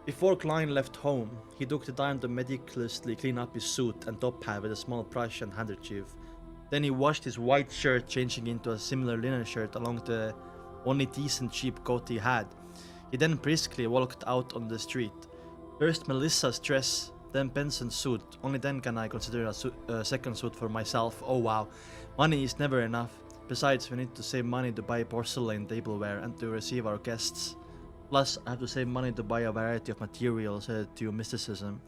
Before Klein left home, he took the time to meticulously clean up his suit and top hat with a small brush and handkerchief. Then he washed his white shirt, changing into a similar linen shirt along the only decent cheap coat he had. He then briskly walked out on the street. First Melissa's dress, then Benson's suit. Only then can I consider a second suit for myself. Oh wow, money is never enough. Besides, we need to save money to buy porcelain tableware and to receive our guests. Plus, I have to save money to buy a variety of materials to mysticism.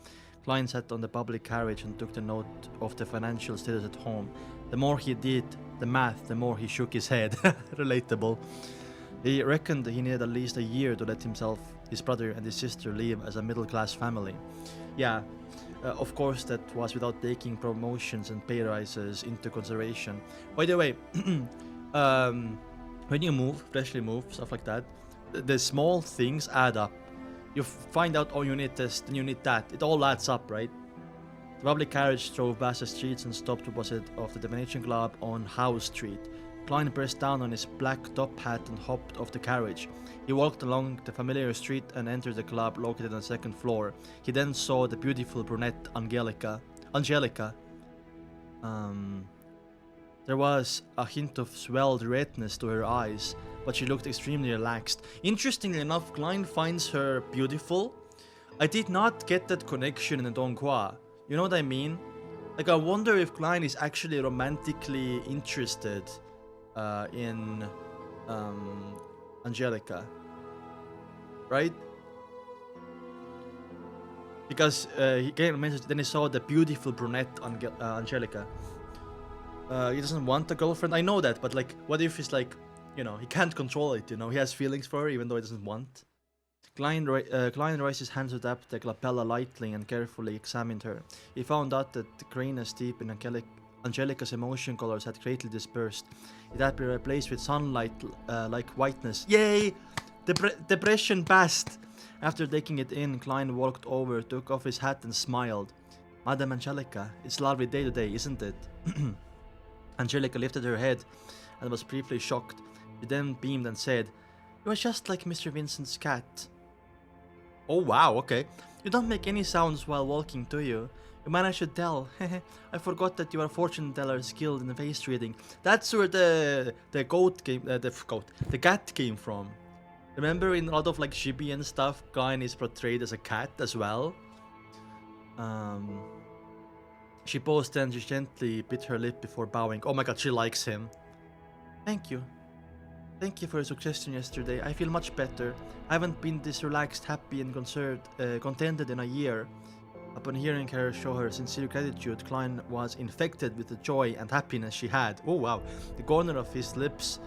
Klein sat on the public carriage and took the note of the financial status at home. The more he did the math, the more he shook his head. Relatable. He reckoned he needed at least a year to let himself, his brother and his sister live as a middle-class family. Yeah, of course that was without taking promotions and pay rises into consideration. By the way, when you move, freshly move, stuff like that, the small things add up. You find out, oh, you need this, then you need that. It all adds up, right? The public carriage drove past the streets and stopped opposite of the Divination Club on Howe Street. Klein pressed down on his black top hat and hopped off the carriage. He walked along the familiar street and entered the club located on the second floor. He then saw the beautiful brunette Angelica. There was a hint of swelled redness to her eyes, but she looked extremely relaxed. Interestingly enough, Klein finds her beautiful. I did not get that connection in the donghua. You know what I mean? Like, I wonder if Klein is actually romantically interested in Angelica, right? Because he gave a message, then he saw the beautiful brunette Angelica. He doesn't want a girlfriend, I know that, but like, what if he's like, you know, he can't control it, you know, he has feelings for her even though he doesn't want. Klein raised his hand to tap the glabella lightly and carefully examined her. He found out that the grayness deep in Angelica's emotion colors had greatly dispersed. It had been replaced with sunlight like whiteness. Yay! Depression passed! After taking it in, Klein walked over, took off his hat and smiled. Madame Angelica, it's a lovely day today, isn't it? Angelica lifted her head and was briefly shocked. She then beamed and said, "You are just like Mr. Vincent's cat." Oh wow, okay. You don't make any sounds while walking, do you? You managed to tell. I forgot that you are a fortune teller skilled in face reading. That's where the cat came from. Remember, in a lot of like Shibi and stuff, Klein is portrayed as a cat as well. She paused and she gently bit her lip before bowing. Oh my god, she likes him. Thank you. Thank you for your suggestion yesterday. I feel much better. I haven't been this relaxed, happy and contented in a year. Upon hearing her show her sincere gratitude, Klein was infected with the joy and happiness she had. Oh wow. The corner of his lips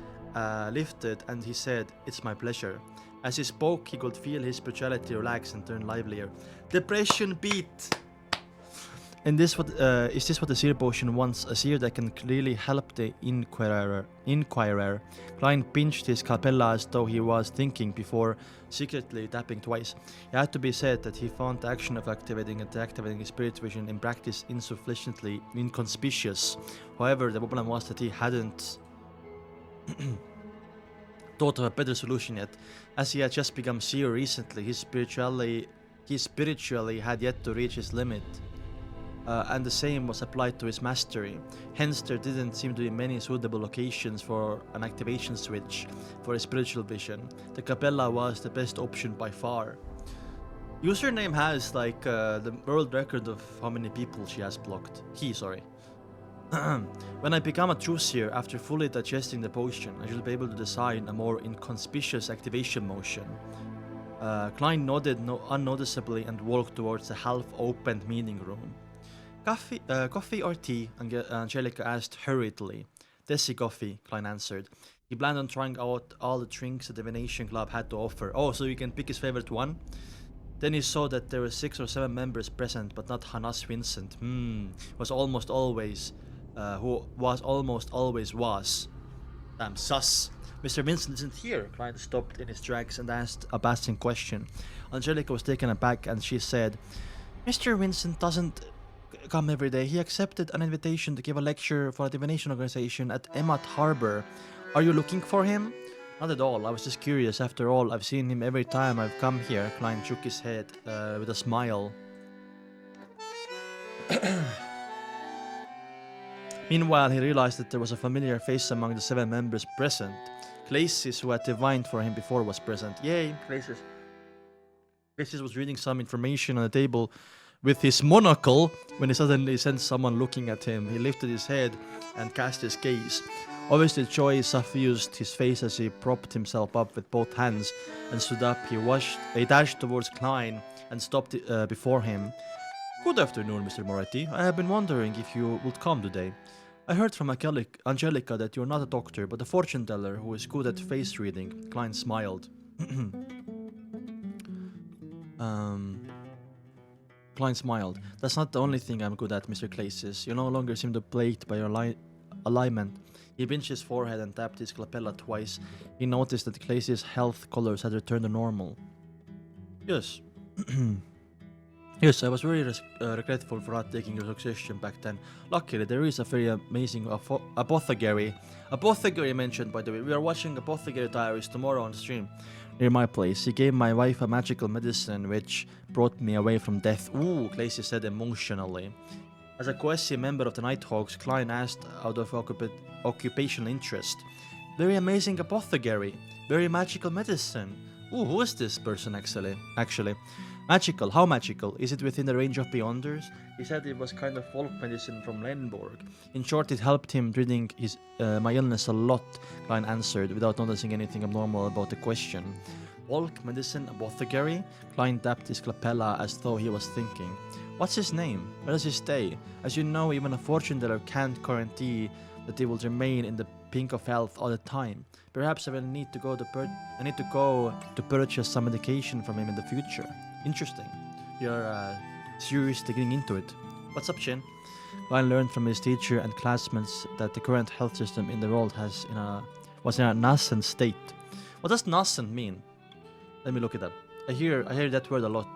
lifted and he said, "It's my pleasure." As he spoke, he could feel his spirituality relax and turn livelier. Depression beat! And is this what the seer potion wants? A seer that can clearly help the inquirer. Klein pinched his capella as though he was thinking before secretly tapping twice. It had to be said that he found the action of activating and deactivating his spirit vision in practice insufficiently inconspicuous. However, the problem was that he hadn't thought of a better solution yet. As he had just become seer recently, he spiritually had yet to reach his limit. And the same was applied to his mastery. Hence, there didn't seem to be many suitable locations for an activation switch for his spiritual vision. The capella was the best option by far. Username has like the world record of how many people she has blocked. When I become a true seer, after fully digesting the potion, I shall be able to design a more inconspicuous activation motion. Klein nodded unnoticeably and walked towards the half-opened meeting room. Coffee or tea? Angelica asked hurriedly. Desi coffee, Klein answered. He planned on trying out all the drinks the Divination Club had to offer. Oh, so you can pick his favorite one? Then he saw that there were 6 or 7 members present, but not Hannes Vincent. Who almost always was. Damn sus. Mr. Vincent isn't here. Klein stopped in his tracks and asked a passing question. Angelica was taken aback and she said, "Mr. Vincent doesn't come every day. He accepted an invitation to give a lecture for a divination organization at Emmet Harbor. Are you looking for him?" Not at all. I was just curious. After all, I've seen him every time I've come here. Klein shook his head with a smile. Meanwhile, he realized that there was a familiar face among the 7 members present. Glacis, who had divined for him before, was present. Yay, Glacis. Glacis was reading some information on the table with his monocle when he suddenly sensed someone looking at him. He lifted his head and cast his gaze. Obviously, joy suffused his face as he propped himself up with both hands and stood up. He dashed towards Klein and stopped before him. Good afternoon, Mr. Moretti. I have been wondering if you would come today. I heard from Angelica that you're not a doctor, but a fortune teller who is good at face reading. Klein smiled. Klein smiled. That's not the only thing I'm good at, Mr. Glacis. You no longer seem to plagued by your alignment. He pinched his forehead and tapped his glabella twice. He noticed that Glacis' health colors had returned to normal. Yes. Yes, I was very regretful for not taking your suggestion back then. Luckily, there is a very amazing apothecary. Apothecary mentioned, by the way. We are watching Apothecary Diaries tomorrow on stream near my place. He gave my wife a magical medicine which brought me away from death. Ooh, Glacis said emotionally. As a cohesive member of the Nighthawks, Klein asked out of occupational interest. Very amazing apothecary. Very magical medicine. Ooh, who is this person actually? Magical, how magical? Is it within the range of Beyonders? He said it was kind of folk medicine from Lenborg. In short, it helped him treating my illness a lot, Klein answered, without noticing anything abnormal about the question. Folk medicine apothecary? Klein tapped his glabella as though he was thinking. What's his name? Where does he stay? As you know, even a fortune teller can't guarantee that he will remain in the pink of health all the time. Perhaps I will need to go to purchase some medication from him in the future. Interesting. You're seriously getting into it. What's up, Chin? Klein learned from his teacher and classmates that the current health system in the world was in a nascent state. What does nascent mean? Let me look it up. I hear that word a lot.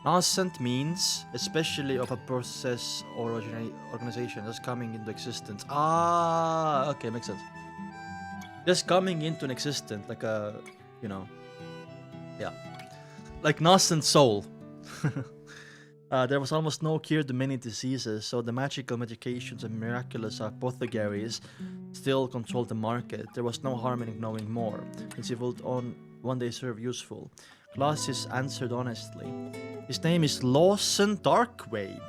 Nascent means especially of a process or organization that's coming into existence. Ah, okay, makes sense. Just coming into an existence, like a, yeah, like nascent soul. There was almost no cure to many diseases, so the magical medications and miraculous apothecaries still controlled the market. There was no harm in knowing more, since it would one day serve useful. Glacis answered honestly. His name is Lawson Darkwave.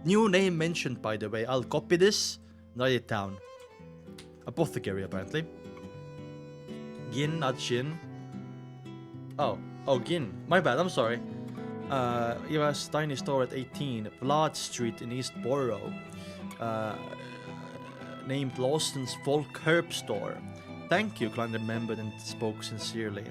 New name mentioned, by the way. I'll copy this and write it down. Apothecary, apparently. Gin, not Jin. Oh, Gin. My bad, I'm sorry. He has a tiny store at 18 Vlad Street in East Borough. Named Lawson's Folk Herb Store. Thank you, Klein remembered and spoke sincerely.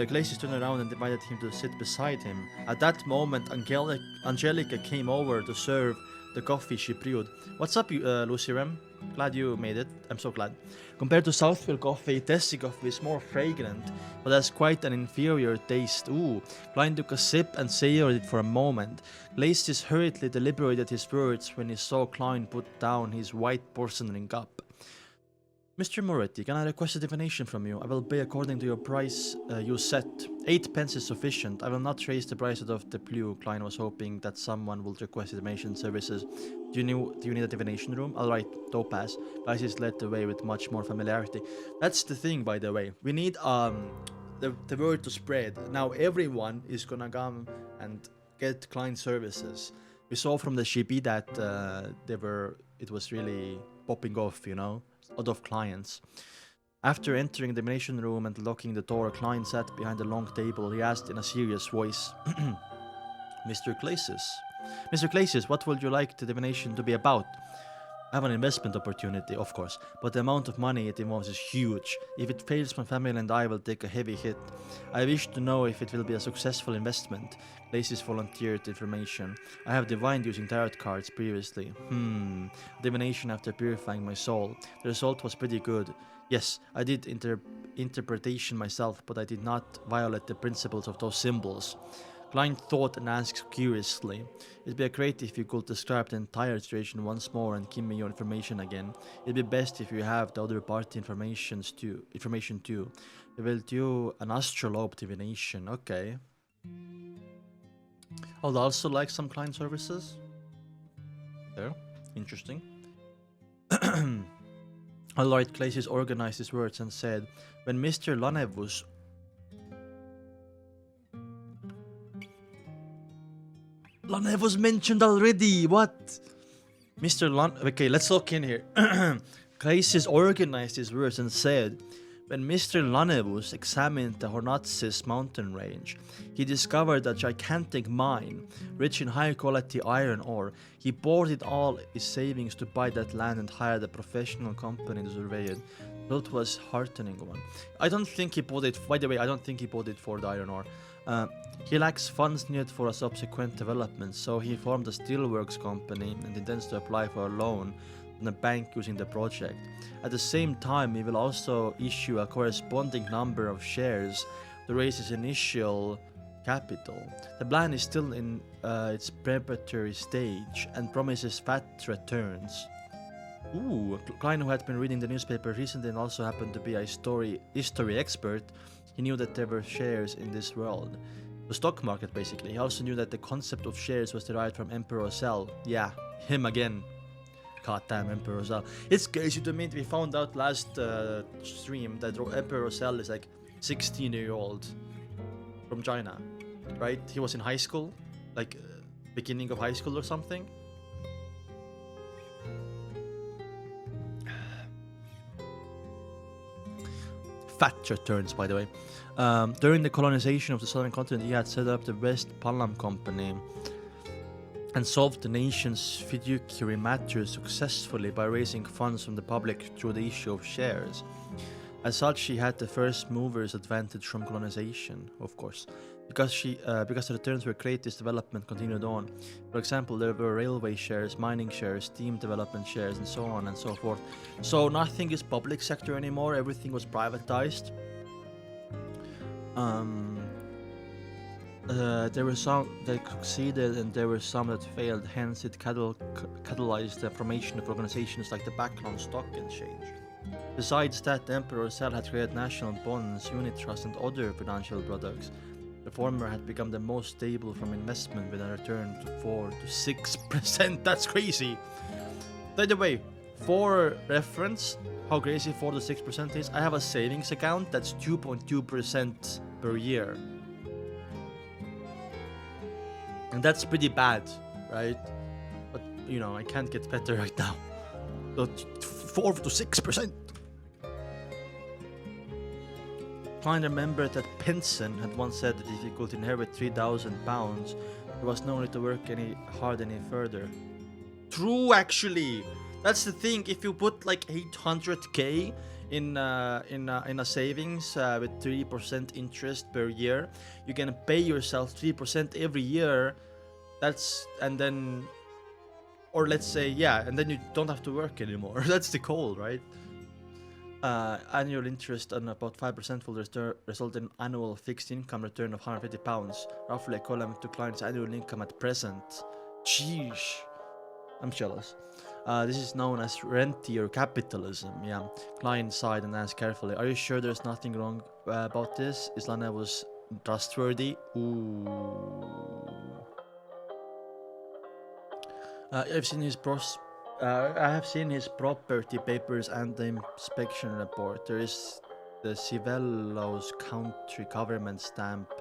Glacis turned around and invited him to sit beside him. At that moment, Angelica came over to serve the coffee she brewed. What's up, Lucy Rem? Glad you made it. I'm so glad. Compared to Southfield coffee, Tessie coffee is more fragrant, but has quite an inferior taste. Ooh. Klein took a sip and savored it for a moment. Glacis hurriedly deliberated his words when he saw Klein put down his white porcelain cup. Mr. Moretti, can I request a divination from you? I will pay according to your price you set. 8 pence is sufficient. I will not raise the price out of the blue. Klein was hoping that someone would request divination services. Do you need a divination room? Alright, Topaz. Glacis led the way with much more familiarity. That's the thing, by the way. We need the word to spread. Now everyone is gonna come and get Klein services. We saw from the Shibi that it was really popping off, out of clients. After entering the divination room and locking the door, Klein sat behind a long table. He asked in a serious voice, Mr. Glacis, what would you like the divination to be about? I have an investment opportunity, of course, but the amount of money it involves is huge. If it fails, my family and I will take a heavy hit. I wish to know if it will be a successful investment. Glacis volunteered information. I have divined using tarot cards previously. Divination after purifying my soul. The result was pretty good. Yes, I did interpretation myself, but I did not violate the principles of those symbols. Klein thought and asked curiously. It'd be great if you could describe the entire situation once more and give me your information again. It'd be best if you have the other party information too. We will do an astrolabe divination, okay. I would also like some client services. There, interesting. Alright, Clacius organized his words and said, when Mr. Lanevus mentioned already, what? Okay, let's look in here. Clacius organized his words and said, when Mr. Lanevus examined the Hornatsis mountain range, he discovered a gigantic mine, rich in high-quality iron ore. He poured in all his savings to buy that land and hired a professional company to survey it. That was heartening one. I don't think he bought it, by the way, I don't think he bought it for the iron ore. He lacks funds needed for a subsequent development, so he formed a steelworks company and intends to apply for a loan from the bank using the project. At the same time, he will also issue a corresponding number of shares to raise his initial capital. The plan is still in its preparatory stage and promises fat returns. Ooh, Klein, who had been reading the newspaper recently and also happened to be a history expert, he knew that there were shares in this world. The stock market, basically. He also knew that the concept of shares was derived from Emperor Cell. Yeah, him again. Goddamn Emperor Cell. It's crazy to me. We found out last stream that Emperor Cell is like 16-year-old from China, right? He was in high school, like beginning of high school or something. Fat returns, by the way. During the colonization of the southern continent, he had set up the West Palam Company and solved the nation's fiduciary matters successfully by raising funds from the public through the issue of shares. As such, he had the first mover's advantage from colonization, of course. Because the returns were great, this development continued on. For example, there were railway shares, mining shares, steam development shares, and so on and so forth. So nothing is public sector anymore, everything was privatized. There were some that succeeded and there were some that failed, hence it catalyzed the formation of organizations like the Background Stock Exchange. Besides that, the Emperor Cell had created national bonds, unit trusts, and other financial products. The former had become the most stable from investment with a return to 4 to 6%. That's crazy! By the way, for reference, how crazy 4 to 6% is, I have a savings account that's 2.2% per year. And that's pretty bad, right? But, you know, I can't get better right now. So 4 to 6%. Klein remembered that Pinson had once said that if he could inherit £3,000, there was no need to work any further. True, actually. That's the thing. If you put like 800k in a savings with 3% interest per year, you can pay yourself 3% every year. And then you don't have to work anymore. That's the goal, right? Annual interest on about 5% will result in annual fixed income return of £150, roughly equivalent to Klein's annual income at present. Sheesh. I'm jealous. This is known as rentier capitalism. Yeah. Klein sighed and asked carefully, "Are you sure there's nothing wrong about this? Is Lanevus trustworthy?" Ooh. I have seen his property papers and the inspection report. There is the Civello's county government stamp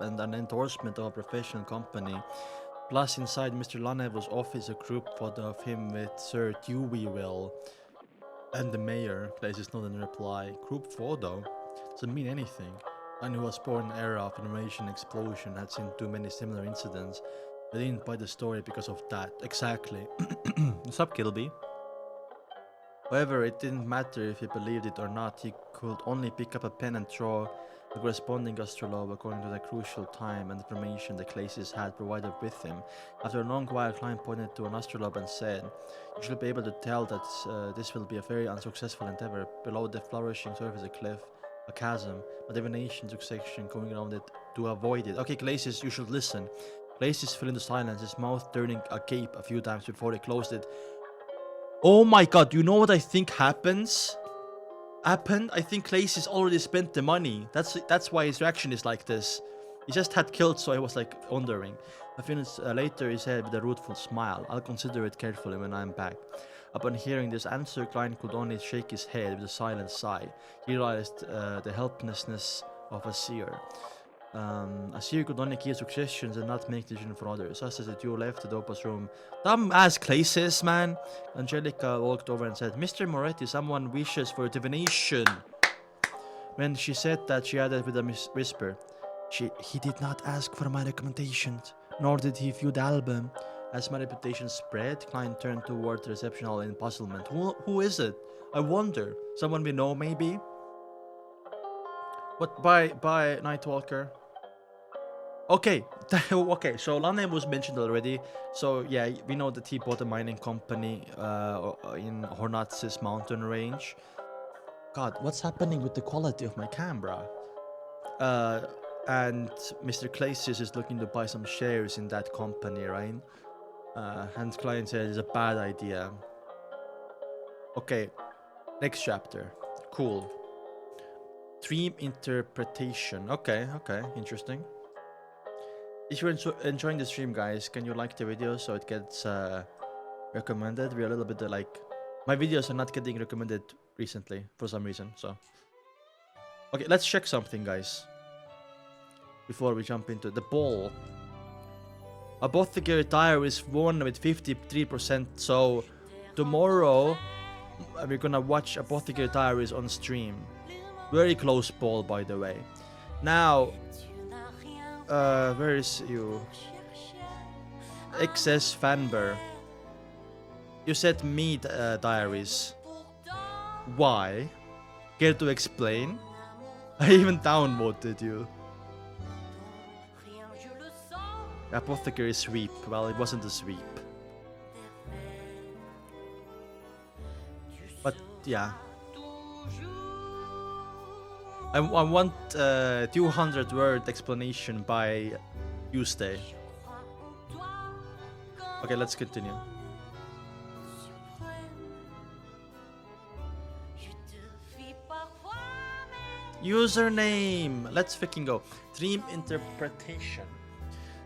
and an endorsement of a professional company. Plus, inside Mr. Lanevus' office, a group photo of him with Sir Deweyville and the mayor. Places not in reply. Group photo? Doesn't mean anything. Man who was born in an era of information explosion had seen too many similar incidents. I didn't buy the story because of that. Exactly. What's up, Kilby? However, it didn't matter if he believed it or not. He could only pick up a pen and draw the corresponding astrolabe according to the crucial time and information the Clacius had provided with him. After a long while, Klein pointed to an astrolabe and said, "You should be able to tell that this will be a very unsuccessful endeavor. Below the flourishing surface a cliff, a chasm, a divination succession going around it to avoid it. Okay, Glacius, you should listen. Glacius fell into silence, his mouth turning agape a few times before he closed it. Oh my god, you know what I think happened? I think Glacius already spent the money. That's why his reaction is like this. He just had killed, so I was like wondering. A few minutes later, he said with a rueful smile, "I'll consider it carefully when I'm back." Upon hearing this answer, Klein could only shake his head with a silent sigh. He realized the helplessness of a seer. A seer could only give suggestions and not make decisions for others. Just as the duo left the Dopa's room, dumb-ass Glacius, man! Angelica walked over and said, "Mr. Moretti, someone wishes for divination." When she said that, she added with a whisper, He did not ask for my recommendations, nor did he view the album." As my reputation spread, Klein turned toward the reception hall in puzzlement. Who is it? I wonder. Someone we know, maybe? What? By Nightwalker? Okay, okay, so Lane was mentioned already. So yeah, we know that he bought a mining company in Hornatz's mountain range. God, what's happening with the quality of my camera? And Mr. Glacius is looking to buy some shares in that company, right? And Klein says it's a bad idea. Okay, next chapter. Cool. Dream interpretation. Okay, interesting. If you're enjoying the stream, guys, can you like the video so it gets recommended? We're a little bit like... My videos are not getting recommended recently for some reason, so... Okay, let's check something, guys. Before we jump into the ball. Apothecary Diaries won with 53%, so... Tomorrow, we're gonna watch Apothecary Diaries on stream. Very close ball, by the way. Now... where is you? XS Fanber. You said me diaries. Why? Care to explain? I even downvoted you. Apothecary sweep. Well, it wasn't a sweep. But yeah. I want 200-word explanation by Tuesday. Okay, let's continue. Username! Let's fucking go. Dream interpretation.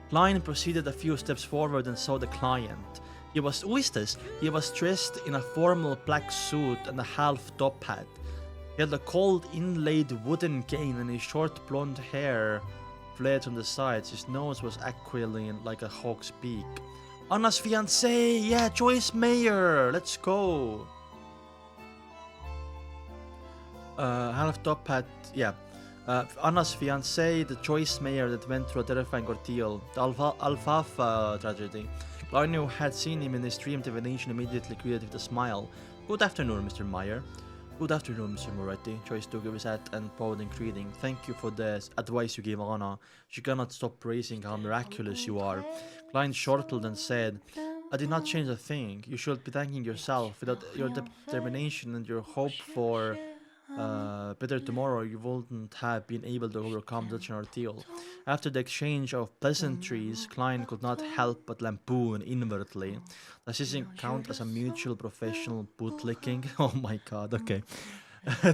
Klein proceeded a few steps forward and saw the client. He was... Who is this? He was dressed in a formal black suit and a half top hat. He had a cold inlaid wooden cane and his short blonde hair flared from the sides. His nose was aquiline like a hawk's beak. Anna's fiancé! Yeah, Joyce Mayer! Let's go! Half top hat, yeah. Anna's fiancé, the Joyce Mayer that went through a terrifying ordeal. The Alfalfa tragedy. Klein, who had seen him in his dream divination, immediately greeted with a smile. Good afternoon, Mr. Meyer. Good afternoon, Mr. Moretti. Joyce took his hat and bowed in greeting. Thank you for the advice you gave Anna. She cannot stop praising how miraculous you are. Klein chortled and said, I did not change a thing. You should be thanking yourself. Without your determination and your hope for better tomorrow, you wouldn't have been able to overcome such an ordeal. After the exchange of pleasantries, Klein could not help but lampoon inwardly. Does this count as a mutual professional bootlicking? Oh my god, okay.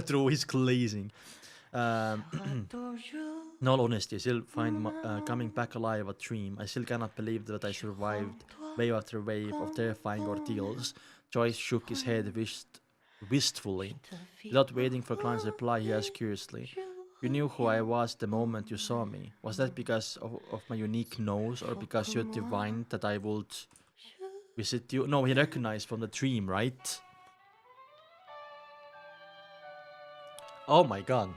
Through his glazing. In all honesty, I still find coming back alive a dream. I still cannot believe that I survived wave after wave of terrifying ordeals. Joyce shook his head wistfully. Without waiting for Klein's reply, he asked curiously, You knew who I was the moment you saw me. Was that because of my unique nose, or because you divined that I would visit you? No, he recognized from the dream, right? Oh my god.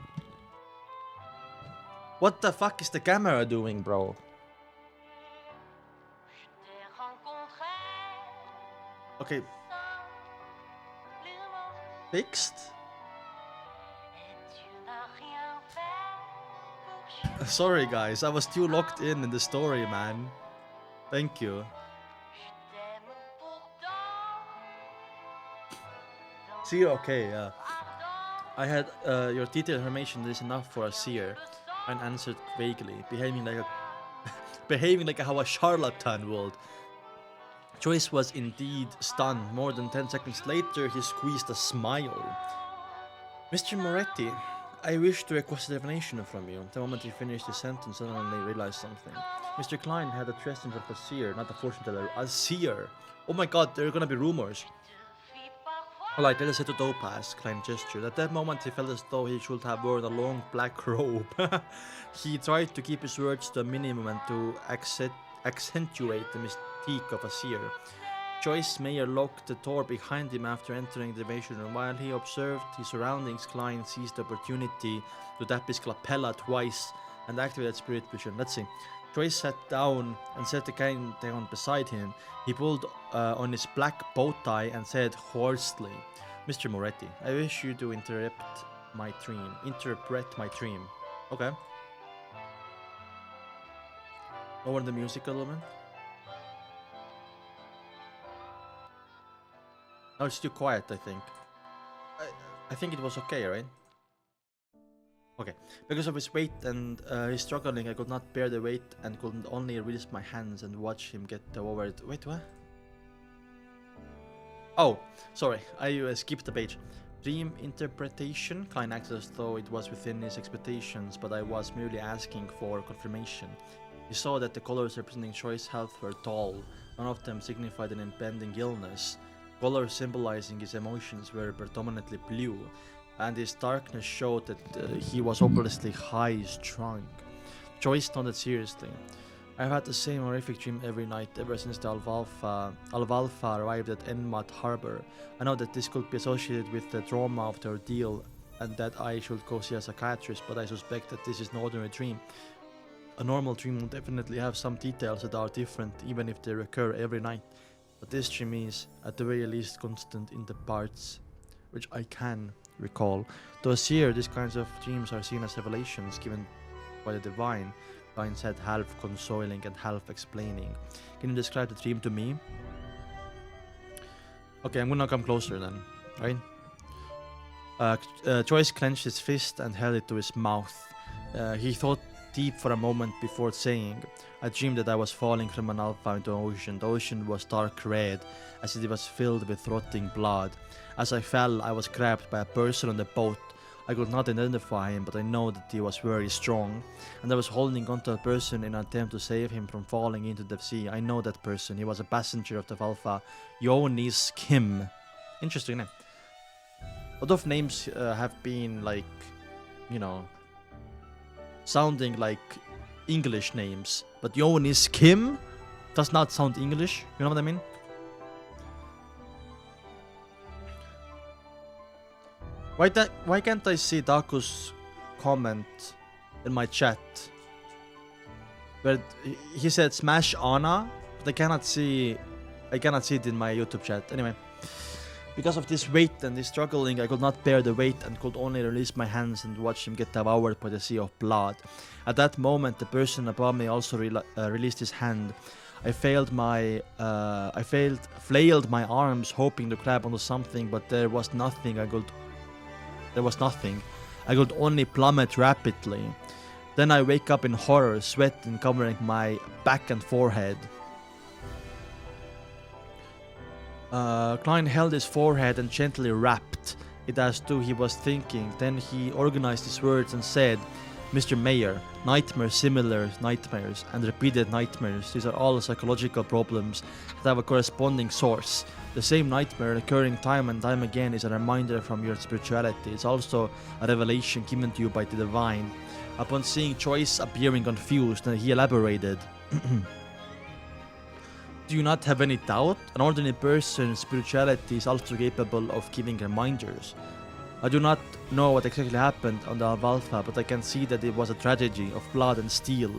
What the fuck is the camera doing, bro? Okay. Fixed? Sorry guys, I was too locked in the story, man. Thank you. See, okay, yeah. I had your detailed information is enough for a seer. and answered vaguely, behaving like how a charlatan would. Joyce was indeed stunned. More than 10 seconds later, he squeezed a smile. Mr. Moretti, I wish to request a divination from you. The moment he finished his sentence, suddenly realized something. Mr. Klein had addressed himself as seer, not a fortune teller, a seer. Oh my god, there are gonna be rumors. Alright, let us head to Topaz, Klein gestured. At that moment, he felt as though he should have worn a long black robe. He tried to keep his words to a minimum and to accentuate the mystique of a seer. Joyce Mayer locked the door behind him after entering the divination room. While he observed his surroundings, Klein seized the opportunity to tap his lapella twice and activate spirit vision. Let's see. Joyce sat down and set the guy down beside him. He pulled on his black bow tie and said hoarsely, Mr. Moretti, I wish you to interpret my dream. Okay. Lower the music element. No, it's too quiet, I think. I think it was okay, right? Okay. Because of his weight and his struggling, I could not bear the weight and could only release my hands and watch him get over it. Wait, what? Oh, sorry. I skipped the page. Dream interpretation. Klein acted as though it was within his expectations, but I was merely asking for confirmation. He saw that the colors representing Joyce's health were tall. None of them signified an impending illness. Colors symbolizing his emotions were predominantly blue, and his darkness showed that he was obviously high-strung. Joyce nodded seriously. I've had the same horrific dream every night ever since the Alvalfa arrived at Enmat Harbor. I know that this could be associated with the trauma of the ordeal and that I should go see a psychiatrist, but I suspect that this is no ordinary dream. A normal dream will definitely have some details that are different even if they recur every night. But this dream is, at the very least, constant in the parts which I can recall. To a seer, these kinds of dreams are seen as revelations given by the divine, Klein said, half consoling and half explaining. Can you describe the dream to me? Okay, I'm gonna come closer then, right? Joyce clenched his fist and held it to his mouth. He thought deep for a moment before saying, I dreamed that I was falling from an alpha into the ocean. The ocean was dark red, as it was filled with rotting blood. As I fell, I was grabbed by a person on the boat. I could not identify him, but I know that he was very strong, and I was holding onto a person in an attempt to save him from falling into the sea. I know that person. He was a passenger of the Alpha, Yonis Kim. Interesting name. A lot of names have been like, you know, sounding like English names, but Yonis Kim does not sound English. You know what I mean? Why can't I see Daku's comment in my chat? Where he said smash Anna, but I cannot see it in my YouTube chat. Anyway, because of this weight and this struggling, I could not bear the weight and could only release my hands and watch him get devoured by the sea of blood. At that moment, the person above me also released his hand. I flailed my arms, hoping to grab onto something, but there was nothing. I could only plummet rapidly. Then I wake up in horror, sweat and covering my back and forehead. Klein held his forehead and gently rapped it as though he was thinking. Then he organized his words and said, Mr. Mayor, nightmares, similar nightmares, and repeated nightmares. These are all psychological problems that have a corresponding source. The same nightmare occurring time and time again is a reminder from your spirituality. It's also a revelation given to you by the divine. Upon seeing Joyce appearing confused, he elaborated. Do you not have any doubt? An ordinary person's spirituality is also capable of giving reminders. I do not know what exactly happened on the Alvalfa, but I can see that it was a tragedy of blood and steel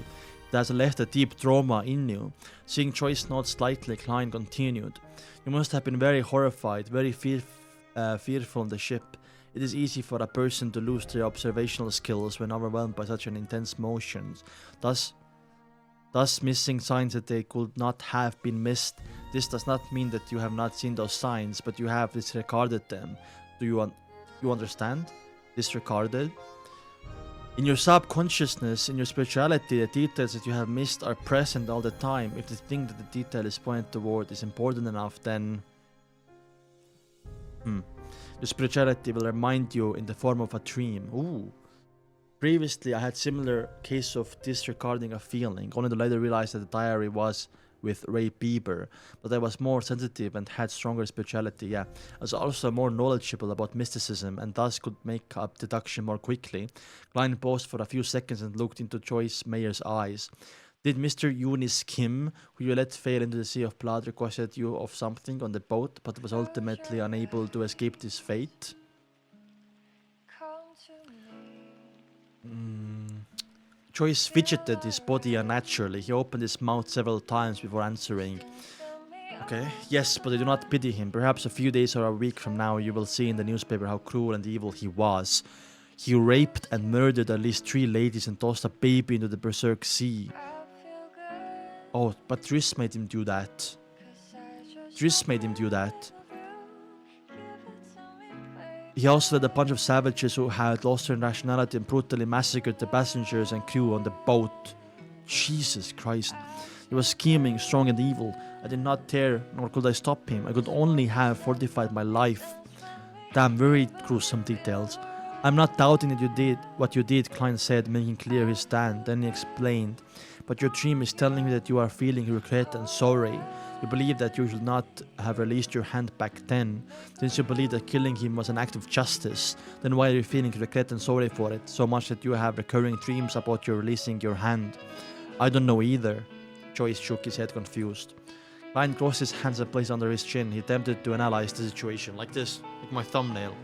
that has left a deep trauma in you. Seeing Joyce nod slightly, Klein continued. You must have been very horrified, very fearful on the ship. It is easy for a person to lose their observational skills when overwhelmed by such an intense motions. Thus missing signs that they could not have been missed. This does not mean that you have not seen those signs, but you have disregarded them. Do you understand? Disregarded? In your subconsciousness, in your spirituality, the details that you have missed are present all the time. If the thing that the detail is pointed toward is important enough, then your spirituality will remind you in the form of a dream. Ooh. Previously, I had similar case of disregarding a feeling, only to later realize that the diary was with Ray Bieber, but I was more sensitive and had stronger spirituality, yeah. I was also more knowledgeable about mysticism and thus could make up deduction more quickly. Klein paused for a few seconds and looked into Joyce Mayer's eyes. Did Mr. Eunice Kim, who you let fail into the sea of blood, requested you of something on the boat, but was ultimately unable to escape this fate? Joyce fidgeted his body unnaturally. He opened his mouth several times before answering. Okay, yes, but I do not pity him. Perhaps a few days or a week from now you will see in the newspaper how cruel and evil he was. He raped and murdered at least 3 ladies and tossed a baby into the Berserk Sea. Oh, but Triss made him do that. Triss made him do that. He also led a bunch of savages who had lost their nationality and brutally massacred the passengers and crew on the boat. Jesus Christ. He was scheming, strong and evil. I did not dare, nor could I stop him. I could only have fortified my life. Damn, very gruesome details. I'm not doubting that you did what you did, Klein said, making clear his stand. Then he explained. But your dream is telling me that you are feeling regret and sorry. You believe that you should not have released your hand back then. Since you believe that killing him was an act of justice, then why are you feeling regret and sorry for it, so much that you have recurring dreams about you releasing your hand? I don't know either. Joyce shook his head confused. Klein crossed his hands and placed under his chin. He attempted to analyze the situation, like this, like my thumbnail.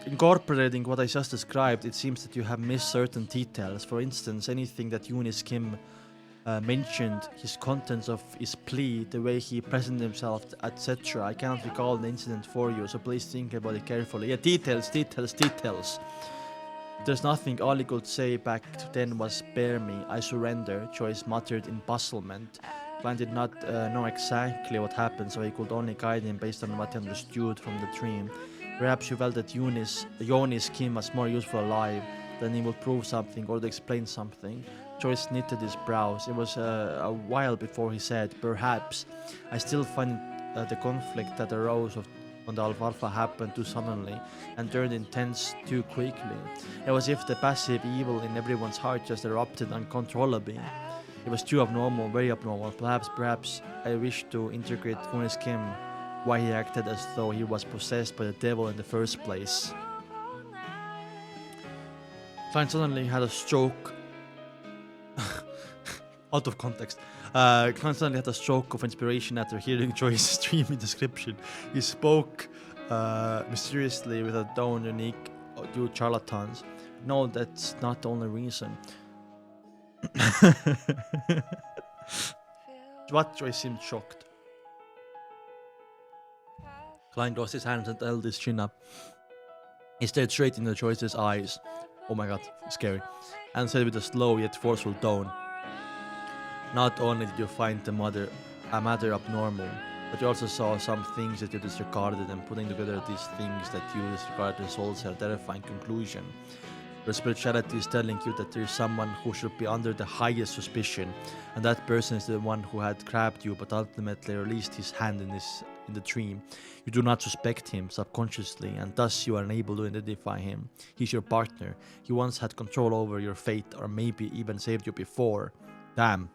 Incorporating what I just described, it seems that you have missed certain details. For instance, anything that Eunice Kim mentioned, his contents of his plea, the way he presented himself, etc. I cannot recall the incident for you, so please think about it carefully. Yeah, details. There's nothing. All he could say back then was, "Spare me, I surrender," Joyce muttered in puzzlement. Klein did not know exactly what happened, so he could only guide him based on what he understood from the dream. Perhaps you felt that Eunice Kim was more useful alive, then he would prove something or to explain something. Joyce knitted his brows. It was a while before he said, "Perhaps. I still find the conflict that arose on the Alfalfa happened too suddenly and turned intense too quickly. It was as if the passive evil in everyone's heart just erupted uncontrollably. It was too abnormal, very abnormal. Perhaps I wish to integrate Eunice Kim, why he acted as though he was possessed by the devil in the first place." Klein suddenly had a stroke. Out of context. Klein suddenly had a stroke of inspiration after hearing Joyce's dreamy description. He spoke mysteriously with a tone unique to charlatans. No, that's not the only reason. What? Joyce seemed shocked. Klein closed his hands and held his chin up. He stared straight into Joyce's eyes. Oh my god, scary. And said with a slow yet forceful tone, "Not only did you find a matter abnormal, but you also saw some things that you disregarded, and putting together these things that you disregarded results in a terrifying conclusion. Your spirituality is telling you that there is someone who should be under the highest suspicion, and that person is the one who had grabbed you but ultimately released his hand in the dream. You do not suspect him subconsciously, and thus you are unable to identify him. He's your partner. He once had control over your fate, or maybe even saved you before. Damn."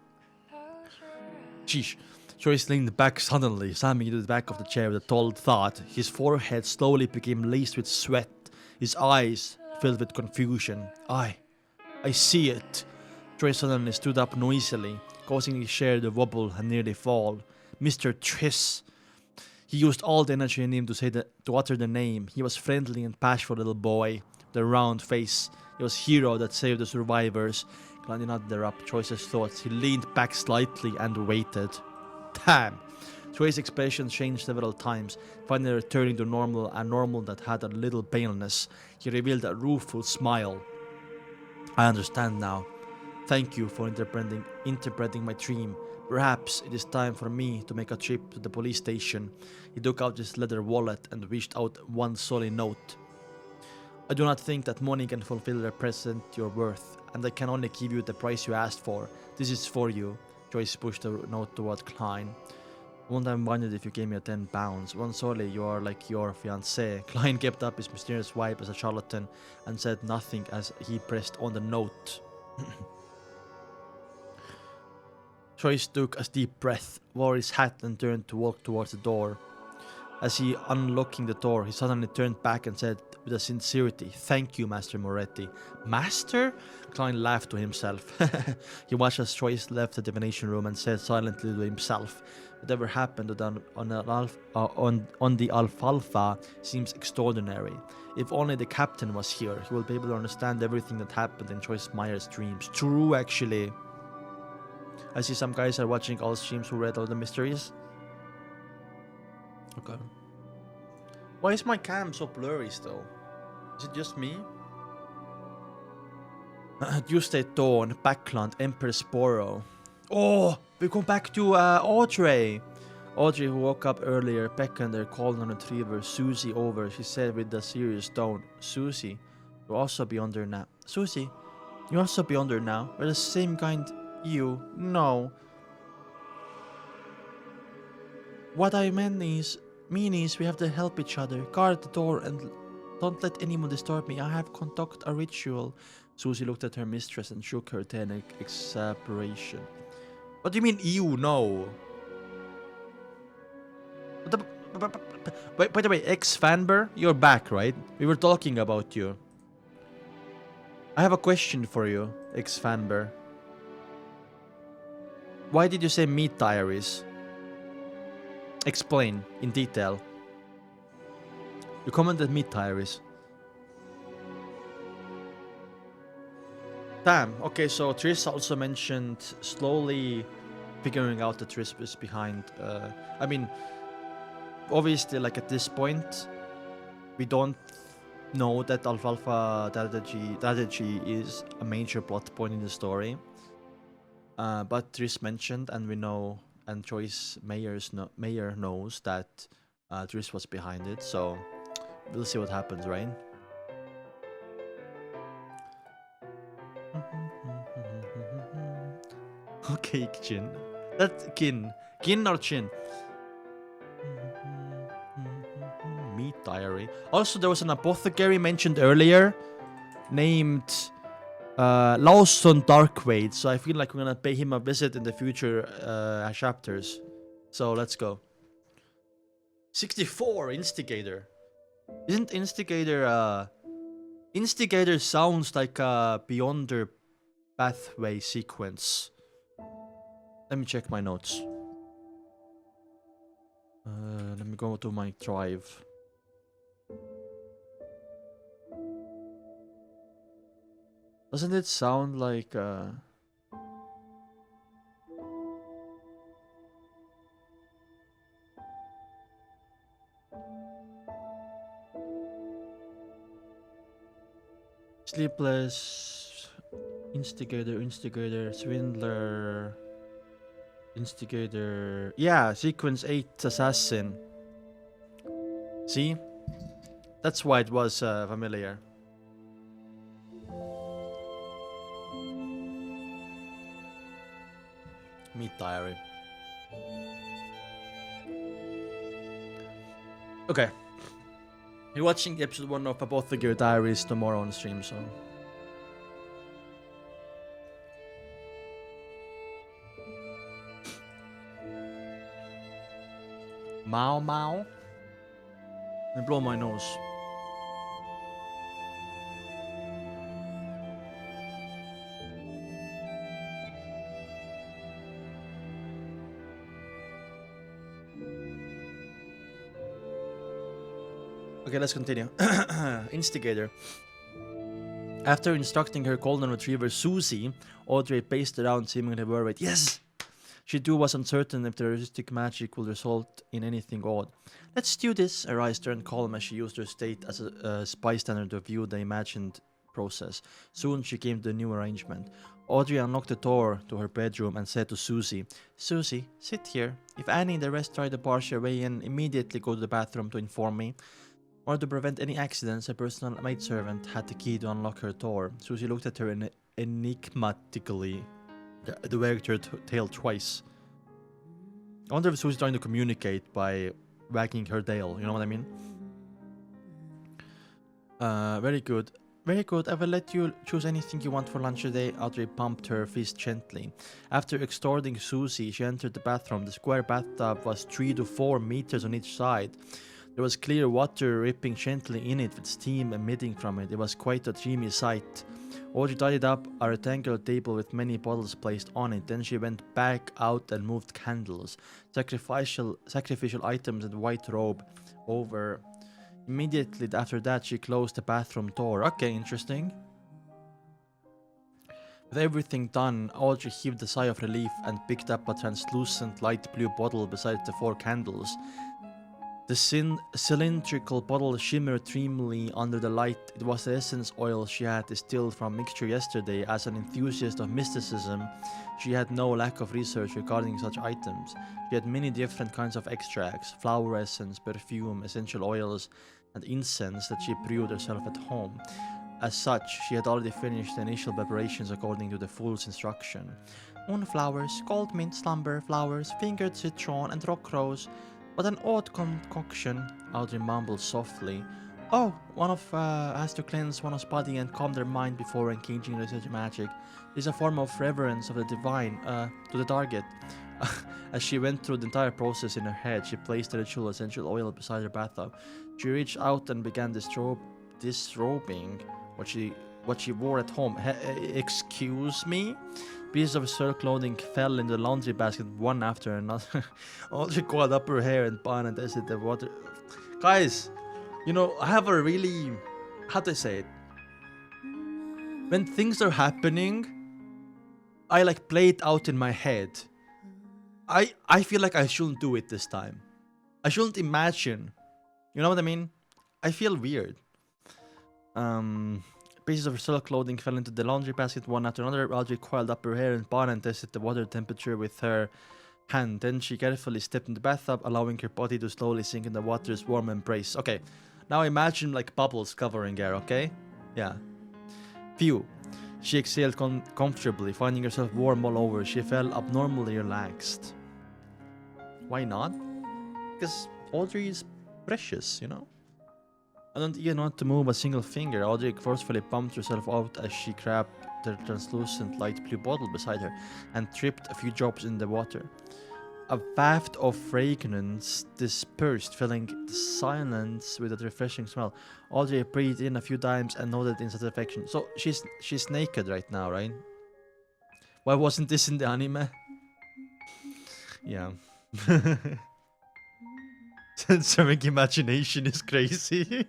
Sheesh. Joyce leaned back suddenly, slamming into the back of the chair with a tall thud. His forehead slowly became laced with sweat. His eyes filled with confusion. I see it." Joyce suddenly stood up noisily, causing his chair to wobble and nearly fall. "Mr. Triss." He used all the energy in him to utter the name. He was friendly and bashful little boy, the round face. He was hero that saved the survivors. Klein did not interrupt Joyce's thoughts. He leaned back slightly and waited. Damn! Joyce's expression changed several times, finally returning to normal, a normal that had a little paleness. He revealed a rueful smile. "I understand now. Thank you for interpreting my dream. Perhaps it is time for me to make a trip to the police station." He took out his leather wallet and wished out one solid note. I do not think that money can fulfill represent your worth, and I can only give you the price you asked for. This is for you. Joyce pushed the note toward Klein. One time wondered if you gave me 10 pounds. Once only, you are like your fiancé. Klein kept up his mysterious wipe as a charlatan and said nothing as he pressed on the note. Joyce took a deep breath, wore his hat and turned to walk towards the door. As he unlocking the door, he suddenly turned back and said with a sincerity, "Thank you, Master Moretti." Master? Klein laughed to himself. He watched as Joyce left the divination room and said silently to himself, "Whatever happened on the Alfalfa seems extraordinary. If only the captain was here, he will be able to understand everything that happened in Joyce Meyer's dreams." True, actually. I see some guys are watching all streams who read all the mysteries. Okay. Why is my cam so blurry still? Is it just me? Tuesday Dawn, Backland, Emperor Sporo. Oh, we come back to Audrey. Audrey, who woke up earlier, beckoned her golden retriever Susie over. She said with a serious tone, "Susie, you'll also be under now." Susie, you also be under now. We're the same kind. You no. What I mean is we have to help each other. Guard the door and don't let anyone disturb me. I have conduct a ritual. Susie looked at her mistress and shook her head in exasperation. What do you mean, you? No. By the way, ex-Fanber, you're back, right? We were talking about you. I have a question for you, ex-Fanber. Why did you say meat diaries? Explain in detail. You commented meat diaries. Damn, okay, so Triss also mentioned slowly figuring out the Triss was behind. I mean, obviously, like at this point, we don't know that Alfalfa strategy is a major plot point in the story. But Triss mentioned, and we know, and Joyce Meyer knows that Triss was behind it, so we'll see what happens, right? Okay, Jin. That's Kin. Kin or Chin? Meat diary. Also, there was an apothecary mentioned earlier named Lawson Darkwaid, so I feel like we're gonna pay him a visit in the future chapters. So let's go. 64 Instigator. Isn't Instigator Instigator sounds like a Beyonder pathway sequence. Let me check my notes. Let me go to my drive. Doesn't it sound like Sleepless, Instigator, Swindler, Instigator. Yeah, Sequence 8 Assassin. See? That's why it was familiar. Meat diary. Okay. You're watching episode 1 of both of your diaries tomorrow on stream, so. Mao Mao? Let me blow my nose. Okay, let's continue. Instigator. After instructing her golden retriever Susie, Audrey paced around seemingly worried. Yes! She too was uncertain if the heuristic magic would result in anything odd. Let's do this. Her eyes turned calm as she used her state as a bystander to view the imagined process. Soon she came to the new arrangement. Audrey unlocked the door to her bedroom and said to Susie, "Susie, sit here. If Annie and the rest try to barge their way in, immediately go to the bathroom to inform me." order to prevent any accidents, a personal maidservant had the key to unlock her door. Susie looked at her enigmatically. They wagged her tail twice. I wonder if Susie's trying to communicate by wagging her tail, you know what I mean? Very good. Very good. I will let you choose anything you want for lunch today. Audrey pumped her fist gently. After extorting Susie, she entered the bathroom. The square bathtub was 3 to 4 meters on each side. There was clear water dripping gently in it, with steam emitting from it. It was quite a dreamy sight. Audrey tidied up a rectangular table with many bottles placed on it. Then she went back out and moved candles, sacrificial items, and white robe over. Immediately after that, she closed the bathroom door. Okay, interesting. With everything done, Audrey heaved a sigh of relief and picked up a translucent light blue bottle beside the 4 candles. The cylindrical bottle shimmered dreamily under the light. It was the essence oil she had distilled from mixture yesterday. As an enthusiast of mysticism, she had no lack of research regarding such items. She had many different kinds of extracts, flower essence, perfume, essential oils, and incense that she brewed herself at home. As such, she had already finished the initial preparations according to the fool's instruction. Moonflowers, gold mint, slumber flowers, fingered citron, and rock rose. What an odd concoction, Audrey mumbled softly. Oh, one of has to cleanse one's body and calm their mind before engaging in such magic. It is a form of reverence of the divine, to the target. As she went through the entire process in her head, she placed the ritual essential oil beside her bathtub. She reached out and began disrobing what she wore at home. Excuse me? Pieces of her clothing fell in the laundry basket one after another. Audrey coiled up her hair and bun and tested the water. Guys, you know, I have a really... how do I say it? When things are happening, I like play it out in my head. I feel like I shouldn't do it this time. I shouldn't imagine. You know what I mean? I feel weird. Pieces of her silk clothing fell into the laundry basket one after another. Audrey coiled up her hair and bun and tested the water temperature with her hand. Then she carefully stepped in the bathtub, allowing her body to slowly sink in the water's warm embrace. Okay, now imagine like bubbles covering her, okay? Yeah. Phew. She exhaled comfortably, finding herself warm all over. She felt abnormally relaxed. Why not? Because Audrey is precious, you know? I don't even want to move a single finger. Audrey forcefully pumped herself out as she grabbed the translucent light blue bottle beside her and tripped a few drops in the water. A waft of fragrance dispersed, filling the silence with a refreshing smell. Audrey breathed in a few times and nodded in satisfaction. So she's naked right now, right? Why wasn't this in the anime? Yeah. Censoring imagination is crazy.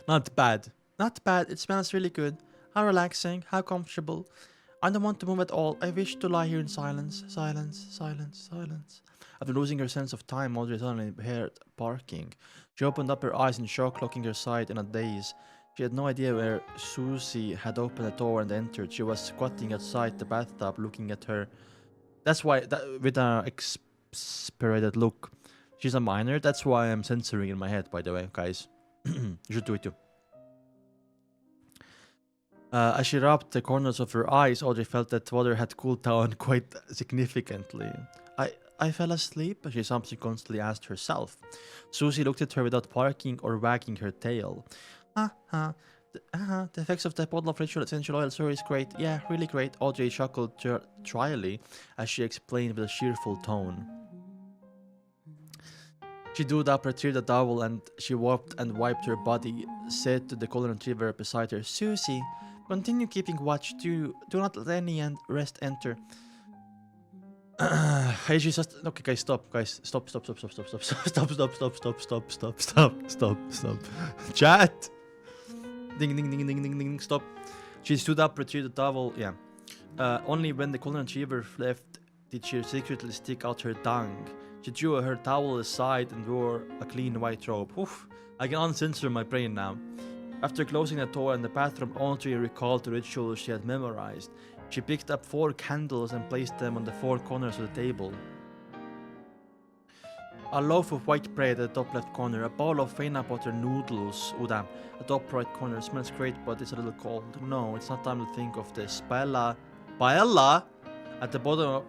Not bad. Not bad. It smells really good. How relaxing. How comfortable. I don't want to move at all. I wish to lie here in silence. Silence. Silence. Silence. After losing her sense of time, Audrey suddenly heard barking. She opened up her eyes in shock, looking her side in a daze. She had no idea where Susie had opened the door and entered. She was squatting outside the bathtub, looking at her. That's why, with an exasperated look. She's a minor. That's why I'm censoring in my head, by the way, guys. You should do it too. As she rubbed the corners of her eyes, Audrey felt that water had cooled down quite significantly. I fell asleep, she subsequently asked herself. Susie looked at her without barking or wagging her tail. The effects of the bottle of ritual essential oil, sir, is great. Yeah, really great. Audrey chuckled dryly as she explained with a cheerful tone. She doed up, retrieved a towel, and she wiped her body, said to the golden retriever beside her, Susie, continue keeping watch. Do not let any rest enter. Hey, she's just... Okay, guys, stop. Guys, stop. Chat! Ding, ding, ding, ding, ding, ding, stop. She stood up, retrieved the towel, yeah. Only when the golden retriever left did she secretly stick out her tongue. She drew her towel aside and wore a clean white robe. Oof, I can uncensor my brain now. After closing the door in the bathroom, Audrey recalled the ritual she had memorized. She picked up 4 candles and placed them on the 4 corners of the table. A loaf of white bread at the top left corner. A bowl of peanut butter noodles. Oh damn. At the top right corner. It smells great, but it's a little cold. No, it's not time to think of this. Paella. Paella? At the bottom of...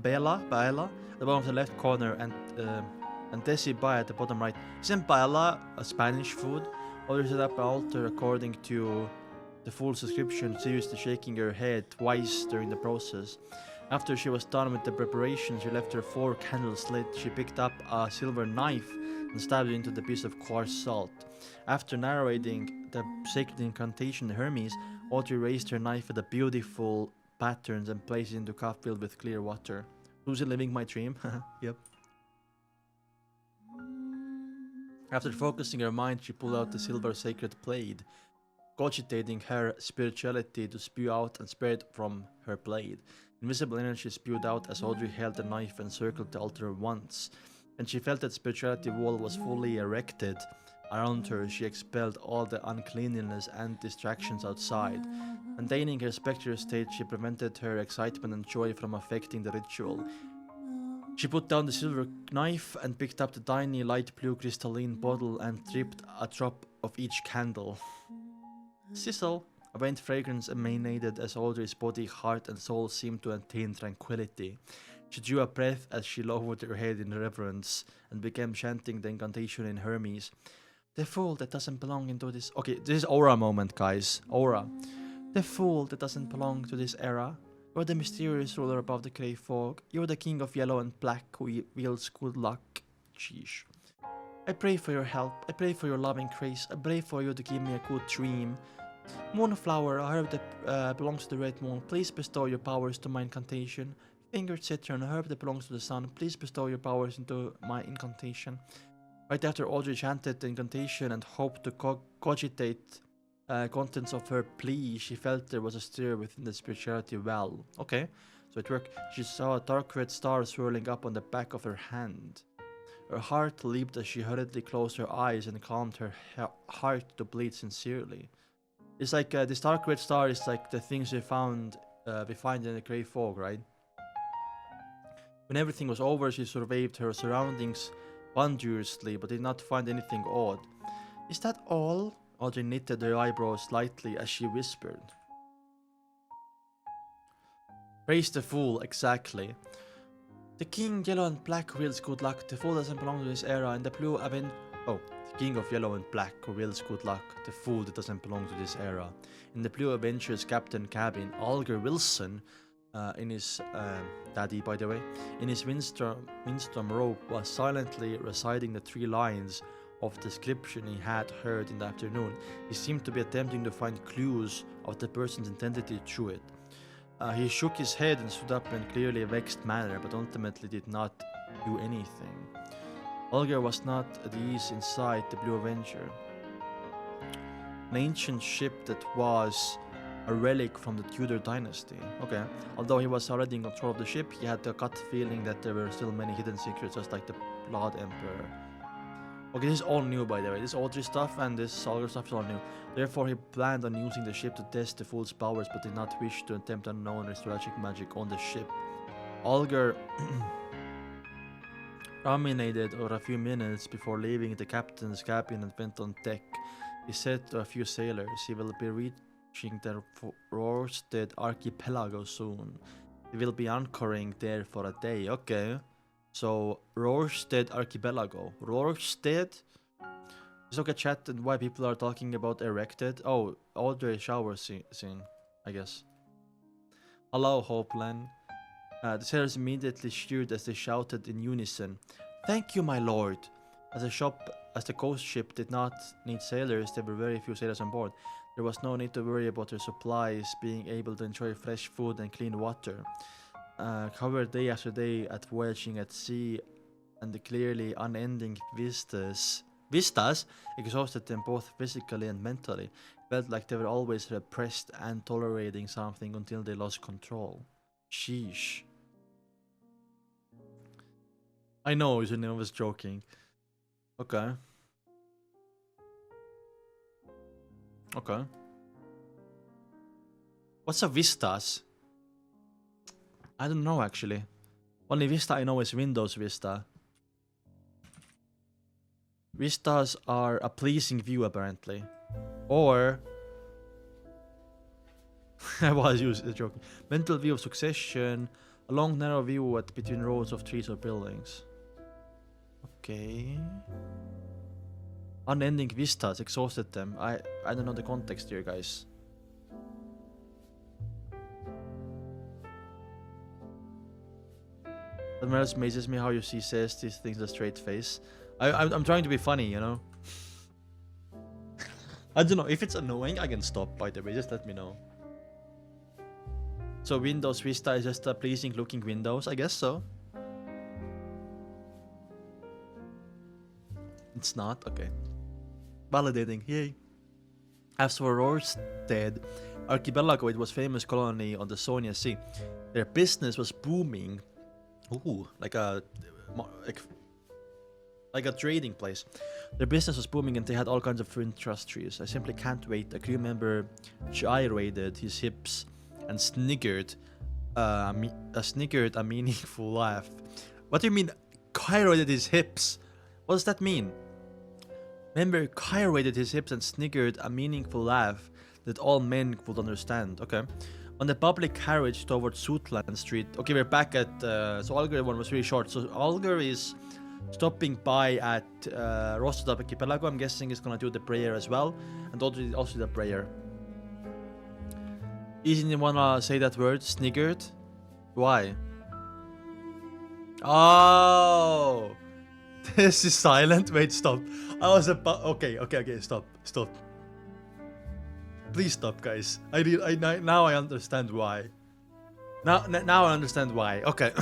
Paella? Paella? At the bottom of the left corner. And desi bai at the bottom right. Isn't paella a Spanish food? Others set up an altar according to the full subscription, seriously shaking her head twice during the process. After she was done with the preparation, she left her 4 candles lit. She picked up a silver knife and stabbed it into the piece of coarse salt. After narrating the sacred incantation Hermes, Audrey raised her knife with the beautiful patterns and placed it into a cup filled with clear water. Who's living my dream? Yep. After focusing her mind, she pulled out the silver sacred blade, cogitating her spirituality to spew out and spread from her blade. Invisible energy spewed out as Audrey held the knife and circled the altar once. When she felt that spirituality wall was fully erected around her, she expelled all the uncleanliness and distractions outside. Maintaining her spectral state, she prevented her excitement and joy from affecting the ritual. She put down the silver knife and picked up the tiny light blue crystalline bottle and dripped a drop of each candle. Sizzle! A faint fragrance emanated as Audrey's body, heart, and soul seemed to attain tranquility. She drew a breath as she lowered her head in reverence and began chanting the incantation in Hermes. The fool that doesn't belong into this... Okay, this is aura moment, guys. Aura. The fool that doesn't belong to this era. You're the mysterious ruler above the grey fog. You're the king of yellow and black who wields good luck. Sheesh. I pray for your help. I pray for your loving grace. I pray for you to give me a good dream. Moonflower, a herb that belongs to the red moon, please bestow your powers to my incantation. Fingered citron, a herb that belongs to the sun, please bestow your powers into my incantation. Right after Audrey chanted the incantation and hoped to cogitate contents of her plea, she felt there was a stir within the spirituality well. Okay, so it worked. She saw a dark red star swirling up on the back of her hand. Her heart leaped as she hurriedly closed her eyes and calmed her heart to bleed sincerely. It's like this dark red star is like the things we find in the grey fog, right? When everything was over, she surveyed her surroundings wondrously, but did not find anything odd. Is that all? Audrey knitted her eyebrows slightly as she whispered. Praise the fool, exactly. The king, yellow and black, wields good luck. The fool doesn't belong to this era, and the blue the king of yellow and black who wields good luck. The fool that doesn't belong to this era. In the Blue Avengers captain cabin, Alger Wilson, in his daddy by the way, in his windstorm robe, was silently reciting the 3 lines of description he had heard in the afternoon. He seemed to be attempting to find clues of the person's identity through it. He shook his head and stood up in a clearly vexed manner, but ultimately did not do anything. Olga was not at ease inside the Blue Avenger, an ancient ship that was a relic from the Tudor dynasty. Okay, although he was already in control of the ship, he had a gut feeling that there were still many hidden secrets, just like the Blood Emperor. Okay, this is all new by the way. This Audrey stuff and this Olga stuff is all new. Therefore, he planned on using the ship to test the fool's powers, but did not wish to attempt unknown or strategic magic on the ship. Olga ruminated for a few minutes before leaving the captain's cabin and went on deck. He said to a few sailors he will be reaching the Rorstead archipelago soon. He will be anchoring there for a day. Okay. So, Rorstead archipelago. Rorstead? Just look at chat and why people are talking about erected. Oh, Audrey shower scene, I guess. Hello, Hopeland. The sailors immediately cheered as they shouted in unison, "Thank you, my lord!" As the ghost ship did not need sailors, there were very few sailors on board. There was no need to worry about their supplies being able to enjoy fresh food and clean water. Covered day after day at voyaging at sea, and the clearly unending vistas exhausted them both physically and mentally. It felt like they were always repressed and tolerating something until they lost control. Sheesh. I know, I was joking. Okay. Okay. What's a vistas? I don't know actually. Only Vista I know is Windows Vista. Vistas are a pleasing view, apparently. Or... I was joking. Mental view of succession. A long, narrow view at between rows of trees or buildings. Okay. Unending vistas exhausted them. I don't know the context here, guys. It amazes me how you see says these things with a straight face. I'm trying to be funny, you know. I don't know if it's annoying. I can stop. By the way, just let me know. So Windows Vista is just a pleasing looking Windows, I guess so. It's not? Okay. Validating, yay. As for Rorstead, Archipelago, it was famous colony on the Sonia Sea. Their business was booming. Ooh, like a trading place. Their business was booming and they had all kinds of industries. I simply can't wait. A crew member gyrated his hips and sniggered a meaningful laugh. What do you mean, gyrated his hips? What does that mean? Member gyrated his hips and sniggered a meaningful laugh that all men would understand. Okay. On the public carriage towards Suitland Street. Okay, we're back at... so Alger one was really short. So Alger is stopping by at Rostov Archipelago. I'm guessing he's gonna do the prayer as well. And also the prayer. Isn't you wanna say that word? Sniggered? Why? Oh! This is silent. Wait, stop. I was about... Okay, stop. Please stop, guys. Now I understand why. Now I understand why. Okay.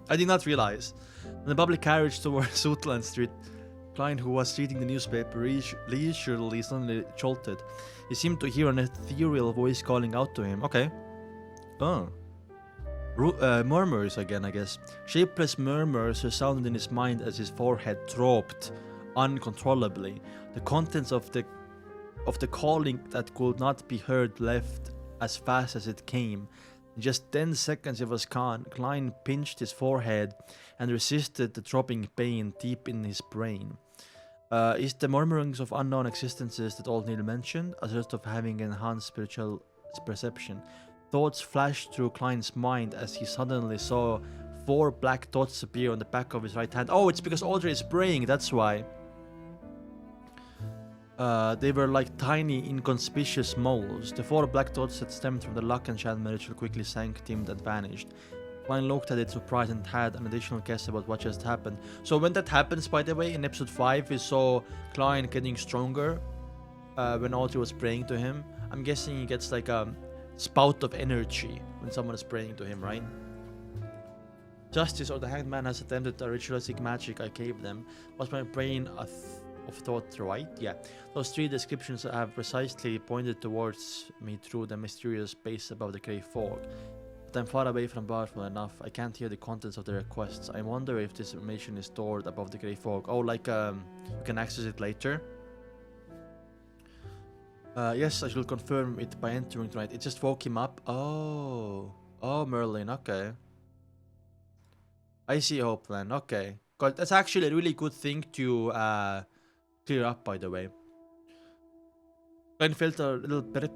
I did not realize. On the public carriage towards Suitland Street, Klein, who was reading the newspaper leisurely, suddenly jolted. He seemed to hear an ethereal voice calling out to him. Okay. Oh. Murmurs again, I guess. Shapeless murmurs resounded in his mind as his forehead throbbed uncontrollably. The contents of the calling that could not be heard left as fast as it came. In just 10 seconds it was gone. Klein pinched his forehead and resisted the throbbing pain deep in his brain. Is the murmurings of unknown existences that old Neil mentioned a result of having enhanced spiritual perception? Thoughts flashed through Klein's mind as he suddenly saw 4 black dots appear on the back of his right hand. Oh, it's because Audrey is praying, that's why. They were like tiny, inconspicuous moles. The 4 black dots that stemmed from the luck and charm ritual quickly sank, dimmed, and vanished. Klein looked at it surprised and had an additional guess about what just happened. So when that happens, by the way, in episode 5, we saw Klein getting stronger when Audrey was praying to him. I'm guessing he gets like a spout of energy when someone is praying to him, right? Justice or the hanged man has attempted a ritualistic magic I gave them. Was my brain of thought right? Yeah. Those 3 descriptions have precisely pointed towards me through the mysterious space above the grey fog. But I'm far away from powerful enough. I can't hear the contents of the requests. I wonder if this information is stored above the grey fog. Oh, like you can access it later? Yes, I shall confirm it by entering tonight. It just woke him up. Oh, Merlin, okay. I see hope then, okay. God, that's actually a really good thing to clear up, by the way. Klein felt a little perturbed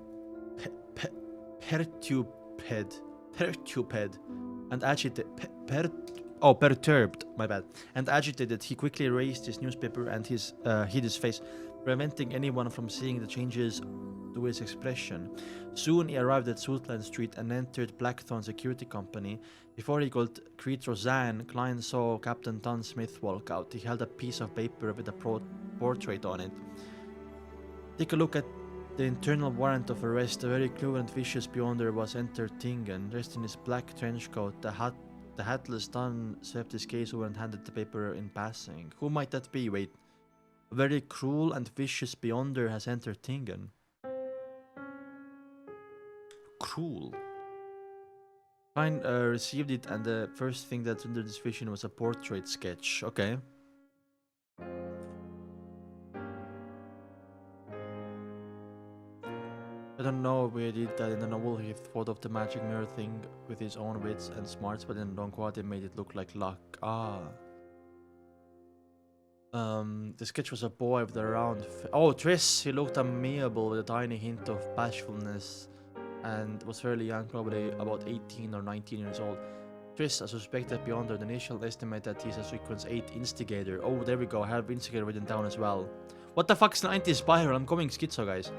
and agitated. Perturbed, my bad. And agitated, he quickly raised his newspaper and hid his face, preventing anyone from seeing the changes to his expression. Soon he arrived at Suitland Street and entered Blackthorn Security Company. Before he could greet Roseanne, Klein saw Captain Don Smith walk out. He held a piece of paper with a portrait on it. Take a look at the internal warrant of arrest. A very cruel and vicious beyonder was Enter Tingen. Dressed in his black trench coat, the hatless Don swept his gaze over and handed the paper in passing. Who might that be? Wait. A very cruel and vicious beyonder has entered Tingen. Cruel. Klein received it, and the first thing that entered his vision was a portrait sketch. Okay. I don't know if we did that in the novel. He thought of the magic mirror thing with his own wits and smarts, but in donghua they made it look like luck. Ah. The sketch was a boy with a round. Oh, Triss. He looked amiable with a tiny hint of bashfulness, and was fairly young, probably about 18 or 19 years old. Triss, a suspected beyond the initial estimate that he's a sequence 8 instigator. Oh, there we go. I have instigator written down as well. What the fuck's 90 spiral? I'm going schizo, guys.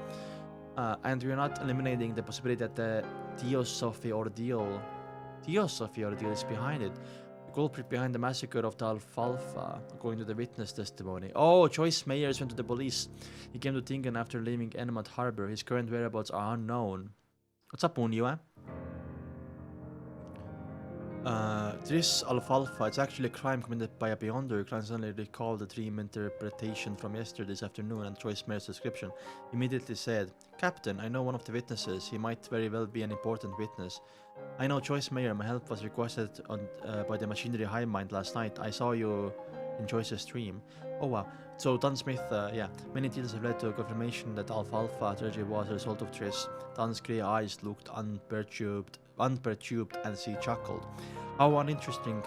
And we're not eliminating the possibility that the Theosophy ordeal is behind it. The culprit behind the massacre of the Alfalfa, according to the witness testimony. Oh, Joyce Meyers went to the police. He came to Tingen after leaving Enmat Harbor. His current whereabouts are unknown. What's up, Unio? This Alfalfa, it's actually a crime committed by a Beyonder. Client suddenly recalled the dream interpretation from yesterday's afternoon and Joyce Mayer's description. Immediately said, Captain, I know one of the witnesses. He might very well be an important witness. I know Joyce Mayer. My help was requested by the Machinery High Mind last night. I saw you in Joyce's dream. Oh wow. So Don Smith, yeah. Many details have led to a confirmation that Alfalfa tragedy was a result of Triss. Don's grey eyes looked unperturbed and she chuckled. How uninteresting.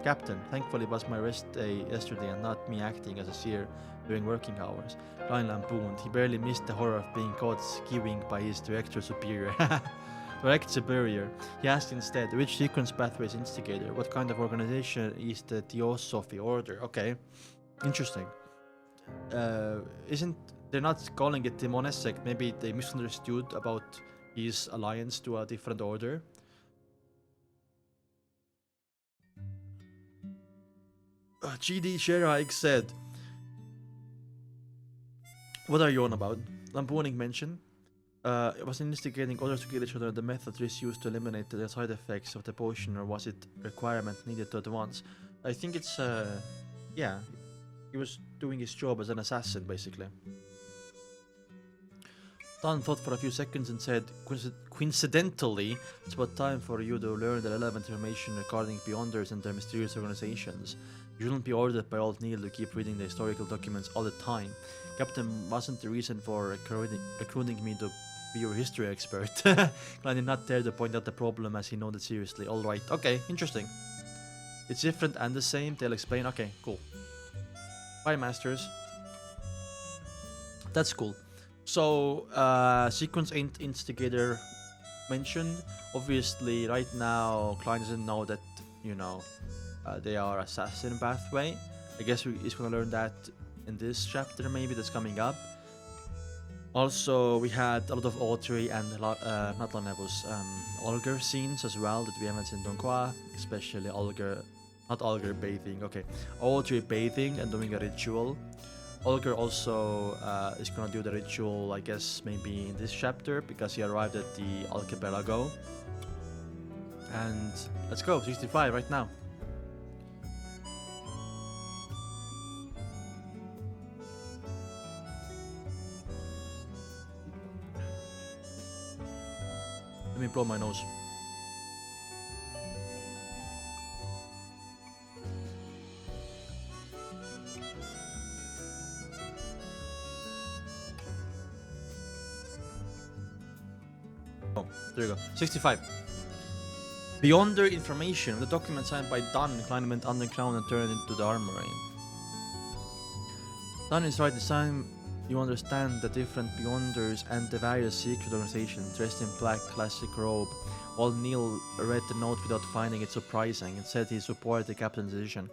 Captain, thankfully it was my rest day yesterday and not me acting as a seer during working hours. Ryan lampooned. He barely missed the horror of being caught skewing by his direct superior. He asked instead, which sequence pathway is instigator? What kind of organization is the Theosophy Order? Okay, interesting. Isn't they're not calling it Demoness Sect? Maybe they misunderstood about his alliance to a different order. GD Sheraik said, what are you on about? Lampooning mentioned. It was investigating others to kill each other, the method Riss used to eliminate the side effects of the potion, or was it requirement needed to advance? I think it's, yeah, he was doing his job as an assassin, basically. Don thought for a few seconds and said, coincidentally, it's about time for you to learn the relevant information regarding Beyonders and their mysterious organizations. You shouldn't be ordered by old Neil to keep reading the historical documents all the time. Captain wasn't the reason for recruiting me to be your history expert. Klein did not dare to point out the problem as he noted seriously. Alright, okay, interesting. It's different and the same, they'll explain. Okay, cool. Bye, masters. That's cool. So, sequence 8 instigator mentioned. Obviously, right now, Klein doesn't know that, you know, they are assassin pathway. I guess he's gonna learn that in this chapter, maybe, that's coming up. Also, we had a lot of Autry and not levels, Olger scenes as well that we haven't seen in donghua, especially Olger, not Olger bathing, okay, Autry bathing and doing a ritual. Olger also is gonna do the ritual, I guess, maybe in this chapter, because he arrived at the archipelago. And let's go, 65 right now. Let me blow my nose. Oh, there you go. 65. Beyonder information. The document signed by Don, Klein went underground and turned into the armory. Don is right this time. You understand the different Beyonders and the various secret organizations dressed in black classic robe. While Neil read the note without finding it surprising and said he supported the captain's decision,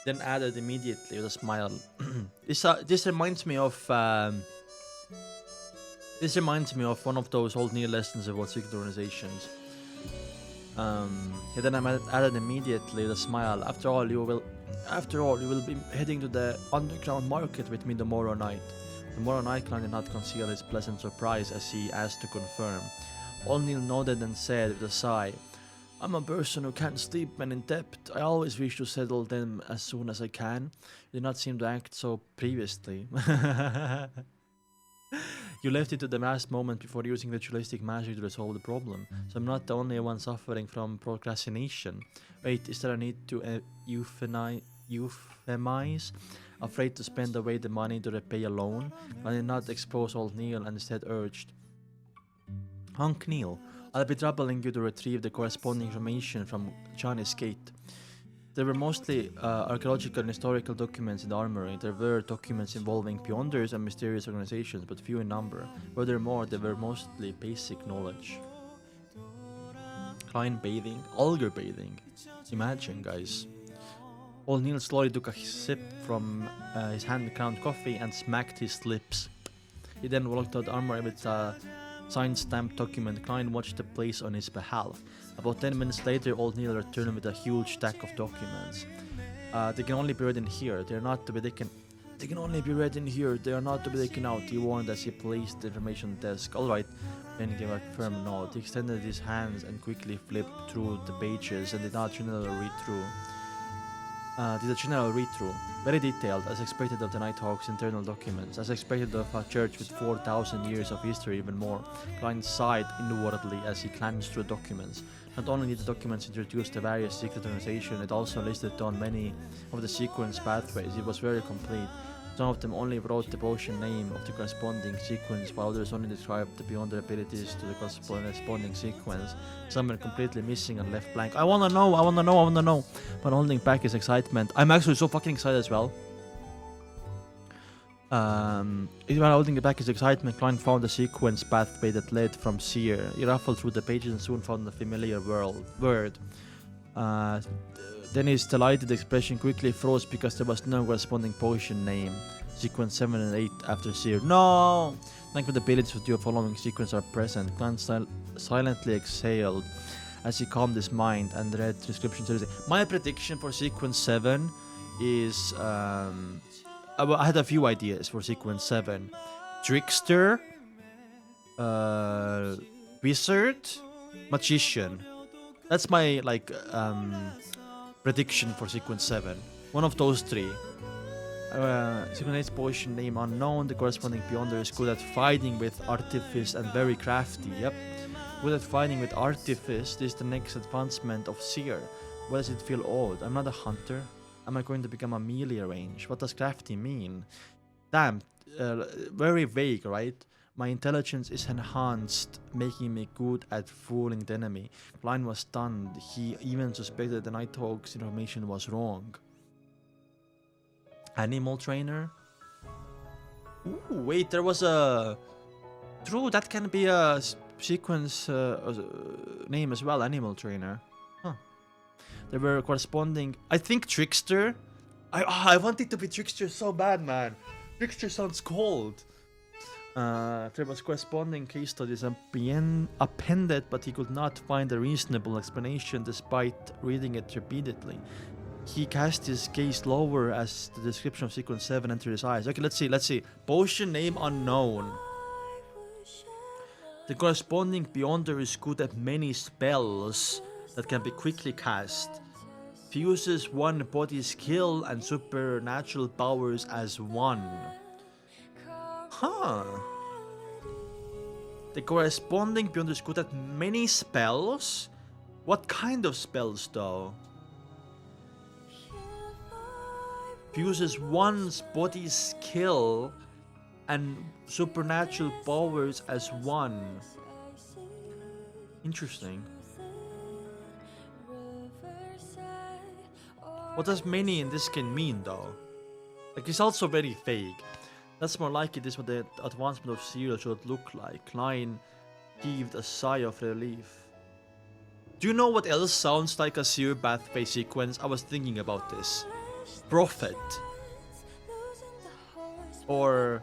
then added immediately with a smile. This reminds me of one of those old Neil lessons about secret organizations. He then added immediately with a smile. After all, you will be heading to the underground market with me tomorrow night. Tomorrow night, Klein did not conceal his pleasant surprise as he asked to confirm. O'Neill nodded and said with a sigh, I'm a person who can't sleep when in debt. I always wish to settle them as soon as I can. You did not seem to act so previously. You left it to the last moment before using ritualistic magic to resolve the problem, so I'm not the only one suffering from procrastination. Wait, is there a need to euphemize? Afraid to spend away the money to repay a loan? I did not expose old Neil and instead urged, Hunk Neil, I'll be troubling you to retrieve the corresponding information from Johnny's gate. There were mostly archaeological and historical documents in the armory. There were documents involving Beyonders and mysterious organizations, but few in number. Furthermore, they were mostly basic knowledge. Klein bathing, Alger bathing. Imagine, guys. Old Neil slowly took a sip from his hand-ground coffee and smacked his lips. He then walked out the armory with a signed stamped document. Klein watched the place on his behalf. About 10 minutes later, Old Neil returned with a huge stack of documents. They can only be read in here. They are not to be taken. They can only be read in here. They are not to be taken out. He warned as he placed the information on the desk. All right. Then gave a firm nod. He extended his hands and quickly flipped through the pages and did a general read-through. Very detailed, as expected of the Nighthawk's internal documents, as expected of a church with 4,000 years of history, even more. Klein sighed inwardly as he glanced through the documents. Not only did the documents introduce the various secret organizations, it also listed on many of the sequence pathways. It was very complete. Some of them only wrote the potion name of the corresponding sequence, while others only described the beyond their abilities to the corresponding sequence. Some were completely missing and left blank. I wanna know. But holding back his excitement. I'm actually so fucking excited as well. While holding back his excitement, Klein found the sequence pathway that led from Seer. He ruffled through the pages and soon found a familiar word. Then his delighted expression quickly froze because there was no corresponding potion name. Sequence 7 and 8 after Seer. No! None of the abilities of the following sequence are present. Klein silently exhaled as he calmed his mind and read the description seriously. My prediction for sequence 7 is... I had a few ideas for sequence 7. Trickster, Wizard, Magician. That's my, prediction for sequence 7. One of those three. Sequence 8's potion name unknown. The corresponding Beyonder is good at fighting with artifice and very crafty. Yep. Good at fighting with artifice. This is the next advancement of Seer. Why does it feel odd? I'm not a hunter. Am I going to become a melee range? What does crafty mean? Damn. Very vague, right? My intelligence is enhanced, making me good at fooling the enemy. Klein was stunned. He even suspected the Nighthawk's information was wrong. Animal trainer? Ooh, wait, there was a... True, that can be a sequence name as well, animal trainer. Huh. There were corresponding... I think Trickster? I want it to be Trickster so bad, man. Trickster sounds cold. There was corresponding case studies appended, but he could not find a reasonable explanation despite reading it repeatedly. He cast his gaze lower as the description of sequence 7 entered his eyes. Okay, let's see. Potion name unknown. The corresponding Beyonder is good at many spells that can be quickly cast. Fuses one body skill and supernatural powers as one. Huh. The corresponding Beyonder is good at many spells? What kind of spells though? Fuses one's body skill and supernatural powers as one. Interesting. What does many in this can mean though? Like, it's also very vague. That's more likely this is what the advancement of Seer should look like. Klein heaved a sigh of relief. Do you know what else sounds like a Seer pathway sequence? I was thinking about this. Prophet. Or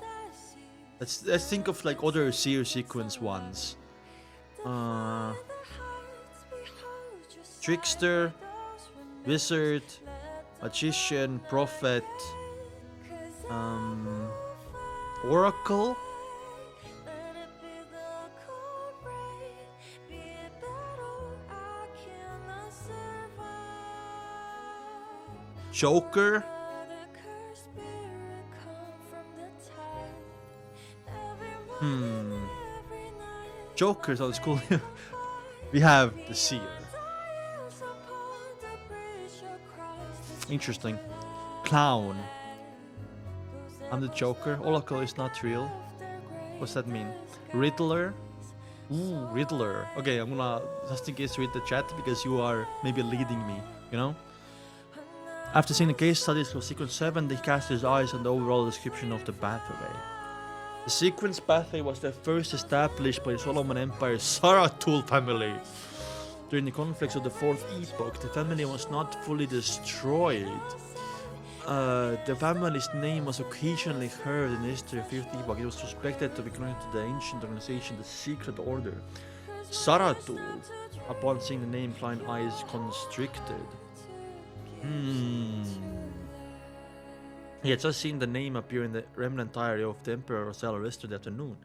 let's think of like other Seer sequence ones. Trickster, Wizard, Magician, Prophet, Oracle. Joker. Joker sounds cool. We have the Seer. Interesting. Clown. I'm the Joker. Oracle is not real. What's that mean? Riddler. Ooh, Riddler. Okay, I'm gonna just in case read the chat because you are maybe leading me, you know? After seeing the case studies of Sequence 7, they cast his eyes on the overall description of the pathway. The Sequence pathway was the first established by the Solomon Empire's Saratul family. During the conflicts of the Fourth Epoch, the family was not fully destroyed. The family's name was occasionally heard in the history of Fifth Epoch. It was suspected to be connected to the ancient organization, the Secret Order. Saratul, upon seeing the name, Klein eyes constricted. He had just seen the name appear in the remnant diary of the Emperor Rosell yesterday afternoon.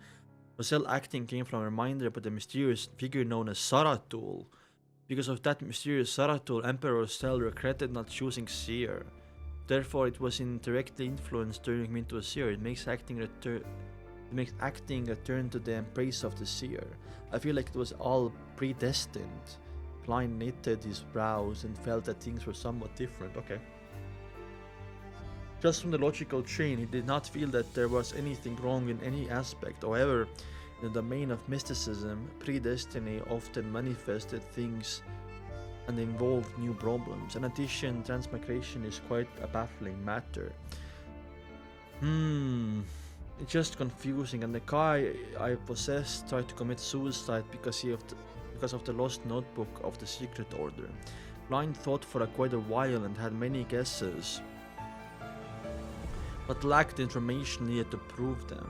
Rosell acting came from a reminder about the mysterious figure known as Saratul. Because of that mysterious Saratul, Emperor Rosell regretted not choosing Seer. Therefore, it was indirectly influenced turning him into a Seer. It makes acting return to the embrace of the Seer. I feel like it was all predestined. Klein knitted his brows and felt that things were somewhat different. Okay. Just from the logical chain, he did not feel that there was anything wrong in any aspect. However, in the domain of mysticism, predestiny often manifested things and involved new problems. In addition, transmigration is quite a baffling matter. It's just confusing, and the guy I possessed tried to commit suicide because of the lost notebook of the Secret Order. Klein thought for quite a while and had many guesses, but lacked information needed to prove them.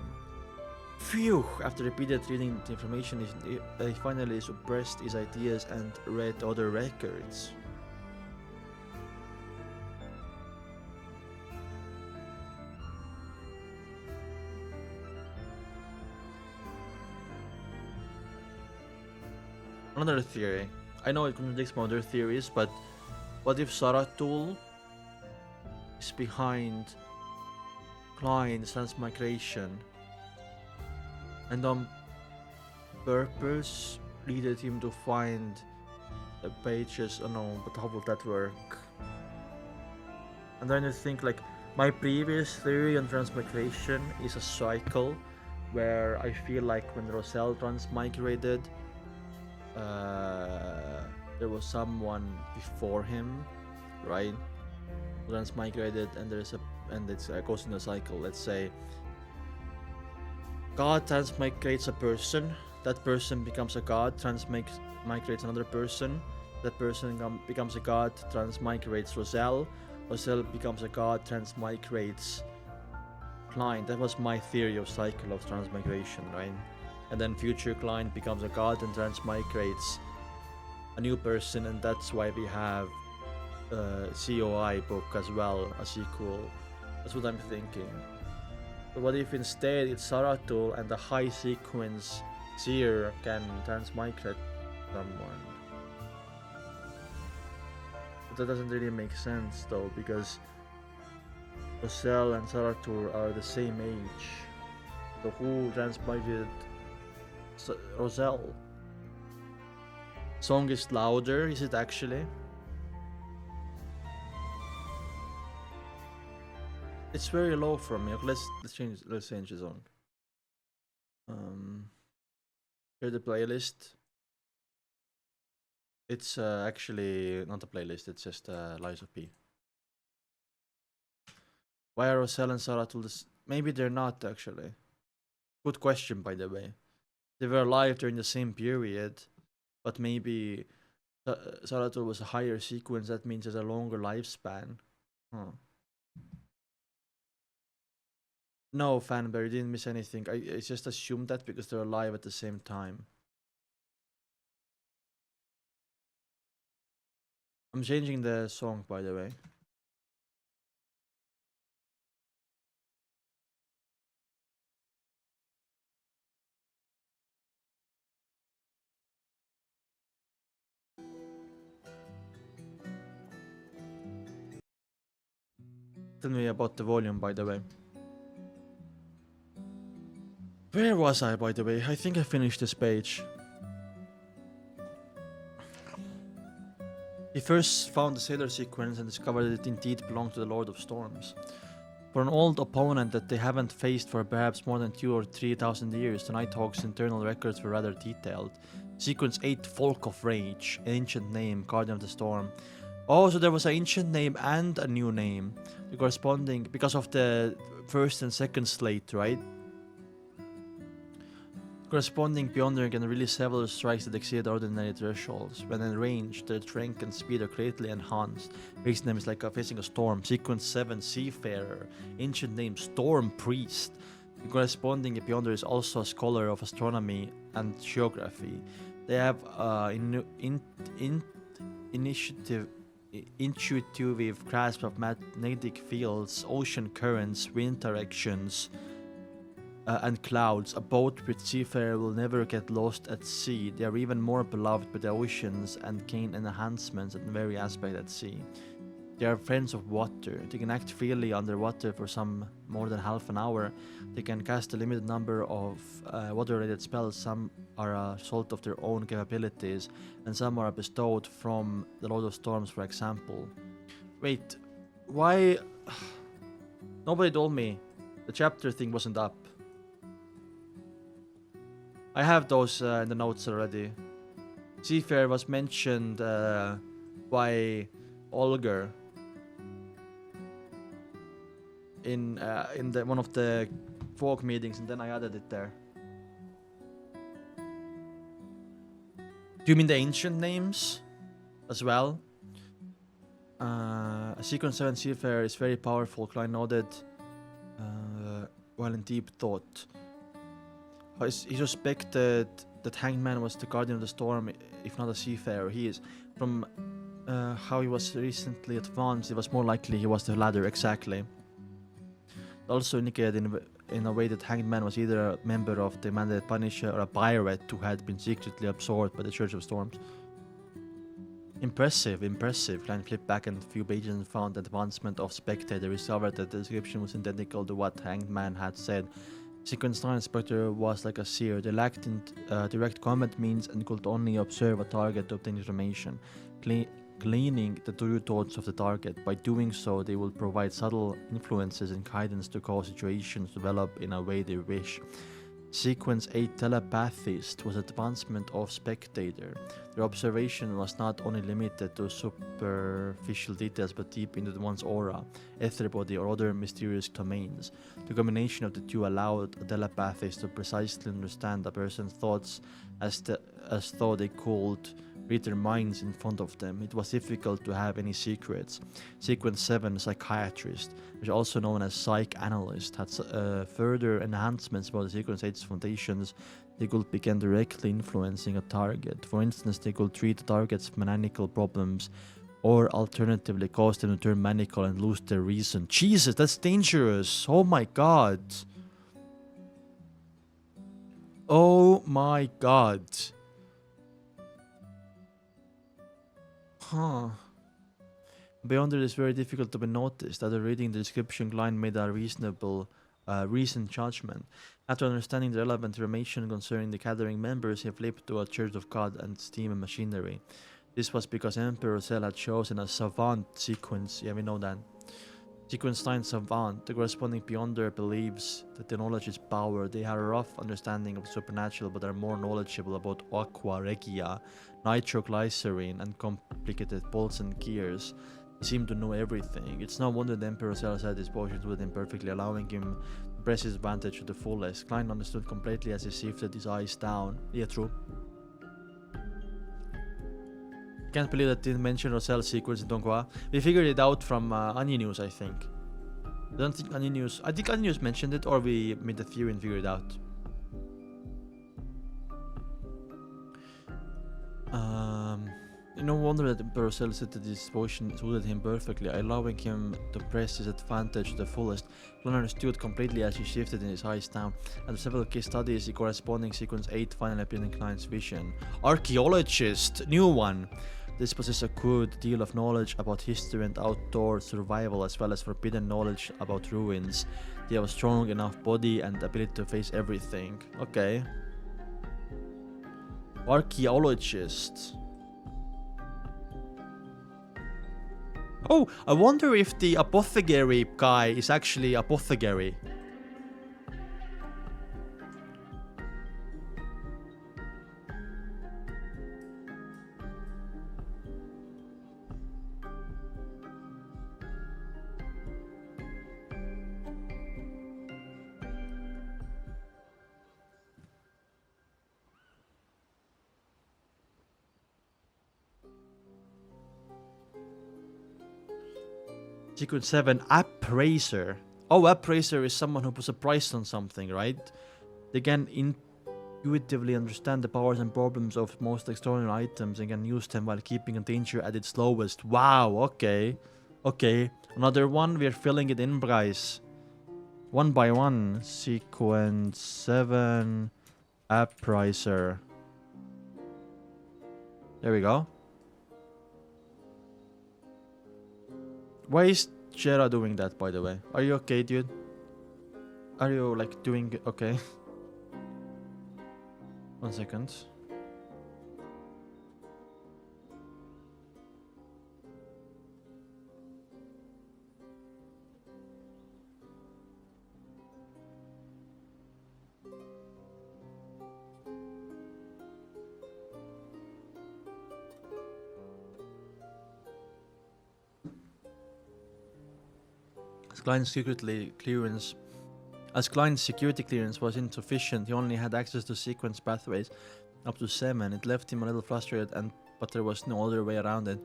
Phew! After repeated reading the information, he finally suppressed his ideas and read other records. Another theory. I know it contradicts my other theories, but what if Saratul is behind Klein's transmigration and on purpose leaded him to find the pages? Oh no, but how would that work? And then I think, like, my previous theory on transmigration is a cycle where I feel like when Rosell transmigrated, there was someone before him, right? Transmigrated, and it goes in a cycle. Let's say God transmigrates a person, that person becomes a god, transmigrates another person, that person becomes a god, transmigrates Rosell becomes a god, transmigrates Klein. That was my theory of cycle of transmigration, right? And then future Klein becomes a god and transmigrates a new person, and that's why we have COI book as well, a sequel. That's what I'm thinking. But what if instead it's Saratul and the high sequence Seer can transmigrate someone? But that doesn't really make sense though, because Rosell and Saratul are the same age. So who transmigrated Rosell? Song is louder, is it actually? It's very low for me. Okay, let's change the song. Here's the playlist. It's actually not a playlist, it's just Lies of P. Why are Rosell and Saratul this? Maybe they're not actually. Good question, by the way. They were alive during the same period, but maybe Saratul was a higher sequence, that means there's a longer lifespan. No, Fanberry, didn't miss anything. I just assumed that because they're alive at the same time. I'm changing the song, by the way. Tell me about the volume, by the way. Where was I, by the way? I think I finished this page. He first found the Sailor sequence and discovered that it indeed belonged to the Lord of Storms. For an old opponent that they haven't faced for perhaps more than 2,000 or 3,000 years, the Nighthawk's internal records were rather detailed. Sequence 8, Folk of Rage, ancient name, Guardian of the Storm. Oh, so there was an ancient name and a new name. The corresponding, because of the first and second slate, right? Corresponding Beyonder can release several strikes that exceed ordinary thresholds. When in range, their strength and speed are greatly enhanced. Facing them is like facing a storm. Sequence 7, Seafarer. Ancient name, Storm Priest. The corresponding Beyonder is also a scholar of astronomy and geography. They have intuitive grasp of magnetic fields, ocean currents, wind directions, and clouds. A boat with seafarer will never get lost at sea. They are even more beloved by the oceans and gain enhancements in every aspect at sea. They are friends of water. They can act freely underwater for some more than half an hour. They can cast a limited number of water-related spells. Some are a result of their own capabilities, and some are bestowed from the Lord of Storms, for example. Wait, why? Nobody told me the chapter thing wasn't up. I have those in the notes already. Seafarer was mentioned by Olger in the one of the folk meetings, and then I added it there. Do you mean the ancient names as well? A Sequence 7 Seafarer is very powerful, Klein nodded while in deep thought. He suspected that Hangman was the guardian of the storm, if not a seafarer. He is. From how he was recently advanced, it was more likely he was the latter, exactly. It also indicated in a way that Hangman was either a member of the Mandated Punisher or a pirate who had been secretly absorbed by the Church of Storms. Impressive. Klein flipped back a few pages and found the advancement of Spectator. He discovered that the description was identical to what Hangman had said. Sequence 9 Spectre was like a seer. They lacked direct combat means and could only observe a target to obtain information, gleaning the true thoughts of the target. By doing so, they will provide subtle influences and guidance to cause situations to develop in a way they wish. Sequence 8 Telepathist was advancement of Spectator. Their observation was not only limited to superficial details but deep into one's aura, ether body, or other mysterious domains. The combination of the two allowed a telepathist to precisely understand a person's thoughts as though they could read their minds in front of them. It was difficult to have any secrets. Sequence 7 Psychiatrist, which is also known as Psych-Analyst, had further enhancements about the Sequence 8's foundations. They could begin directly influencing a target. For instance, they could treat the target's maniacal problems, or alternatively cause them to turn maniacal and lose their reason. Jesus, that's dangerous! Oh my god! Oh my god! Huh. Beyond it is very difficult to be noticed. After reading the description, Klein made a reasoned judgment. After understanding the relevant information concerning the gathering members, he flipped to a Church of God and Steam and Machinery. This was because Emperor Cell had chosen a savant sequence. Yeah, we know that. Sequence 9 Savant. The corresponding Beyonder believes that the knowledge is power. They have a rough understanding of supernatural, but are more knowledgeable about aqua regia, nitroglycerin, and complicated bolts and gears. They seem to know everything. It's no wonder the Emperor Cell had his potions with him perfectly, allowing him to press his advantage to the fullest. Klein understood completely as he shifted his eyes down. Yeah, true. Can't believe that didn't mention Rosell sequence in donghua. We figured it out from Onion News, I think. I don't think Onion News. I think Onion News mentioned it, or we made a theory and figured it out. No wonder that Emperor Cell said that this potion suited him perfectly, allowing him to press his advantage to the fullest. Klein understood completely as he shifted in his eyes down. After several case studies, the corresponding sequence 8 finally appeared in Klein's vision. Archaeologist, new one. This possesses a good deal of knowledge about history and outdoor survival, as well as forbidden knowledge about ruins. They have a strong enough body and ability to face everything. Okay. Archaeologist. Oh, I wonder if the apothecary guy is actually apothecary. Sequence 7, Appraiser. Oh, Appraiser is someone who puts a price on something, right? They can intuitively understand the powers and problems of most extraordinary items and can use them while keeping a danger at its lowest. Wow, okay. Okay, another one, we're filling it in, guys. One by one. Sequence 7, Appraiser. There we go. Why is Jera doing that, by the way? Are you okay, dude? Are you, like, doing okay? 1 second. As Klein's security clearance was insufficient, he only had access to sequence pathways up to 7. It left him a little frustrated, but there was no other way around it.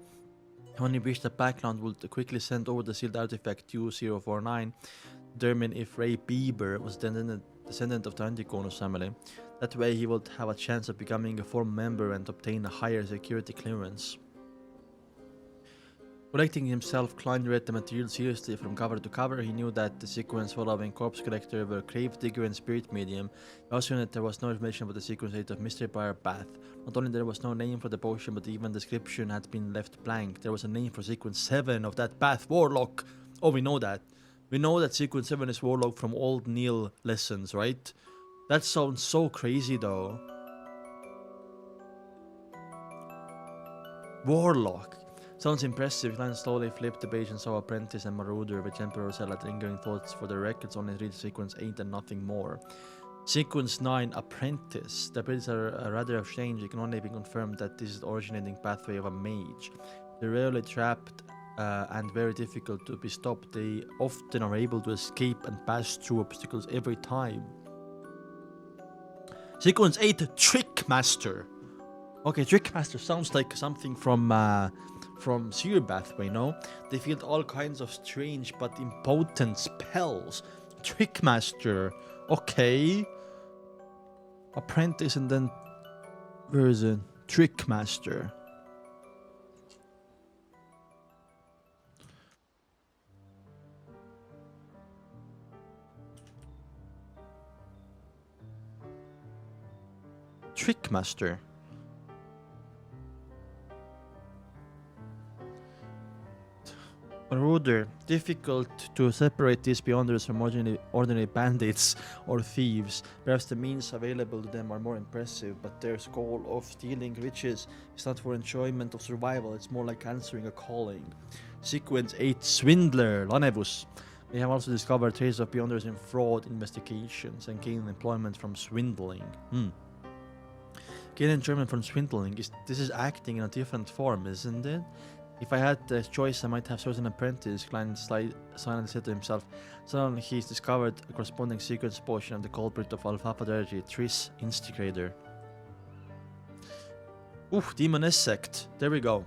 He only wished the background would quickly send over the sealed artifact 2049, determine if Ray Bieber was descendant of the Anticonus family. That way he would have a chance of becoming a former member and obtain a higher security clearance. Collecting himself, Klein read the material seriously from cover to cover. He knew that the sequence following Corpse Collector were Grave Digger and Spirit Medium. He also knew that there was no information about the sequence 8 of Mystery Briar Bath. Not only there was no name for the potion, but even the description had been left blank. There was a name for sequence 7 of that Bath, Warlock. Oh, we know that. We know that sequence 7 is Warlock from old Neil lessons, right? That sounds so crazy though. Warlock. Sounds impressive. Klein slowly flipped the page and saw Apprentice and Marauder, which Emperor said had lingering thoughts. For the records only read sequence 8 and nothing more. Sequence 9, Apprentice. The abilities are rather strange. It can only be confirmed that this is the originating pathway of a mage. They're rarely trapped and very difficult to be stopped. They often are able to escape and pass through obstacles every time. Sequence 8, Trick Master. Okay, Trick Master sounds like something from Seer Pathway, no? They field all kinds of strange but impotent spells. Trick Master. Okay. Apprentice and then... Where is it? Trick Master. Trick Master. Marauder. Difficult to separate these beyonders from ordinary bandits or thieves. Perhaps the means available to them are more impressive, but their goal of stealing riches is not for enjoyment of survival, it's more like answering a calling. Sequence 8, Swindler, Lanevus. They have also discovered traces of beyonders in fraud investigations and gained employment from swindling. Gain enjoyment from swindling. This is acting in a different form, isn't it? If I had the choice, I might have chosen Apprentice, Klein silently said to himself. Suddenly he's discovered a corresponding sequence potion of the culprit of Alpha Pathology, Triss Instigator. Ooh, Demoness Sect. There we go.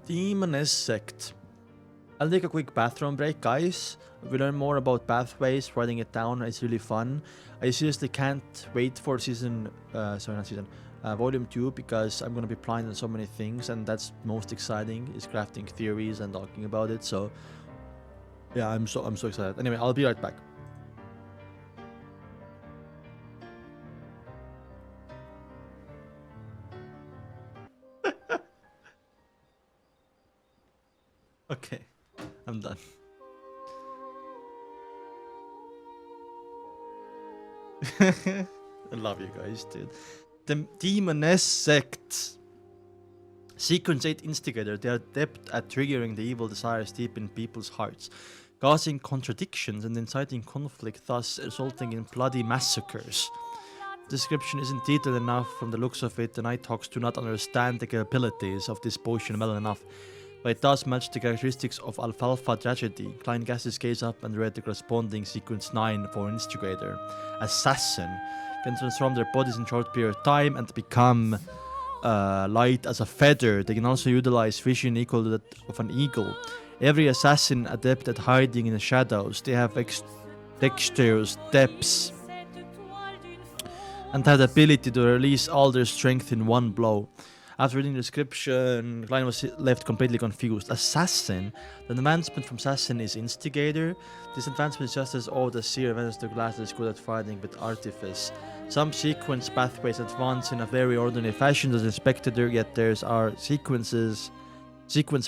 Demoness Sect. I'll take a quick bathroom break, guys. We learn more about pathways, writing it down. It's really fun. I seriously can't wait for Volume 2, because I'm gonna be blind on so many things, and that's most exciting, is crafting theories and talking about it. So yeah, I'm so excited. Anyway, I'll be right back. Okay, I'm done. I love you guys, dude. The Demoness Sect. Sequence 8 Instigator. They are adept at triggering the evil desires deep in people's hearts, causing contradictions and inciting conflict, thus resulting in bloody massacres. The description isn't detailed enough. From the looks of it, the Nighthawks do not understand the capabilities of this potion well enough, but it does match the characteristics of Alfalfa Tragedy. Klein cast his gaze up and read the corresponding Sequence 9 for Instigator. Assassin. Can transform their bodies in a short period of time and become light as a feather. They can also utilize vision equal to that of an eagle. Every assassin adept at hiding in the shadows. They have dexterous depths and have the ability to release all their strength in one blow. After reading the description, Klein was left completely confused. Assassin? The advancement from assassin is instigator. This advancement is just as old as seer advances to glass that is good at fighting with artifice. Some sequence pathways advance in a very ordinary fashion as expected, yet there are sequence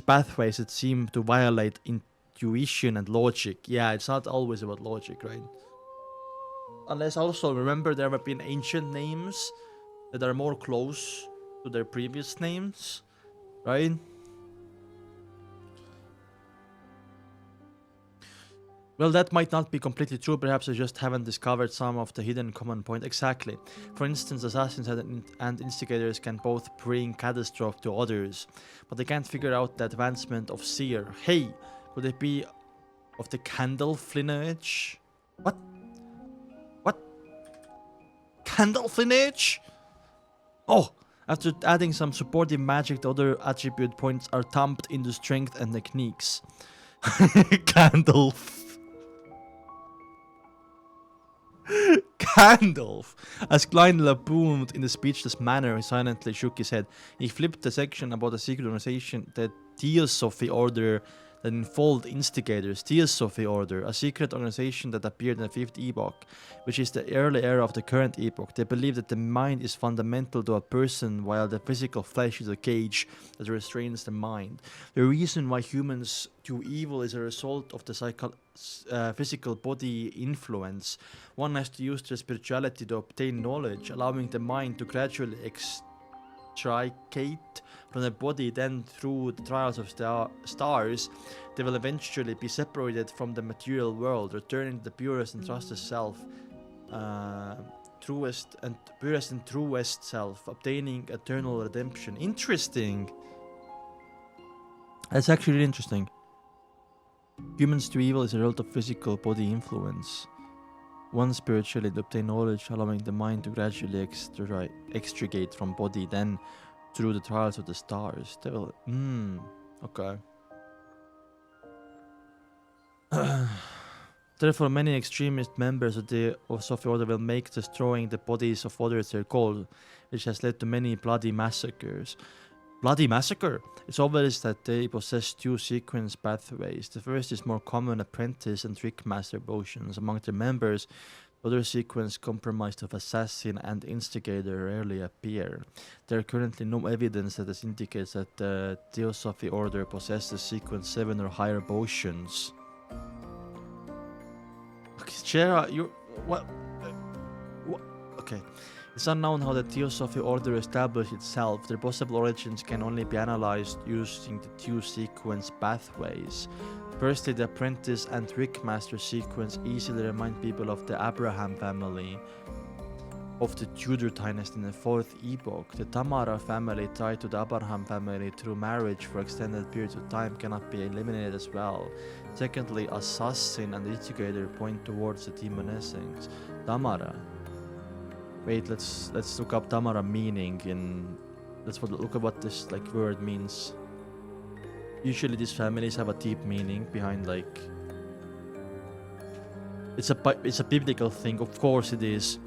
pathways that seem to violate intuition and logic. Yeah, it's not always about logic, right? Unless also remember there have been ancient names that are more close to their previous names, right? Well, that might not be completely true. Perhaps I just haven't discovered some of the hidden common point. Exactly. For instance, assassins and instigators can both bring catastrophe to others, but they can't figure out the advancement of seer. Hey, could it be of the Candle lineage? What? What? Candle lineage? Oh! After adding some supportive magic, the other attribute points are thumped into strength and techniques. Gandalf. Gandalf! As Klein lampooned in a speechless manner, he silently shook his head. He flipped the section about the secret organization, the Theosophy Order, that involved instigators. Theosophy Order, a secret organization that appeared in the 5th epoch, which is the early era of the current epoch. They believe that the mind is fundamental to a person, while the physical flesh is a cage that restrains the mind. The reason why humans do evil is a result of the physical body influence. One has to use their spirituality to obtain knowledge, allowing the mind to gradually extricate from the body. Then through the trials of stars, they will eventually be separated from the material world, returning to the purest and truest self, purest and truest self, obtaining eternal redemption. Interesting. That's actually really interesting. Humans do evil is a result of physical body influence. One spiritually to obtain knowledge, allowing the mind to gradually extricate from body, then through the trials of the stars. They will... okay. Therefore, many extremist members of the Sophie Order will make destroying the bodies of others their goal, which has led to many bloody massacres. Bloody massacre? It's obvious that they possess two sequence pathways. The first is more common apprentice and trickmaster potions. Among their members, other sequence comprised of assassin and instigator rarely appear. There are currently no evidence that indicates that the Theosophy Order possesses sequence 7 or higher potions. Okay, Chera, you... What? Okay. It's unknown how the Theosophy Order established itself. Their possible origins can only be analyzed using the two sequence pathways. Firstly, the apprentice and trickmaster sequence easily remind people of the Abraham family of the Tudor dynasty in the 4th epoch. The Tamara family tied to the Abraham family through marriage for extended periods of time cannot be eliminated as well. Secondly, assassin and instigator point towards the Demoness Sect. Tamara. Wait, let's look up Tamara meaning in... look at what this word means. Usually these families have a deep meaning behind it's a biblical thing, of course it is.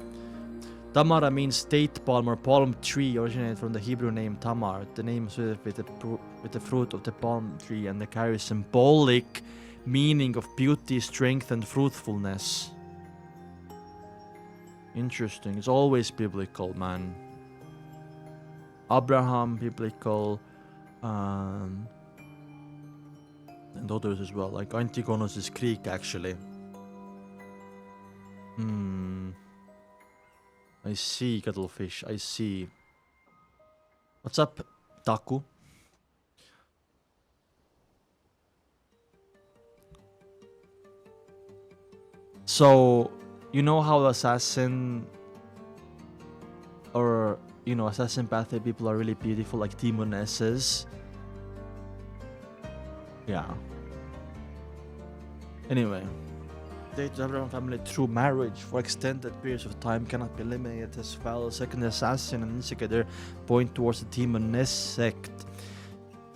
Tamara means date palm or palm tree, originated from the Hebrew name Tamar. The name is with the fruit of the palm tree, and they carry symbolic meaning of beauty, strength, and fruitfulness. Interesting. It's always biblical, man. Abraham, biblical, and others as well. Like Antigonus is Greek, actually. I see, cuttlefish. I see. What's up, Taku? So, you know how assassin or assassin pathway people are really beautiful, like demonesses? Yeah. Anyway, related to Abraham family through marriage for extended periods of time cannot be eliminated as well. Second, assassin and instigator point towards the Demoness Sect.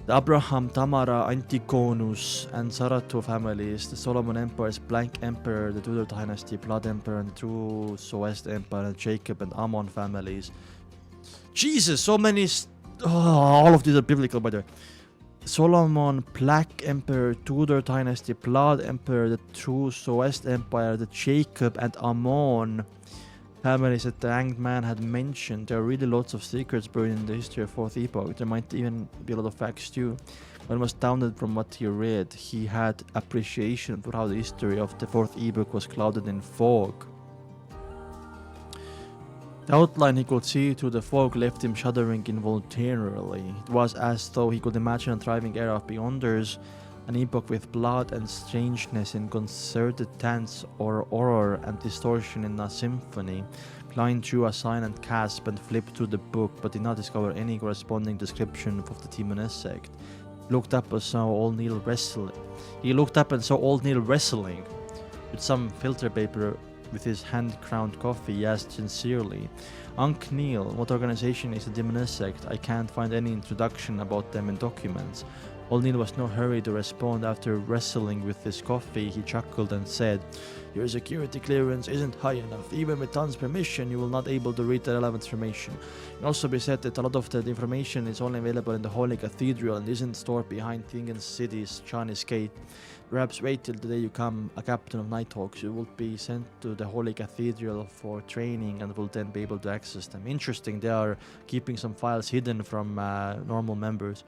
The Abraham, Tamara, Antigonus, and Sarato families, the Solomon Empire's Blank Emperor, the Tudor Dynasty, Blood Emperor, and the True West Empire, and Jacob and Ammon families. Jesus, so many. All of these are biblical, by the way. Solomon, Black Emperor, Tudor Dynasty, Blood Emperor, the True West Empire, the Jacob and Ammon families that the Hanged Man had mentioned. There are really lots of secrets buried in the history of Fourth Epoch. There might even be a lot of facts too. One was doubted from what he read. He had appreciation for how the history of the Fourth Epoch was clouded in fog. The outline he could see through the fog left him shuddering involuntarily. It was as though he could imagine a thriving era of Beyonders, an epoch with blood and strangeness in concerted dance or horror and distortion in a symphony. Klein drew a silent gasp and flipped through the book, but did not discover any corresponding description of the Demoness Sect. He looked up and saw old Neil wrestling. With some filter paper with his hand-ground coffee. He asked sincerely, "Unc Neil, what organization is the Demoness Sect? I can't find any introduction about them in documents." Old Neil was no hurry to respond. After wrestling with his coffee, he chuckled and said, "Your security clearance isn't high enough. Even with Tan's permission, you will not be able to read the relevant information. It can also be said that a lot of the information is only available in the Holy Cathedral and isn't stored behind Tingen City's Chinese gate. Perhaps wait till the day you become a captain of Nighthawks. You will be sent to the Holy Cathedral for training and will then be able to access them." Interesting, they are keeping some files hidden from normal members.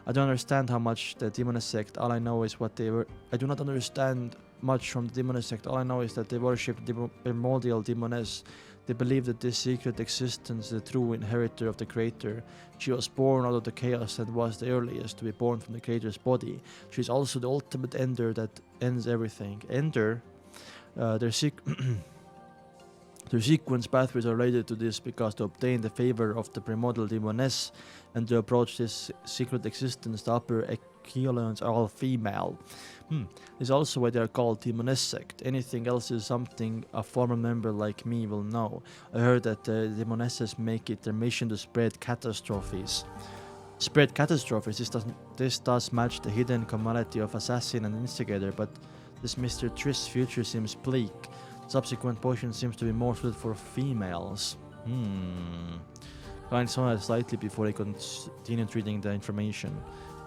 "I don't understand how much the Demoness Sect. All I know is what they were. I do not understand much from the Demoness Sect. All I know is that they worship the primordial Demoness. They believe that this secret existence is the true inheritor of the Creator. She was born out of the chaos and was the earliest to be born from the Creator's body. She is also the ultimate ender that ends everything." Ender? Their sequence pathways are related to this because to obtain the favor of the primordial Demoness and to approach this secret existence, the upper echelons are all female. This is also why they are called Demoness Sect. Anything else is something a former member like me will know. I heard that the Demonesses make it their mission to spread catastrophes. This does match the hidden commonality of assassin and instigator, but this Mr. Trist's future seems bleak. Subsequent potion seems to be more suited for females. Klein saw it slightly before he continued reading the information.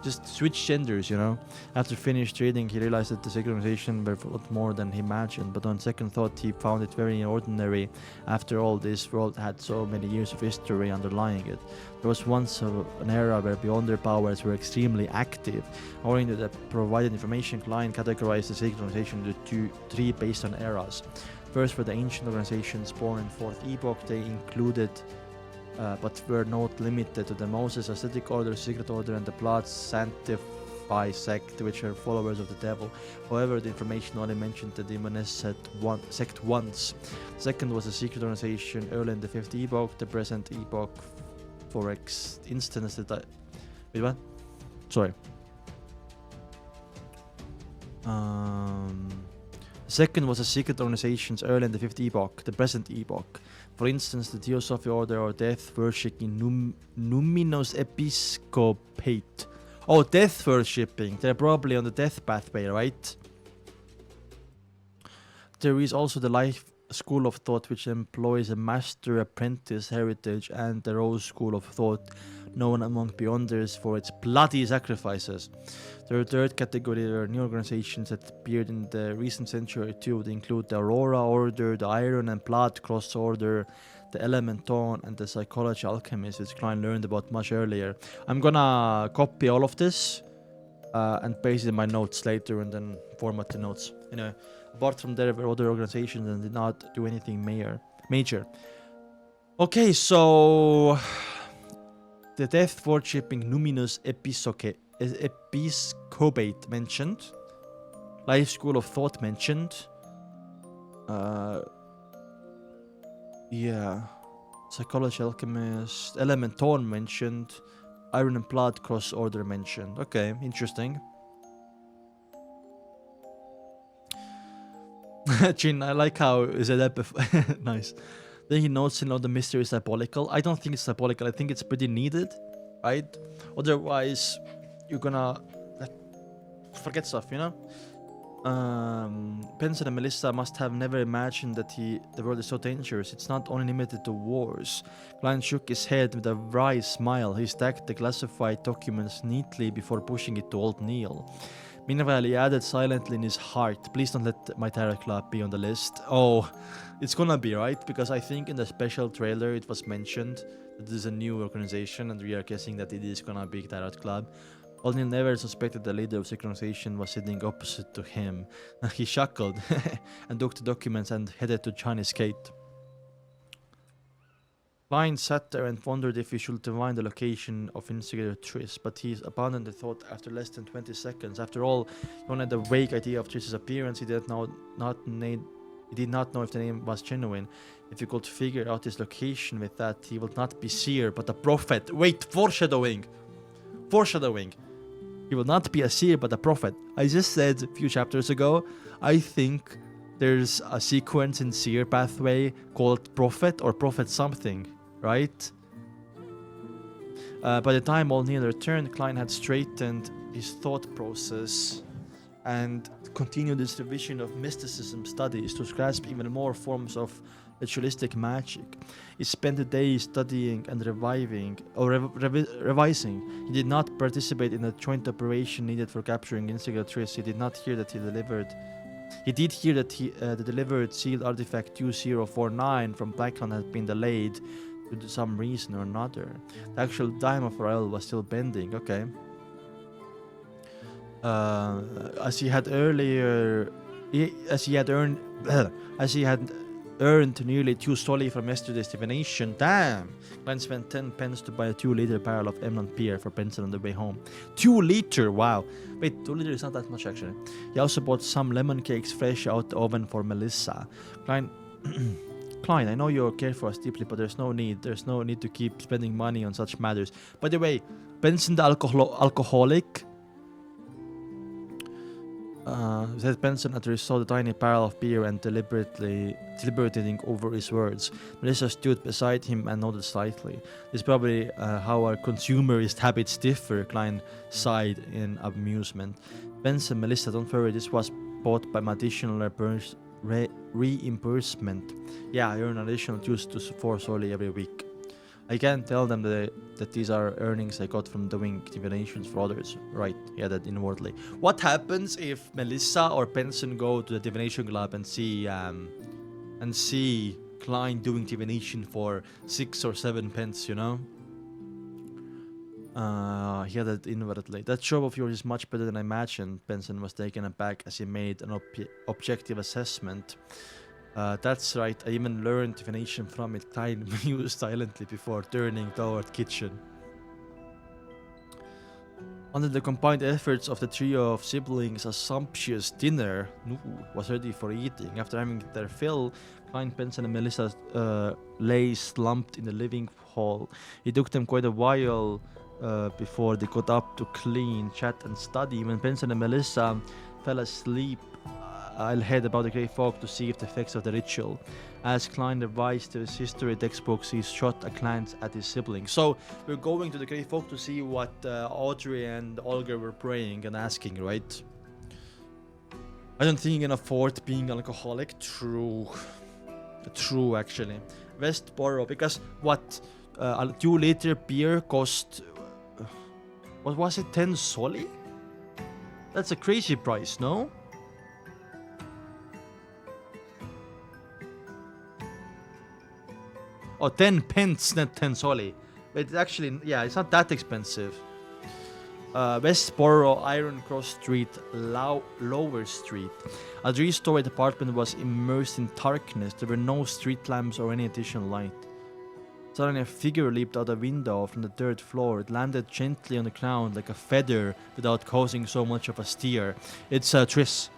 Just switch genders, you know. After finished reading, he realized that the secret organization were a lot more than he imagined, but on second thought, he found it very ordinary. After all, this world had so many years of history underlying it. There was once an era where Beyonder powers were extremely active. According to the provided information, Klein categorized the secret organization into three based on eras. First were the ancient organizations born in Fourth Epoch. They included but were not limited to the Moses Ascetic Order, Secret Order, and the Blood Sanctify Sect, which are followers of the devil. However, the information only mentioned the Demoness Sect once. Second was a secret organization early in the Fifth Epoch, the present epoch, for instance, that wait, what? Sorry. Second was a secret organizations early in the Fifth Epoch, the present epoch. For instance, the Theosophy Order or Death Worshipping Numinous Episcopate. Oh, death worshipping. They're probably on the death pathway, right? There is also the Life School of Thought, which employs a master-apprentice heritage, and the Rose School of Thought, known among Beyonders for its bloody sacrifices. The third category are new organizations that appeared in the recent century too. They include the Aurora Order, the Iron and Blood Cross Order, the Elementon, and the Psychology Alchemist, which Klein learned about much earlier. I'm gonna copy all of this and paste it in my notes later and then format the notes. Anyway, apart from there were other organizations and did not do anything major. Okay, so the death worshipping Numinous Episcopate mentioned. Life School of Thought mentioned. Yeah. Psychology Alchemist. Elementon mentioned. Iron and Blood Cross Order mentioned. Okay, interesting. Jin, I like how you said that before. Nice. Then he notes, the mystery is diabolical. I don't think it's diabolical. I think it's pretty needed, right? Otherwise, you're gonna like, forget stuff, Benson and Melissa must have never imagined that the world is so dangerous. It's not only limited to wars. Klein shook his head with a wry smile. He stacked the classified documents neatly before pushing it to old Neil. Meanwhile, he added silently in his heart, please don't let my tarot club be on the list. Oh, it's gonna be, right? Because I think in the special trailer it was mentioned that there's a new organization and we are guessing that it is gonna be tarot club. O'Neill never suspected the leader of the organization was sitting opposite to him. He chuckled and took the documents and headed to Chinese Gate. Klein sat there and wondered if he should divine the location of instigator Triss, but he abandoned the thought after less than 20 seconds. After all, he only had a vague idea of Triss's appearance. He did not know if the name was genuine. If he could figure out his location with that, he would not be seer, but a prophet. Wait, foreshadowing! Foreshadowing! He will not be a seer, but a prophet. I just said a few chapters ago, I think there's a sequence in seer pathway called prophet or prophet something, right? By the time O'Neill returned, Klein had straightened his thought process and continued his revision of mysticism studies to grasp even more forms of ritualistic magic. He spent the day studying and revising. He did not participate in the joint operation needed for capturing Instigator Triss. He did not hear that he did hear that the delivered sealed artifact 2049 from Blackland had been delayed due to some reason or another. The actual time of Rael was still bending. Okay. As he had earned nearly 2 solli from yesterday's divination. Damn! Glenn spent 10 pence to buy a 2-liter barrel of Emlyn beer for Benson on the way home. 2 liter, wow. Wait, 2 liters is not that much actually. He also bought some lemon cakes fresh out the oven for Melissa. Klein, I know you care for us deeply, but there's no need to keep spending money on such matters. By the way, Benson the alcoholic, said Benson after he saw the tiny barrel of beer and deliberating over his words. Melissa stood beside him and nodded slightly. This is probably how our consumerist habits differ, Klein sighed in amusement. Benson, Melissa, don't worry, this was bought by my additional reimbursement. Yeah, I earn additional 2 to 4 solli every week. I can't tell them that these are earnings I got from doing divinations for others. Right, he added inwardly. What happens if Melissa or Benson go to the divination club and see Klein doing divination for 6 or 7 pence, He added inwardly. That show of yours is much better than I imagined. Benson was taken aback as he made an objective assessment. That's right, I even learned divination from it. Klein mused silently before turning toward kitchen. Under the combined efforts of the trio of siblings, a sumptuous dinner was ready for eating. After having their fill, Klein, Benson and Melissa lay slumped in the living hall. It took them quite a while before they got up to clean, chat and study. When Benson and Melissa fell asleep, I'll head about the Grey Fog to see if the effects of the ritual. As Klein revised his history textbooks, he shot a glance at his siblings. So we're going to the Grey Fog to see what Audrey and Olga were praying and asking, right? I don't think you can afford being an alcoholic. True, actually. Westboro, because what? A 2-liter beer cost, what was it, 10 solli? That's a crazy price, no? Oh, 10 pence, not 10 solli. But it's actually, yeah, it's not that expensive. Westboro, Iron Cross Street, Lower Street. A 3-story apartment was immersed in darkness. There were no street lamps or any additional light. Suddenly a figure leaped out a window from the 3rd floor. It landed gently on the ground like a feather without causing so much of a stir. It's Triss.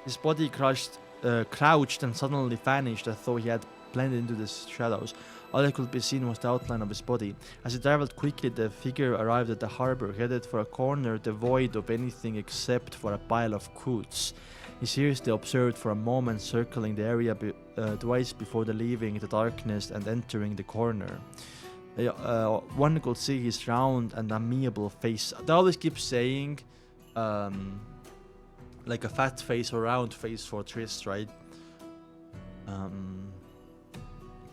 His body crouched and suddenly vanished as though he had blended into the shadows. All that could be seen was the outline of his body. As he traveled quickly, the figure arrived at the harbor, headed for a corner devoid of anything except for a pile of coots. He seriously observed for a moment, circling the area twice before leaving the darkness and entering the corner. One could see his round and amiable face. They always keep saying, like a fat face or round face for Triss, right?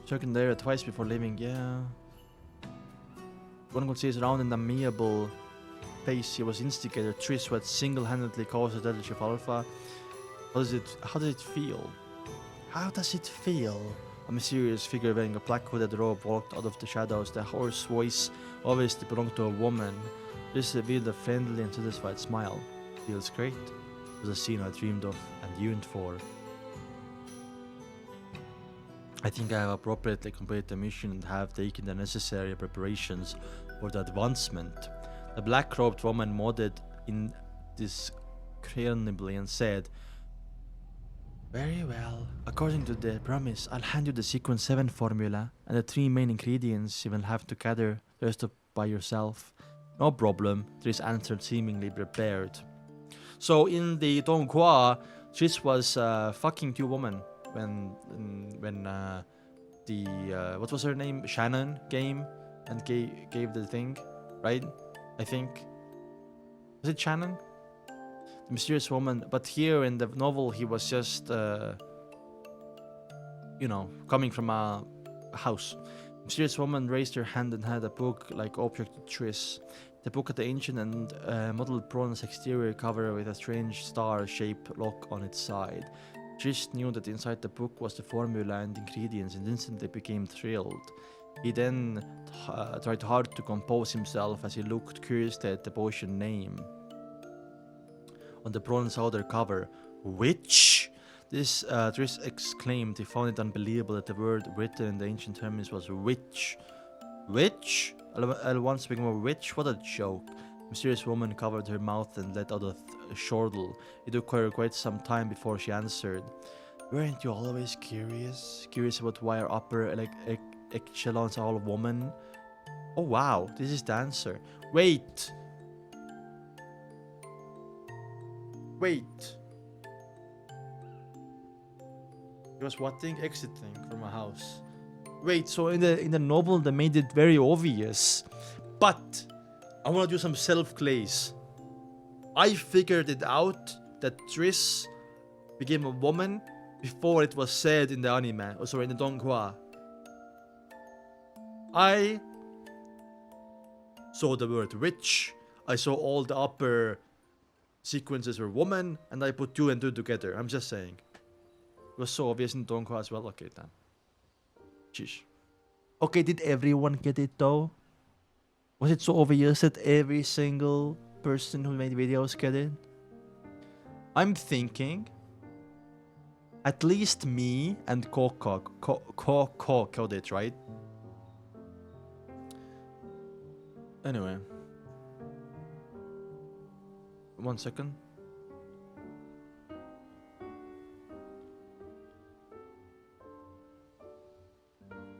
Circling the area twice before leaving, yeah. One could see his round and amiable face. He was instigator Triss, who had single-handedly caused the death of Alpha. How does it feel? How does it feel? A mysterious figure wearing a black hooded robe walked out of the shadows. The hoarse voice obviously belonged to a woman. This revealed a friendly and satisfied smile. Feels great. It was a scene I dreamed of and yearned for. I think I have appropriately completed the mission and have taken the necessary preparations for the advancement. The black-robed woman nodded indiscernibly and said, "Very well. According to the promise, I'll hand you the sequence 7 formula and the 3 main ingredients. You will have to gather the rest up by yourself." "No problem," Triss answered, seemingly prepared. So in the donghua, Triss was fucking 2 women when the what was her name, Shannon, came and gave the thing, right? I think, was it Shannon? The mysterious woman. But here in the novel, he was just coming from a house. The mysterious woman raised her hand and had a book-like object to Triss. The book had the ancient and mottled bronze exterior cover with a strange star-shaped lock on its side. Triss knew that inside the book was the formula and ingredients and instantly became thrilled. He then tried hard to compose himself as he looked curiously at the potion name on the bronze outer cover. "Witch?" This Triss exclaimed. He found it unbelievable that the word written in the ancient terms was witch. "Witch? I'll once become a witch? What a joke." The mysterious woman covered her mouth and let out a chortle. It took her quite some time before she answered. "Weren't you always curious? Curious about why our upper echelons are all women?" "Oh wow, this is the answer." Wait. He was what thing? Exiting from a house. Wait, so in the novel they made it very obvious. But I wanna do some self-glaze. I figured it out that Triss became a woman before it was said in the anime. Oh, sorry, in the donghua. I saw the word witch. I saw all the upper sequences were woman, and I put 2 and 2 together. I'm just saying. It was so obvious in donghua as well. Okay, then. Sheesh. Okay, did everyone get it though? Was it so obvious that every single person who made videos get it? I'm thinking at least me and Coco got it, right? Anyway. 1 second.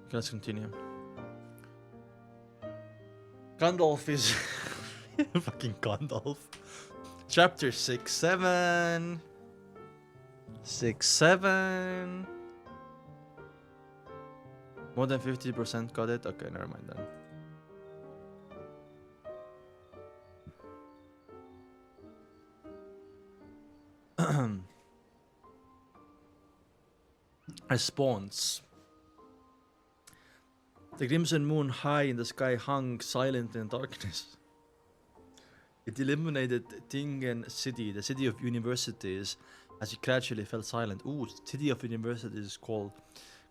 Okay, let's continue. Gandalf is fucking Gandalf. Chapter 6-7. 6-7. More than 50% got it? Okay, never mind then. Response. The crimson moon high in the sky hung silent in darkness. It illuminated Tingen City, the city of universities, as it gradually fell silent. Ooh, city of universities is called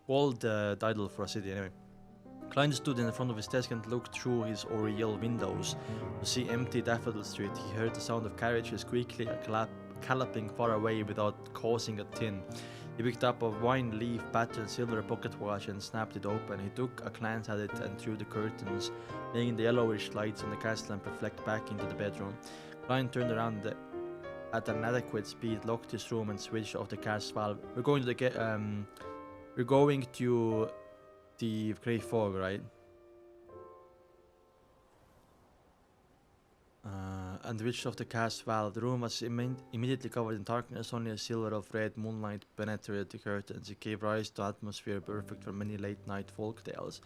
title for a city anyway. Klein stood in front of his desk and looked through his oriel windows to see empty Daffodil Street. He heard the sound of carriages quickly galloping far away without causing a tin. He picked up a wine leaf patterned silver pocket watch and snapped it open. He took a glance at it and drew the curtains, letting the yellowish lights on the gas lamp reflect back into the bedroom. Klein turned around at an adequate speed, locked his room, and switched off the gas valve. We're going to the grey fog, right? And reached of the cast valve. The room was immediately covered in darkness. Only a silver of red moonlight penetrated the curtains. It gave rise to an atmosphere perfect for many late-night folk tales.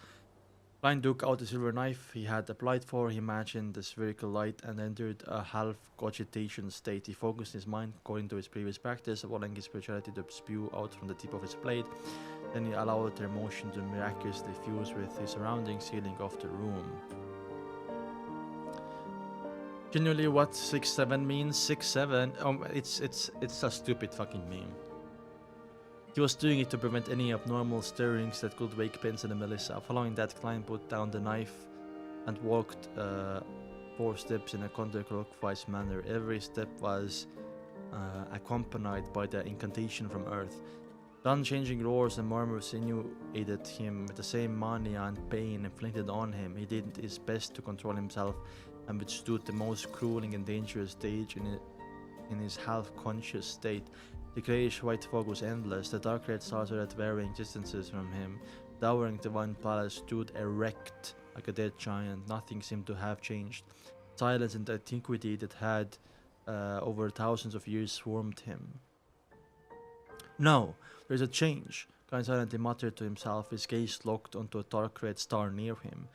Klein took out the silver knife he had applied for. He imagined the spherical light and entered a half-cogitation state. He focused his mind according to his previous practice, allowing his spirituality to spew out from the tip of his blade. Then he allowed their motion to miraculously fuse with his surroundings, sealing off the room. Genuinely, what 6-7 means? 6-7. It's a stupid fucking meme. He was doing it to prevent any abnormal stirrings that could wake Benson and Melissa. Following that, Klein put down the knife and walked 4 steps in a counterclockwise manner. Every step was accompanied by the incantation from Earth. The unchanging roars and murmurs inundated him with the same mania and pain inflicted on him. He did his best to control himself and withstood the most crueling and dangerous stage in his half-conscious state. The greyish-white fog was endless. The dark red stars were at varying distances from him. The towering divine palace stood erect like a dead giant. Nothing seemed to have changed. Silence and antiquity that had over thousands of years swarmed him. No, there's a change. Klein silently muttered to himself, his gaze locked onto a dark red star near him.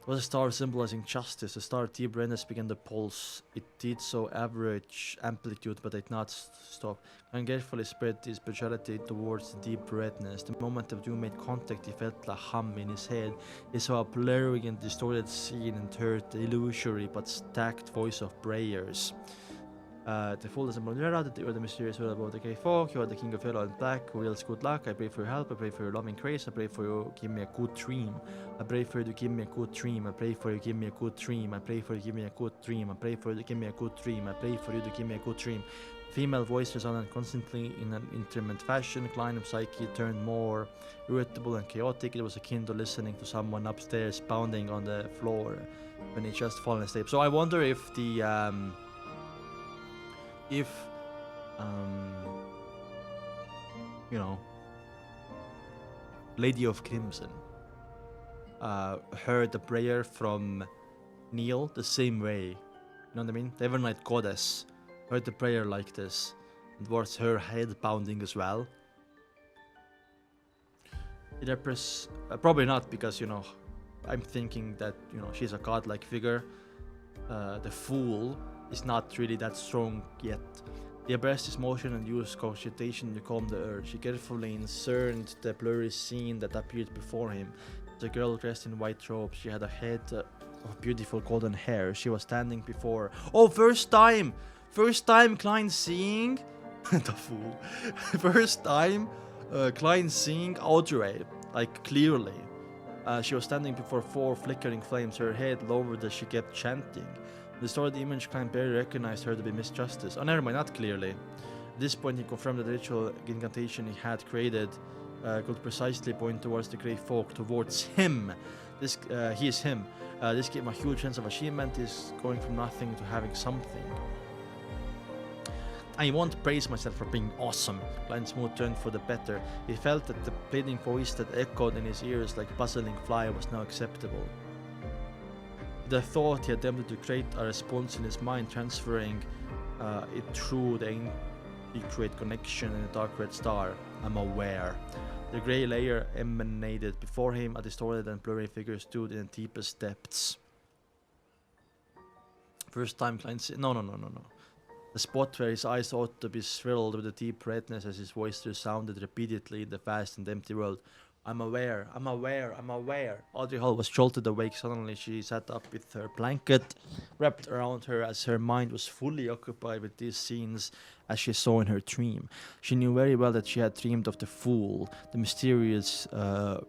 It was a star symbolizing justice. The star deep redness began to pulse. It did so average amplitude, but did not stop. Klein carefully spread his spirituality towards the deep redness. The moment the two made contact, he felt a hum in his head. He saw a blurry and distorted scene and heard the illusory but stacked voice of prayers. The fullness and Malera, that you are the mysterious word about the grey fog, you are the king of yellow and black, who wills good luck. I pray for your help, I pray for your loving grace, I pray for you, give me a good dream. I pray for you to give me a good dream, I pray for you, give me a good dream, I pray for you, give me a good dream, I pray for you to give me a good dream, I pray for you to give me a good dream. Female voice resounded constantly in an intermittent fashion. Klein's psyche turned more irritable and chaotic. It was akin to listening to someone upstairs pounding on the floor when he just fallen asleep. So I wonder if the you know, Lady of Crimson heard the prayer from Neil the same way. You know what I mean? The Evernight Goddess heard the prayer like this, and was her head pounding as well. Probably not, because, you know, I'm thinking that, you know, she's a godlike figure. The Fool is not really that strong yet. He abreast his motion and used cogitation to calm the urge. He carefully discerned the blurry scene that appeared before him. The girl dressed in white robes. She had a head of beautiful golden hair. She was standing before... Oh, first time Klein seeing... the Fool. First time Klein seeing Audrey, like, clearly. She was standing before 4 flickering flames, her head lowered as she kept chanting. The distorted image, Klein barely recognized her to be Miss Justice. Oh, never mind, not clearly. At this point, he confirmed that the ritual incantation he had created could precisely point towards the grey folk, towards him. He is him. This gave him a huge sense of achievement. He's going from nothing to having something. I won't praise myself for being awesome. Klein's mood turned for the better. He felt that the pleading voice that echoed in his ears like a buzzing fly was now acceptable. The thought, he attempted to create a response in his mind, transferring it through the integrate connection in the dark red star. I'm aware. The grey layer emanated before him. A distorted and blurry figure stood in the deepest depths. First time Klein said, no. The spot where his eyes ought to be thrilled with a deep redness as his voice resounded repeatedly in the vast and empty world. I'm aware. Audrey Hall was jolted awake suddenly. She sat up with her blanket wrapped around her as her mind was fully occupied with these scenes as she saw in her dream. She knew very well that she had dreamed of the Fool, the mysterious the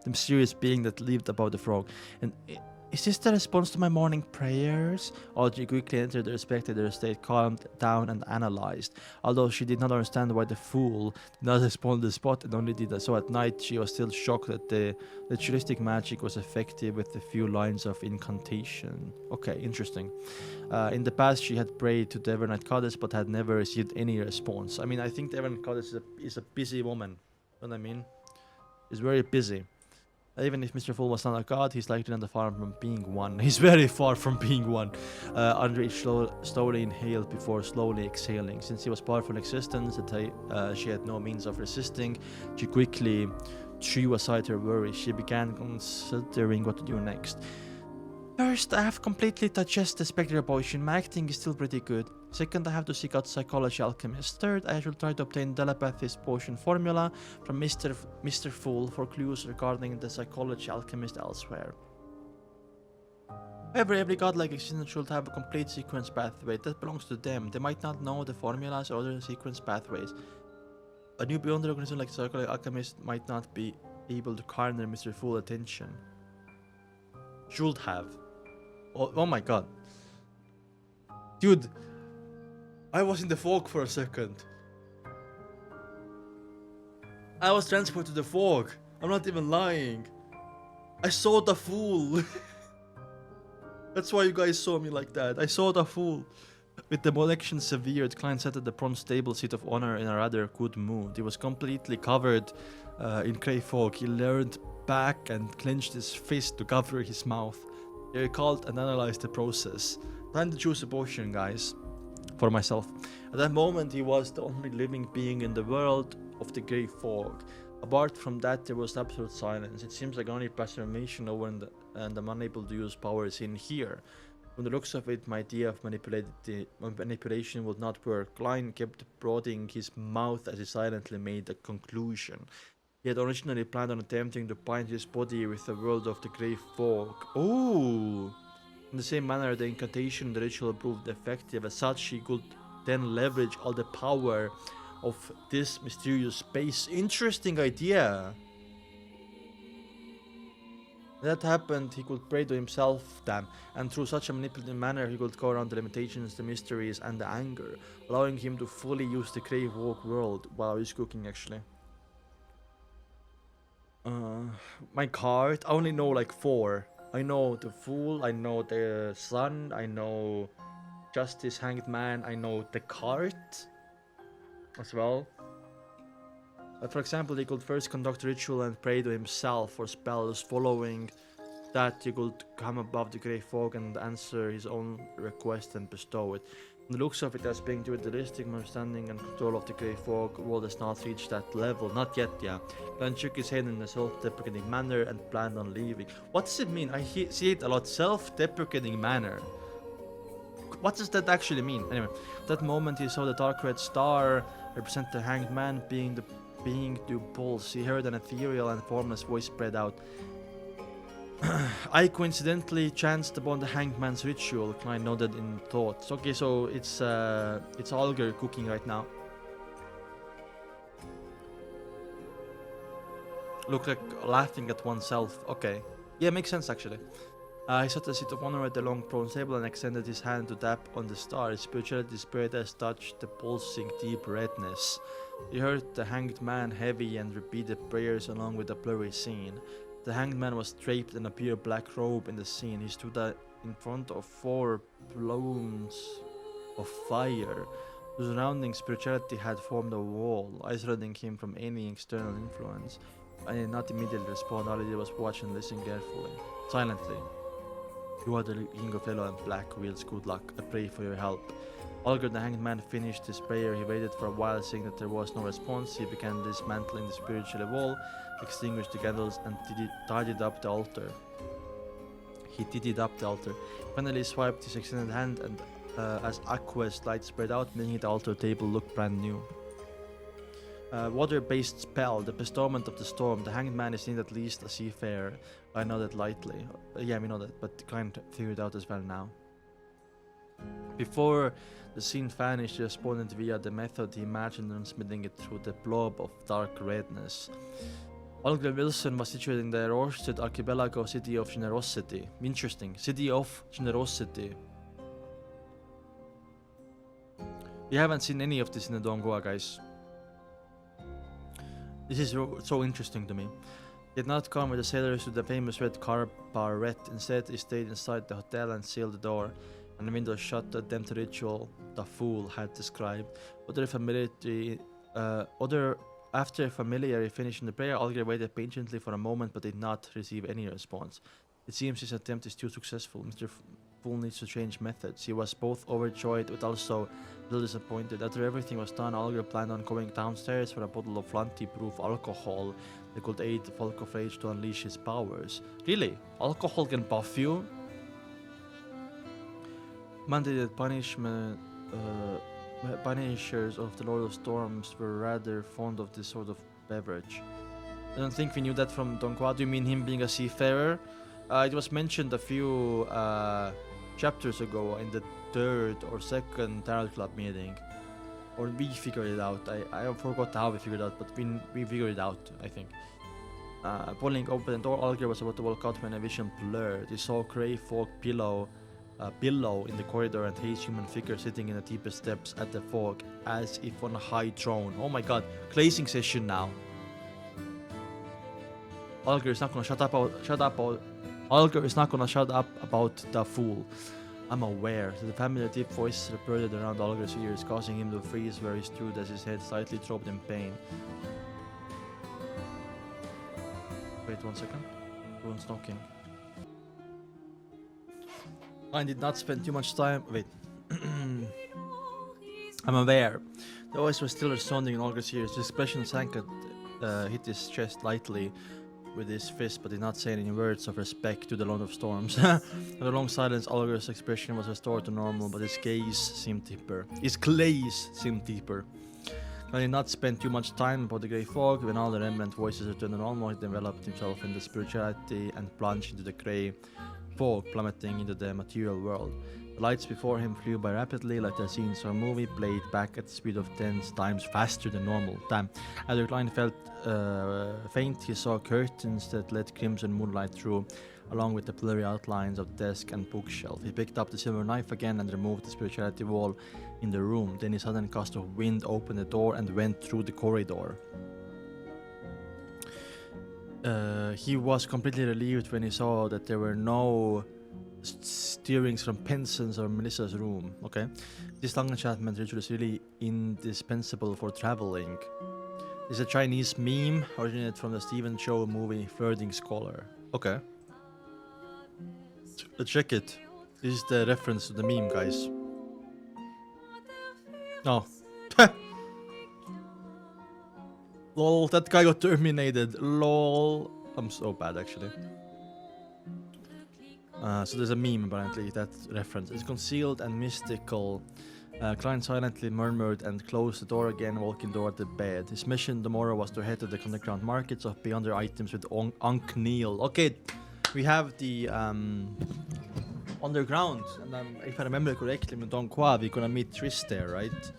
mysterious being that lived above the frog. And is this the response to my morning prayers? Audrey quickly entered the respected state, calmed down and analyzed. Although she did not understand why the Fool did not respond to the spot and only did so at night, she was still shocked that the ritualistic magic was effective with a few lines of incantation. Okay, interesting. In the past, she had prayed to the Evernight Goddess but had never received any response. I mean, I think the Evernight Goddess is a busy woman. know what I mean? He's very busy. Even if Mr. Fool was not a god, he's likely not far from being one. He's very far from being one. Andre slowly inhaled before slowly exhaling. Since he was powerful in existence that she had no means of resisting, she quickly threw aside her worries. She began considering what to do next. First, I have completely digested the spectral potion. My acting is still pretty good. Second, I have to seek out psychology alchemist. Third, I shall try to obtain telepathy's potion formula from Mr. Fool for clues regarding the psychology alchemist elsewhere. However, every godlike existence should have a complete sequence pathway. That belongs to them. They might not know the formulas or other sequence pathways. A new beyond organism like the psychology alchemist might not be able to garner Mr. Fool's attention. Should have. Oh my god. Dude, I was in the fog for a second. I was transported to the fog. I'm not even lying. I saw the fool. That's why you guys saw me like that. I saw the fool. With the connection severe, the client sat at the bronze table seat of honor in a rather good mood. He was completely covered in grey fog. He leaned back and clenched his fist to cover his mouth. He recalled and analyzed the process. Time to choose a potion, guys. For myself. At that moment, he was the only living being in the world of the grey fog. Apart from that, there was absolute silence. It seems like only transformation over and I'm unable to use powers in here. From the looks of it, my idea of manipulation would not work. Klein kept broadening his mouth as he silently made a conclusion. He had originally planned on attempting to bind his body with the world of the grey fog. Oh! In the same manner, the incantation and the ritual proved effective. As such, he could then leverage all the power of this mysterious space. Interesting idea! When that happened, he could pray to himself, damn, and through such a manipulative manner, he could go around the limitations, the mysteries, and the anger, allowing him to fully use the grey fog world. Wow, he's cooking actually. My card, I only know like 4. I know the Fool, I know the Sun, I know Justice, Hanged Man, I know the cart as well. For example, he could first conduct a ritual and pray to himself for spells. Following that, he could come above the grey fog and answer his own request and bestow it. From the looks of it, as being dualistic, understanding and control of the grey fog world has not reached that level. Not yet, yeah. Glenn shook his head in a self-deprecating manner and planned on leaving. What does it mean? I see it a lot. Self-deprecating manner. What does that actually mean? Anyway, at that moment he saw the dark red star represent the Hanged Man being to pulse. He heard an ethereal and formless voice spread out. I coincidentally chanced upon the Hanged Man's ritual. Klein nodded in thought. Okay, so it's Alger cooking right now. Look like laughing at oneself. Okay. Yeah, makes sense actually. He sat a seat of honor at the long bronze table and extended his hand to tap on the star. His spirituality spirit has touched the pulsing deep redness. He heard the Hanged Man heavy and repeated prayers along with a blurry scene. The Hanged Man was draped in a pure black robe in the scene. He stood in front of 4 plumes of fire. The surrounding spirituality had formed a wall, isolating him from any external influence. I did not immediately respond. All I did was watch and listen carefully, silently. You are the King of Yellow and Black Wheels. Good luck. I pray for your help. Olger the Hanged Man finished his prayer. He waited for a while, seeing that there was no response. He began dismantling the spiritual wall, extinguished the candles, and tidied up the altar. He tidied up the altar. Finally swiped his extended hand, and as aqueous light spread out, making the altar table look brand new. Water-based spell, the bestowment of the storm. The Hanged Man is named at least a seafarer. I know that lightly. Yeah, we know that, but can't figure it out as well now. Before the scene vanished, he responded via the method he imagined, transmitting it through the blob of dark redness. Olga Wilson was situated in the Rorsted archipelago city of Generosity. Interesting. City of Generosity. We haven't seen any of this in the donghua, guys. This is so interesting to me. He had not come with the sailors to the famous red car barrette. Instead, he stayed inside the hotel and sealed the door, and the window shut to attempt the ritual the Fool had described. Other After familiarly finishing the prayer, Olga waited patiently for a moment but did not receive any response. It seems his attempt is too successful. Mr. Fool needs to change methods. He was both overjoyed but also a little disappointed. After everything was done, Olga planned on going downstairs for a bottle of Flanty-proof alcohol that could aid the Folk of Rage to unleash his powers. Really? Alcohol can buff you? Mandated punishment. Punishers of the Lord of Storms were rather fond of this sort of beverage. I don't think we knew that from donghua. Do you mean him being a seafarer? It was mentioned a few chapters ago in the third or second Tarot Club meeting. Or we figured it out. I forgot how we figured it out, but we figured it out, I think. Pulling open the door, Olger was about to walk out when a vision blurred. He saw a grey fog below in the corridor and Hay's human figure sitting in the deepest steps at the fog as if on a high throne. Oh my god, glazing session now. Olger is not gonna shut up about the fool. I'm aware that the familiar deep voices repeated around Olger's ears, causing him to freeze where he stood as his head slightly throbbed in pain. Wait 1 second. Everyone's knocking. I did not spend too much time. Wait. I'm aware. The voice was still resounding in Olger's ears. The expression sank hit his chest lightly with his fist, but did not say any words of respect to the Lord of Storms. After a long silence, Olger's expression was restored to normal, but his gaze seemed deeper. His glaze seemed deeper. I did not spend too much time about the grey fog. When all the remnant voices returned to normal, he enveloped himself in the spirituality and plunged into the grey fog, plummeting into the material world. The lights before him flew by rapidly, like the scenes from a movie, played back at the speed of 10 times faster than normal. Damn. As the Klein felt faint, he saw curtains that let crimson moonlight through, along with the blurry outlines of the desk and bookshelf. He picked up the silver knife again and removed the spirituality wall in the room. Then a sudden gust of wind opened the door and went through the corridor. He was completely relieved when he saw that there were no steerings from Penson's or Melissa's room. Okay, this tongue enchantment ritual is really indispensable for traveling. It's a Chinese meme originated from the Stephen Chow movie Flirting Scholar. Okay, let's check it. This is the reference to the meme, guys. Oh. Lol, that guy got terminated. Lol. I'm so bad, actually. So there's a meme, apparently, that reference. It's concealed and mystical. Klein silently murmured and closed the door again, walking toward the bed. His mission tomorrow was to head to the underground markets of beyond their items with Unc Neil. Okay, we have the underground, and if I remember correctly, in donghua, we're gonna meet Triss there, right?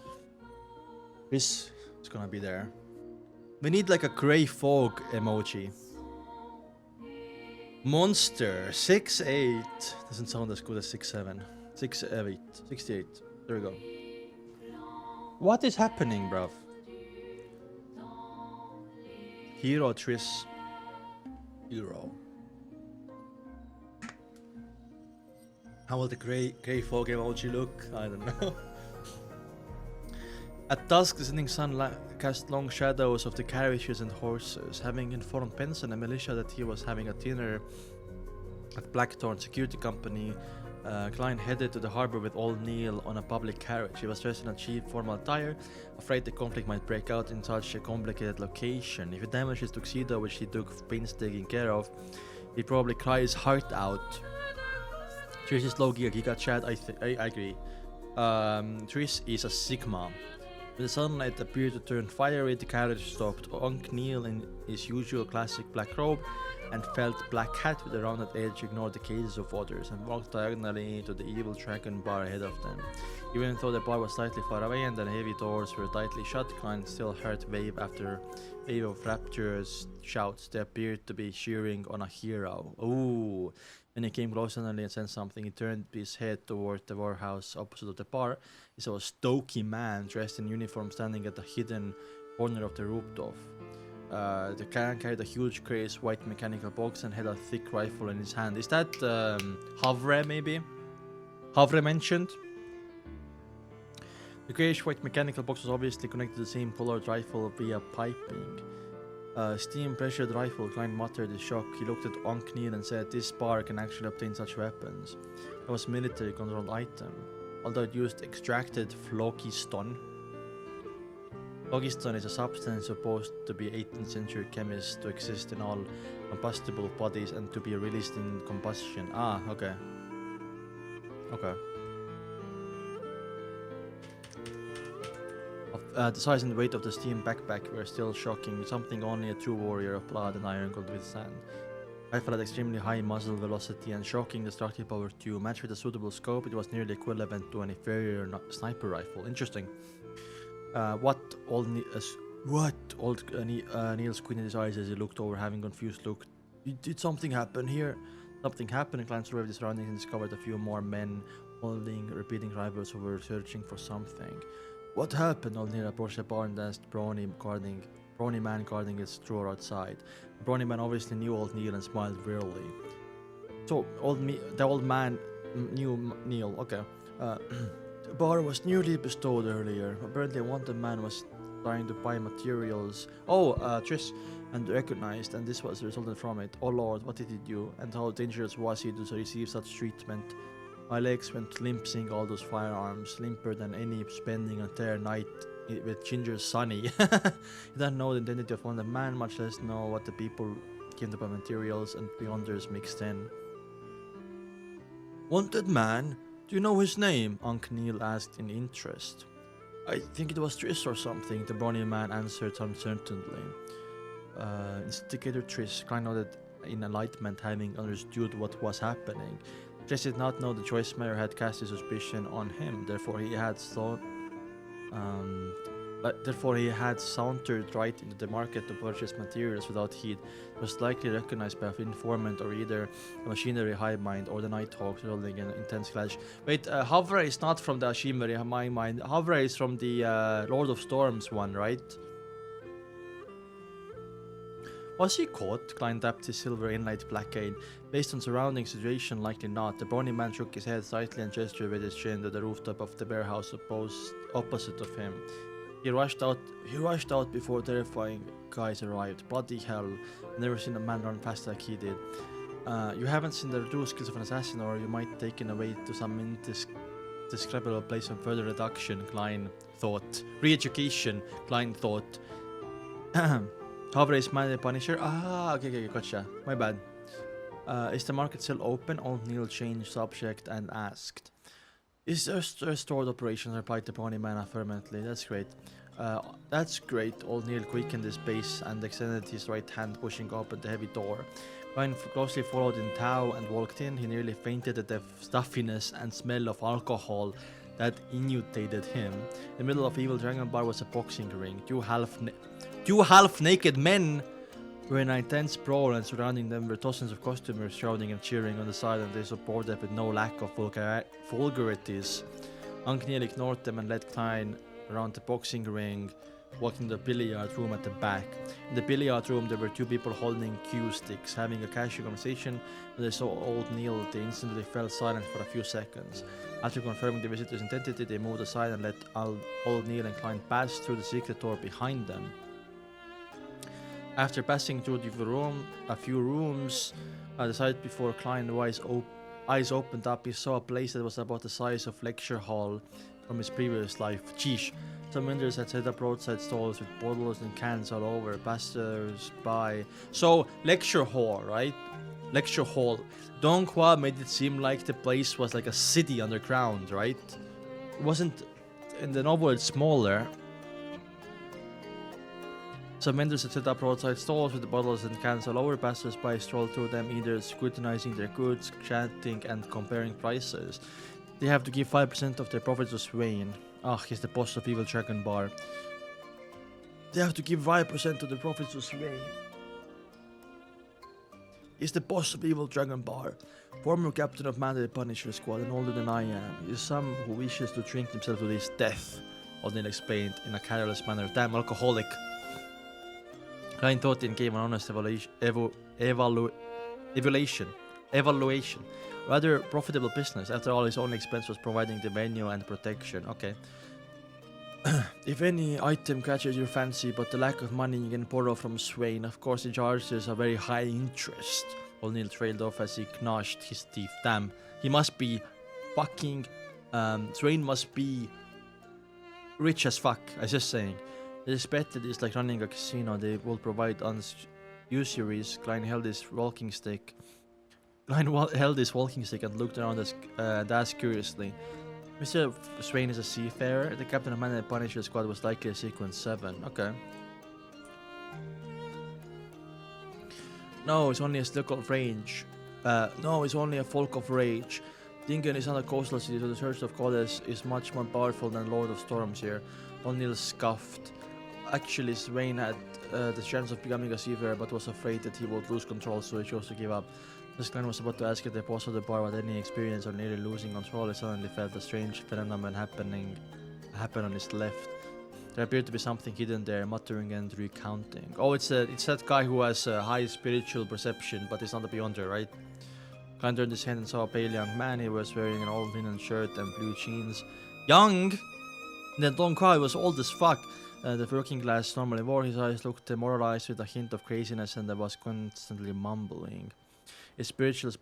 Triss is gonna be there. We need like a grey fog emoji. Monster 6'8". Doesn't sound as good as 6'7". 6'8". 68. There we go. What is happening, bruv? Hero Triss. Hero. How will the grey fog emoji look? I don't know. At dusk, the setting sun cast long shadows of the carriages and horses. Having informed Penson and Militia that he was having a dinner at Blackthorn Security Company, Klein headed to the harbor with old Neil on a public carriage. He was dressed in a cheap formal attire, afraid the conflict might break out in such a complicated location. If he damaged his tuxedo, which he took painstaking care of, he'd probably cry his heart out. Triss is low gear, Giga Chad, I agree. Triss is a Sigma. When the sunlight appeared to turn fiery, the carriage stopped. Unc Neil, in his usual classic black robe and felt black hat with a rounded edge, ignored the cases of others and walked diagonally to the evil dragon bar ahead of them. Even though the bar was slightly far away and the heavy doors were tightly shut, Klein still heard wave after wave of rapturous shouts. They appeared to be cheering on a hero. Ooh. When he came close and sensed something, he turned his head toward the warehouse opposite of the bar. He saw a stocky man dressed in uniform standing at the hidden corner of the rooftop. The man carried a huge grey white mechanical box and had a thick rifle in his hand. Is that Havre, maybe? Havre mentioned? The grayish white mechanical box was obviously connected to the same colored rifle via piping. Steam pressured rifle, Klein muttered in shock. He looked at Onk Neil and said, "This bar can actually obtain such weapons." It was a military controlled item, although it used extracted phlogiston. Phlogiston is a substance supposed to be 18th century chemist to exist in all combustible bodies and to be released in combustion. Ah, okay. Okay. The size and weight of the steam backpack were still shocking, something only a true warrior of blood and iron could withstand. Rifle had extremely high muzzle velocity and shocking destructive power too. Matched with a suitable scope, it was nearly equivalent to an inferior sniper rifle. Interesting. Neil squinted his eyes as he looked over, having confused look. Did something happen here? Something happened. He glanced through the surroundings and discovered a few more men holding repeating rifles who were searching for something. What happened? Old Neil approached the bar and asked brawny man guarding its drawer outside. The brawny man obviously knew Old Neil and smiled wearily. So the old man knew Neil. Okay. The bar was nearly bestowed earlier. Apparently, a wanted man was trying to buy materials. Trish, and recognized, and this was resulted from it. Oh Lord, what did he do? And how dangerous was he to receive such treatment? My legs went limp seeing all those firearms, limper than any spending an entire night with Ginger Sonny. He didn't know the identity of one the man, much less know what the people came to buy materials and beyonders mixed in. Wanted man? Do you know his name? Uncle Neil asked in interest. I think it was Triss or something, the brawny man answered uncertainly. Instigator Triss, Klein nodded in enlightenment, having understood what was happening. Triss did not know the choice mayor had cast his suspicion on him, therefore he had sauntered right into the market to purchase materials without heed. He was likely recognized by an informant or either the machinery hive mind or the Nighthawks, resulting in an intense clash. Wait, Havre is not from the machinery hive mind. Havre is from the Lord of Storms one, right? Was he caught? Klein tapped his silver inlight blacade. Based on surrounding situation, likely not. The brawny man shook his head slightly and gestured with his chin to the rooftop of the warehouse opposite of him. He rushed out before terrifying guys arrived. Bloody hell. I've never seen a man run fast like he did. You haven't seen the true skills of an assassin, or you might taken away to some indescribable place of further reduction, Klein thought. Re-education, Klein thought. However, is man the Punisher? Okay, gotcha. My bad. Is the market still open? Old Neil changed subject and asked. Is there restored operations? Replied the brawny man affirmatively. That's great. That's great. Old Neil quickened his pace and extended his right hand, pushing open the heavy door. Ryan closely followed in tow and walked in. He nearly fainted at the stuffiness and smell of alcohol that inundated him. In the middle of Evil Dragon Bar was a boxing ring. Two half-naked men were in an intense brawl, and surrounding them were dozens of customers shouting and cheering on the side, and they supported with no lack of vulgarities. Uncle Neil ignored them and led Klein around the boxing ring, walking the billiard room at the back. In the billiard room, there were two people holding cue sticks, having a casual conversation. When they saw Old Neil, they instantly fell silent for a few seconds. After confirming the visitor's identity, they moved aside and let Old Neil and Klein pass through the secret door behind them. After passing through a few rooms, the sight before Klein's eyes opened up. He saw a place that was about the size of lecture hall from his previous life. Sheesh. Some vendors had set up roadside stalls with bottles and cans all over. Passers-by. So, lecture hall, right? Lecture hall. Donghua made it seem like the place was like a city underground, right? It wasn't... In the novel, it's smaller. Some vendors had set up roadside stalls with bottles and cans all over. Passers-by strolled through them, either scrutinizing their goods, chatting, and comparing prices. They have to give 5% of their profits to Swain. He's the boss of Evil Dragon Bar. They have to give 5% of their profits to Swain. He's the boss of Evil Dragon Bar. Former captain of Man the Punisher Squad and older than I am. He is some who wishes to drink himself to his death. Odin explained in a careless manner. Damn alcoholic. Klein thought and gave an honest evaluation. Rather profitable business. After all, his only expense was providing the venue and protection. Okay. If any item catches your fancy, but the lack of money you can borrow from Swain, of course it charges a very high interest. O'Neill trailed off as he gnashed his teeth. Damn, he must be fucking... Swain must be rich as fuck, I was just saying. It is better it's like running a casino, they will provide usuries. Klein held his walking stick. Held his walking stick and looked around and asked curiously. Mr. Swain is a seafarer. The captain of Man and Punisher squad was likely a sequence 7. Okay. No, it's only a folk of rage. No, it's only a folk of rage. Dingan is not a coastal city, so the Church of Goddess is much more powerful than Lord of Storms here. O'Neill scoffed. Actually, Swain had the chance of becoming a seafarer, but was afraid that he would lose control, so he chose to give up. As Glenn was about to ask if the boss of the bar had any experience or nearly losing control, he suddenly felt a strange phenomenon happen on his left. There appeared to be something hidden there, muttering and recounting. Oh, it's that guy who has high spiritual perception, but he's not a beyonder, right? Glenn turned his head and saw a pale young man. He was wearing an old linen shirt and blue jeans. Young? The donghua was old as fuck. The working class normally wore. His eyes looked demoralized with a hint of craziness, and was constantly mumbling. His spiritual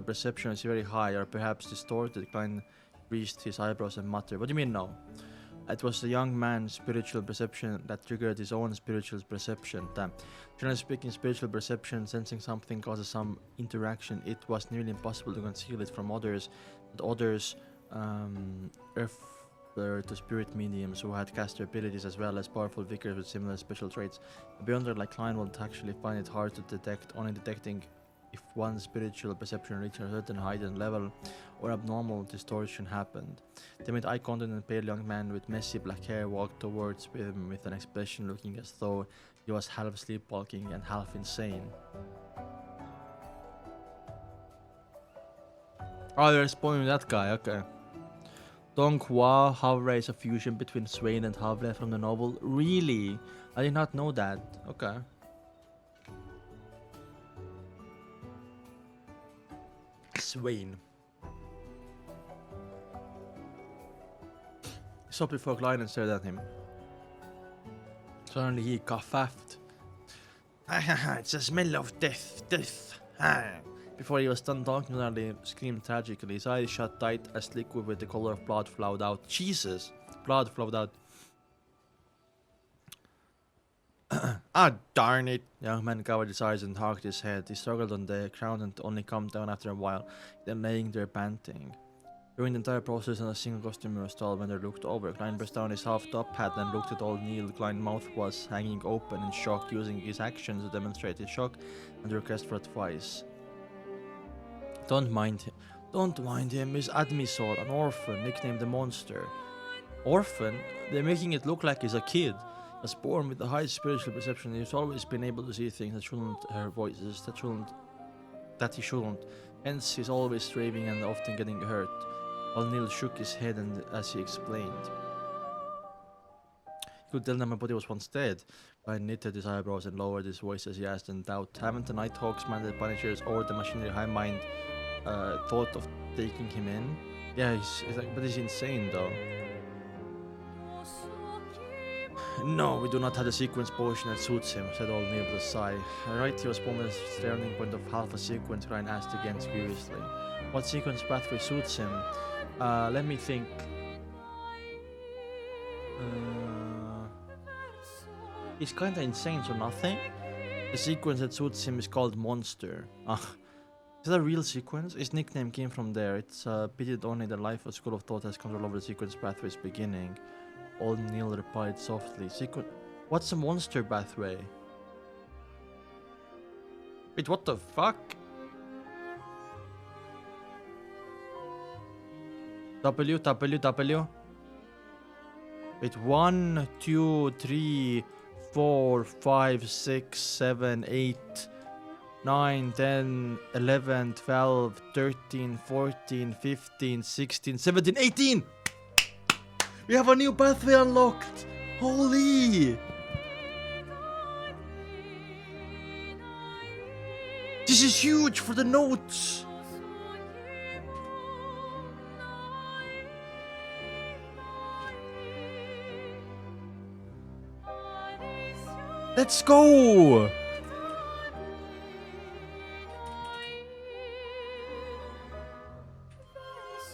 perception is very high, or perhaps distorted. Klein raised his eyebrows and muttered, "What do you mean, no?" It was the young man's spiritual perception that triggered his own spiritual perception. Damn. Generally speaking, spiritual perception, sensing something causes some interaction. It was nearly impossible to conceal it from others. But others referred to spirit mediums who had caster abilities as well as powerful vicars with similar special traits. A beyonder like Klein would actually find it hard to detect, only detecting if one's spiritual perception reached a certain heightened level or abnormal distortion happened. They made eye contact, and a pale young man with messy black hair walked towards him with an expression looking as though he was half sleepwalking and half insane. Oh, they're spoiling that guy, okay. donghua Havre is a fusion between Swain and Havre from the novel. Really? I did not know that. Okay. Swain. He stopped before Klein and stared at him. Suddenly he coughed. It's a smell of death. Before he was done talking, he screamed tragically. His eyes shut tight as liquid with the color of blood flowed out. Jesus! Blood flowed out. Ah, darn it! The young man covered his eyes and hugged his head. He struggled on the ground and only calmed down after a while, then laying there panting. During the entire process, not a single costumer was tall when they looked over. Klein pressed down his half-top hat and looked at O'Neill. Klein's mouth was hanging open in shock, using his actions to demonstrate his shock and request for advice. Don't mind him. Don't mind him. He's Admisol, an orphan, nicknamed the Monster. Orphan? They're making it look like he's a kid. He was born with a high spiritual perception. He's always been able to see things that shouldn't hear voices that he shouldn't. Hence, he's always raving and often getting hurt. O'Neill shook his head and as he explained. He could tell that my body was once dead. I knitted his eyebrows and lowered his voice as he asked in doubt. Haven't the Nighthawks, Man the Punishers, or the Machinery High Mind thought of taking him in? Yeah, he's like, but he's insane though. No, we do not have the sequence potion that suits him, said O'Neill with a sigh. Right, he was almost the turning point of half a sequence, Ryan asked again curiously. What sequence pathway suits him? Let me think. He's kinda insane, so nothing. The sequence that suits him is called Monster. Is that a real sequence? His nickname came from there. It's pity that only the life of School of Thought has control over the sequence pathway's beginning. O'Neill replied softly. What's a monster pathway? Wait, what the fuck? W. Wait, 1, 2, 3, 4, 5, 6, 7, 8, 9, 10, 11, 12, 13, 14, 15, 16, 17, 18! We have a new pathway unlocked! Holy! This is huge for the notes! Let's go!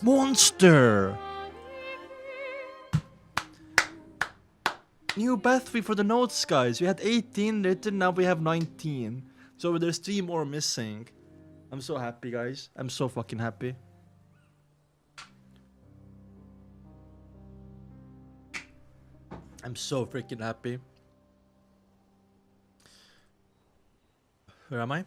Monster! New pathway for the notes, guys. We had 18 written, now we have 19. So there's 3 more missing. I'm so happy, guys. I'm so fucking happy. I'm so freaking happy. Where am I?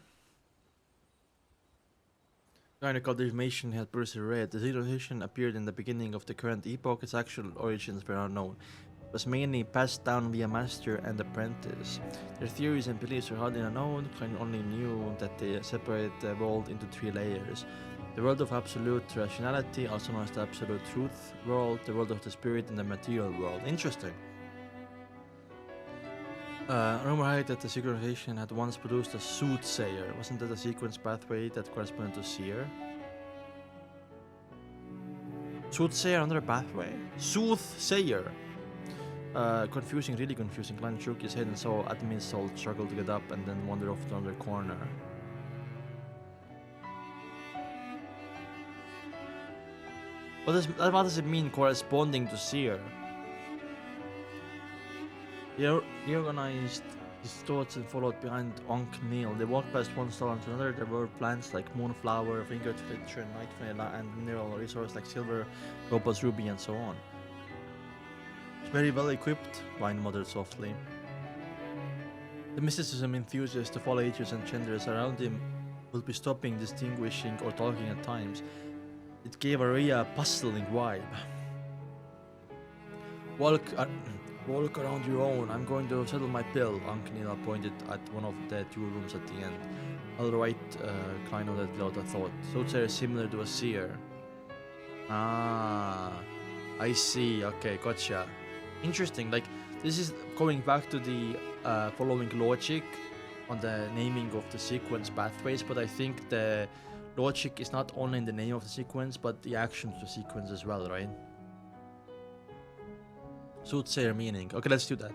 Gynecal deformation had previously read. The civilization appeared in the beginning of the current epoch. Its actual origins were unknown. It was mainly passed down via master and apprentice. Their theories and beliefs were hardly unknown. Klein only knew that they separate the world into 3 layers. The world of absolute rationality, also known as the absolute truth world, the world of the spirit, and the material world. Interesting. Rumor had it that the civilization had once produced a soothsayer. Wasn't that a sequence pathway that corresponded to seer? Soothsayer, another pathway? Soothsayer! Confusing, really confusing. Klein shook his head and saw admin soul struggle to get up and then wander off to another corner. What does it mean, corresponding to seer? He organized his thoughts and followed behind Unc Neil. They walked past one stall to another. There were plants like moonflower, fingered flitter, night vanilla, and mineral resources like silver, topaz, ruby, and so on. It's very well equipped, Vine muttered softly. The mysticism enthusiast of all ages and genders around him will be stopping, distinguishing, or talking at times. It gave Aria a puzzling vibe. Walk around your own. I'm going to settle my bill. Uncle Neil pointed at one of the 2 rooms at the end. I'll write Klein nodded without a thought. Soothsayer is similar to a seer. Ah, I see. Okay, gotcha. Interesting. Like, this is going back to the following logic on the naming of the sequence pathways, but I think the logic is not only in the name of the sequence, but the actions of the sequence as well, right? Soothsayer meaning. Okay, let's do that.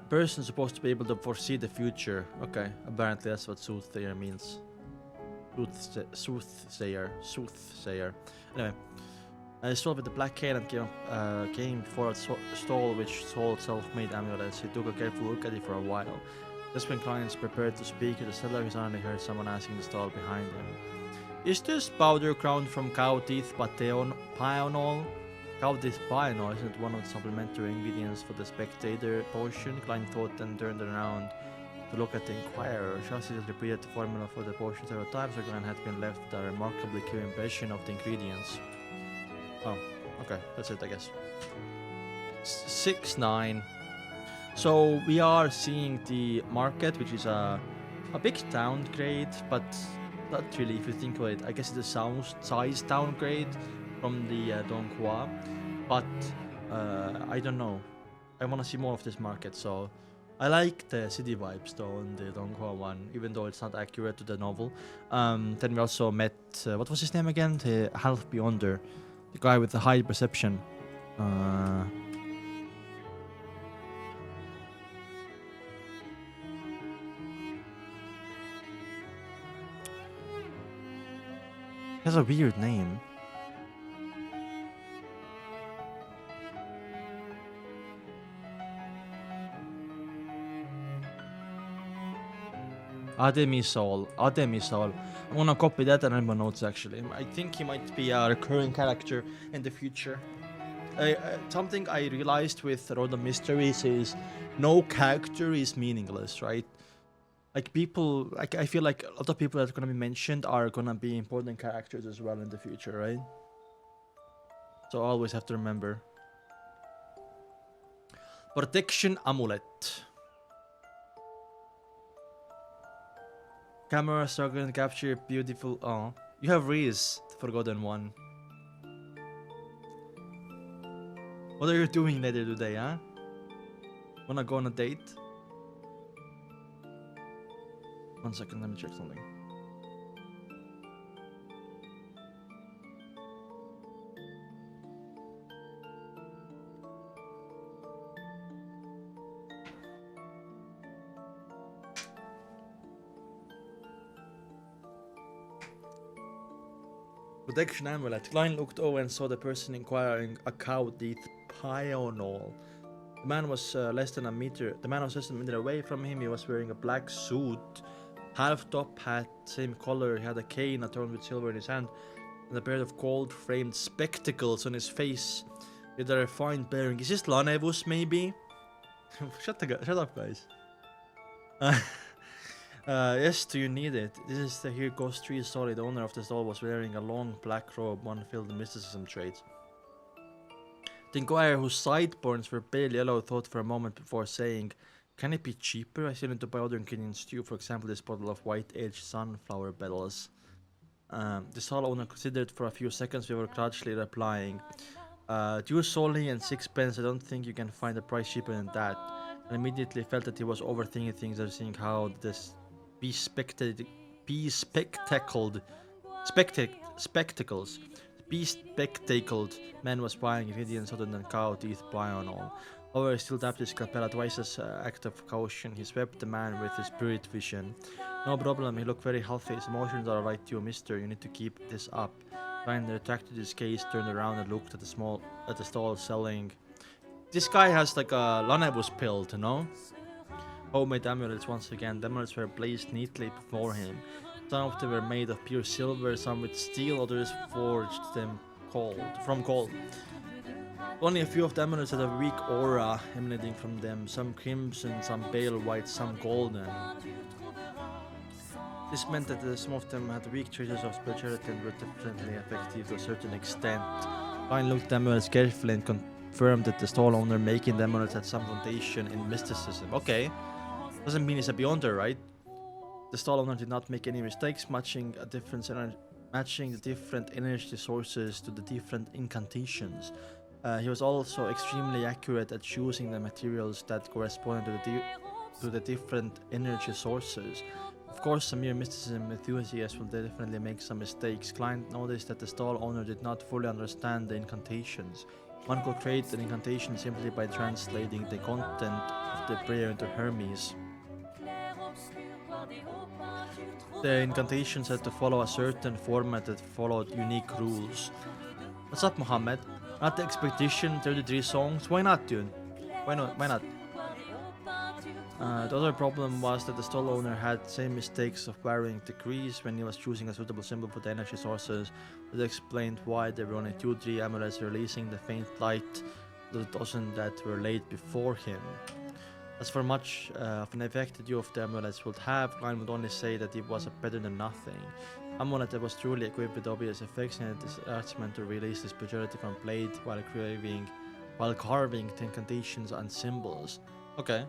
Person supposed to be able to foresee the future. Okay, apparently that's what soothsayer means. Soothsayer. Anyway, I saw with the black hair and came before a stall which sold self-made amulets. He took a careful look at it for a while. Just when clients prepared to speak to the seller, he suddenly heard someone asking the stall behind him. Is this powder crown from cow teeth pionol? Cow teeth pionol isn't one of the supplementary ingredients for the spectator potion. Klein thought and turned around to look at the inquirer. Chassis had repeated the formula for the potion several times, so Klein had been left with a remarkably clear impression of the ingredients. Oh, okay, that's it, I guess. 6-9. So we are seeing the market, which is a big downgrade, but not really if you think of it. I guess it's a size downgrade from the donghua, but I don't know. I want to see more of this market, so I like the city vibes though on the donghua one, even though it's not accurate to the novel. Then we also met, what was his name again? The half beyonder, the guy with the high perception. He has a weird name. Ademisol. I'm gonna copy that and add my notes actually. I think he might be a recurring character in the future. Something I realized with Road of Mysteries is no character is meaningless, right? Like people, like I feel like a lot of people that are gonna be mentioned are gonna be important characters as well in the future, right? So I always have to remember. Protection amulet. Camera struggling to capture beautiful. Oh, you have Reese, the forgotten one. What are you doing later today, huh? Wanna go on a date? 1 second, let me check something. Protection amulet. Klein looked over and saw the person inquiring a cow-teeth pionol. The man was less than a meter away from him. He was wearing a black suit, half top hat, same color. He had a cane adorned with silver in his hand, and a pair of gold-framed spectacles on his face. With a refined bearing. Is this Lanevus, maybe? Shut up, guys. Yes, do you need it? This is the Here Goes 3 story. The owner of the stall was wearing a long black robe, one filled with mysticism traits. The inquirer, whose sideburns were pale yellow, thought for a moment before saying, "Can it be cheaper? I still need to buy other ingredients too. For example, this bottle of white-aged sunflower petals." The stall owner considered for a few seconds before gradually replying, "Due solely and 6 pence. I don't think you can find a price cheaper than that." And immediately felt that he was overthinking things and seeing how this bespectacled man was buying ingredients other than cow teeth pionol. However, he still tapped his scalpel twice as act of caution. He swept the man with his spirit vision. "No problem, he looked very healthy. His emotions are right too, mister. You need to keep this up." Ryan retracted his gaze, turned around and looked at the stall selling. This guy has like a Lanebus pill, you know? Homemade amulets once again. The amulets were placed neatly before him. Some of them were made of pure silver, some with steel, others forged them from gold. Only a few of the amulets had a weak aura emanating from them, some crimson, some pale white, some golden. This meant that some of them had weak traces of spirituality and were differently effective to a certain extent. Ryan looked at the amulets carefully and confirmed that the stall owner making the amulets had some foundation in mysticism. Okay, doesn't mean he's a beyonder, right? The stall owner did not make any mistakes, matching the different energy sources to the different incantations. He was also extremely accurate at choosing the materials that corresponded to the different energy sources. Of course, a mere mysticism enthusiast will definitely make some mistakes. Client noticed that the stall owner did not fully understand the incantations. One could create an incantation simply by translating the content of the prayer into Hermes. The incantations had to follow a certain format that followed unique rules. What's up, Mohammed? Not the expedition, 33 songs? Why not, dude? Why not? The other problem was that the stall owner had same mistakes of varying degrees when he was choosing a suitable symbol for the energy sources. That explained why there were only 2-3 amulets releasing the faint light, the dozen that were laid before him. As for much of an effect the of the amulets would have, Ryan would only say that it was better than nothing. Amulet that was truly equipped with obvious effects and this attachment to release the spirituality from blade while carving the incantations and symbols. Okay.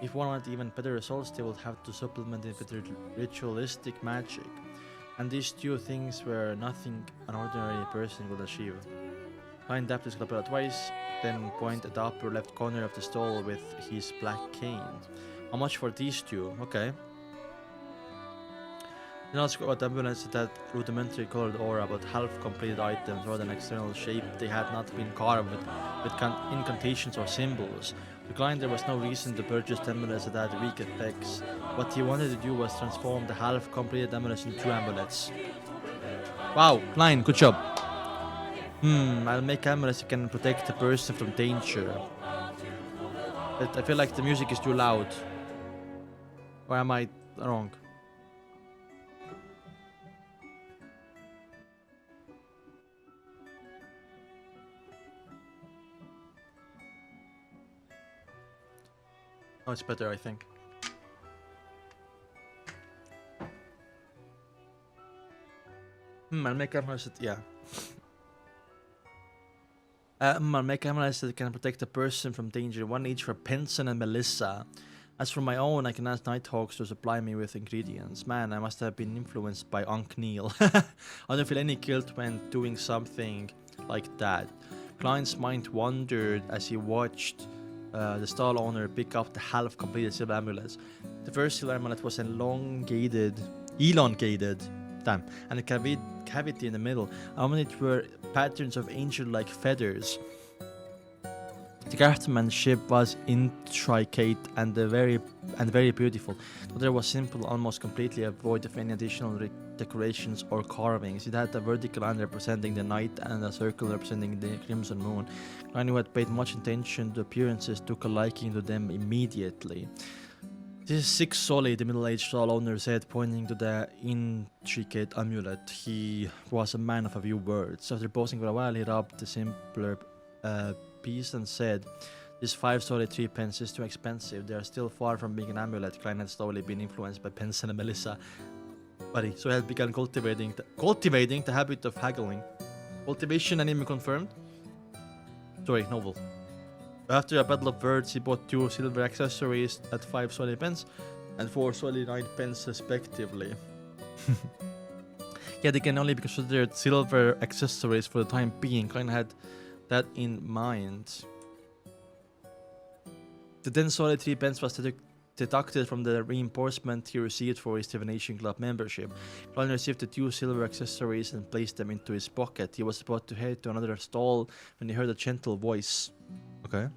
If one wanted even better results, they would have to supplement it with ritualistic magic. And these two things were nothing an ordinary person would achieve. Ryan tapped his lapel twice, then pointed at the upper left corner of the stall with his black cane. How much for these two? Okay. Then asked about the ambulance that rudimentary colored aura, but half-completed items rather than external shape. They had not been carved with incantations or symbols. To Klein, there was no reason to purchase the amulets that had weak effects. What he wanted to do was transform the half-completed amulets into two amulets. Wow, Klein, good job. I'll make amulets that can protect the person from danger. But I feel like the music is too loud. Or am I wrong? Oh, it's better, I think. I'll make amulets that, yeah. I'll make amulets that can protect a person from danger, one each for Pinson and Melissa. As for my own, I can ask Nighthawks to supply me with ingredients. Man, I must have been influenced by Unc Neil. I don't feel any guilt when doing something like that. Klein's mind wandered as he watched the stall owner pick up the half-completed silver amulets. The first silver amulet was elongated, and a cavity in the middle. On it were patterns of angel-like feathers. The craftsmanship was intricate and very beautiful. But there was simple, almost completely void of any additional decorations or carvings. It had a vertical line representing the night and a circle representing the crimson moon. Anyone who had paid much attention to appearances took a liking to them immediately. This is 6 solid, the middle-aged stall owner said, pointing to the intricate amulet. He was a man of a few words. After pausing for a while, he rubbed the simpler piece and said, "This 5 solid 3 pence is too expensive. They are still far from being an amulet." Klein had slowly been influenced by Pence and Melissa. So he had begun cultivating the habit of haggling. Cultivation enemy confirmed. Sorry, novel. After a battle of words, he bought 2 silver accessories at 5 solid pence and 4 solid 9 pence respectively. Yeah, they can only be considered silver accessories for the time being. Klein had that in mind. The 10 solid 3 pence was deducted from the reimbursement he received for his Divination Club membership. Klein received the 2 silver accessories and placed them into his pocket. He was about to head to another stall when he heard a gentle voice. Okay.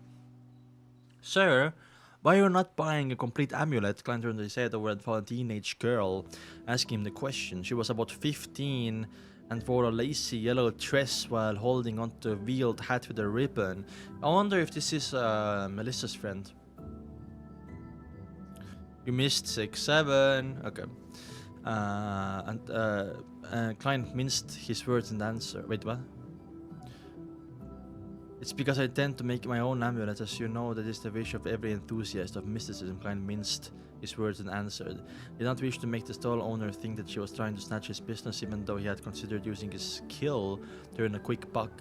"Sir, why are you not buying a complete amulet?" Klein turned his head over and found a teenage girl asking him the question. She was about 15 and wore a lacy yellow dress while holding onto a wheeled hat with a ribbon. I wonder if this is Melissa's friend. You missed 6-7. Okay. Klein minced his words and answered. Wait, what? "It's because I tend to make my own amulets, as you know. That is the wish of every enthusiast of mysticism." Klein minced his words and answered. He did not wish to make the stall owner think that she was trying to snatch his business, even though he had considered using his skill to earn a quick buck.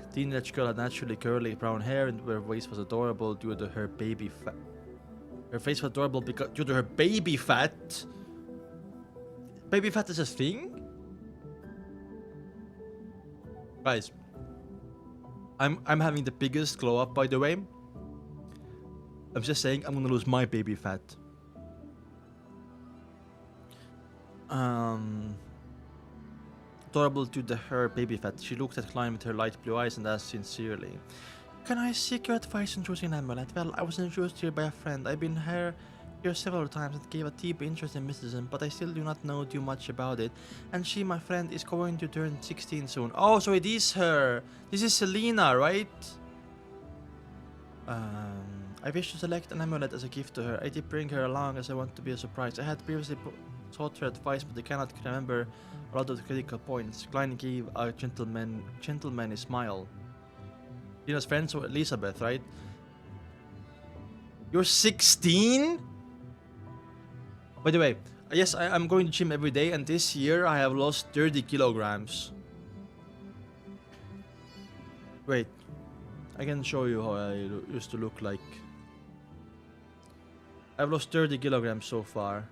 The teenage girl had naturally curly brown hair, and her face was adorable due to her baby fat. Her face was adorable because due to her baby fat. Baby fat is a thing? Guys, I'm having the biggest glow up, by the way. I'm just saying I'm gonna lose my baby fat. Adorable due to her baby fat. She looked at Klein with her light blue eyes and asked sincerely, "Can I seek your advice on choosing an amulet?" "Well, I was introduced here by a friend. I've been here several times and gave a deep interest in mysticism, but I still do not know too much about it. And she, my friend, is going to turn 16 soon." Oh, so it is her. This is Selena, right? "I wish to select an amulet as a gift to her. I did bring her along as I want to be a surprise. I had previously sought her advice, but I cannot remember a lot of the critical points." Klein gave a gentlemanly smile. Tina's friends with Elizabeth, right? You're 16? By the way, yes, I'm going to gym every day, and this year I have lost 30 kilograms. Wait, I can show you how I used to look like. I've lost 30 kilograms so far.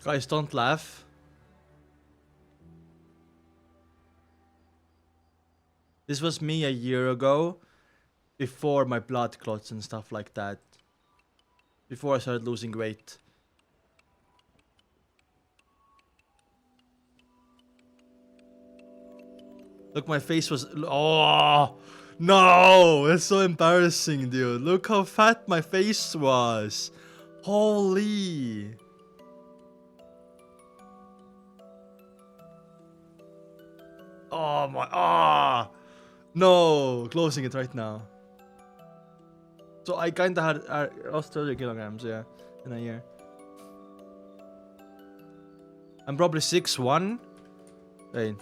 Guys, don't laugh. This was me a year ago, before my blood clots and stuff like that. Before I started losing weight. Look, my face was... Oh! No! It's so embarrassing, dude. Look how fat my face was. Holy... Oh my... Ah! No! Closing it right now. So I kinda had lost 30 kilograms, yeah, in a year. I'm probably 6'1". Wait,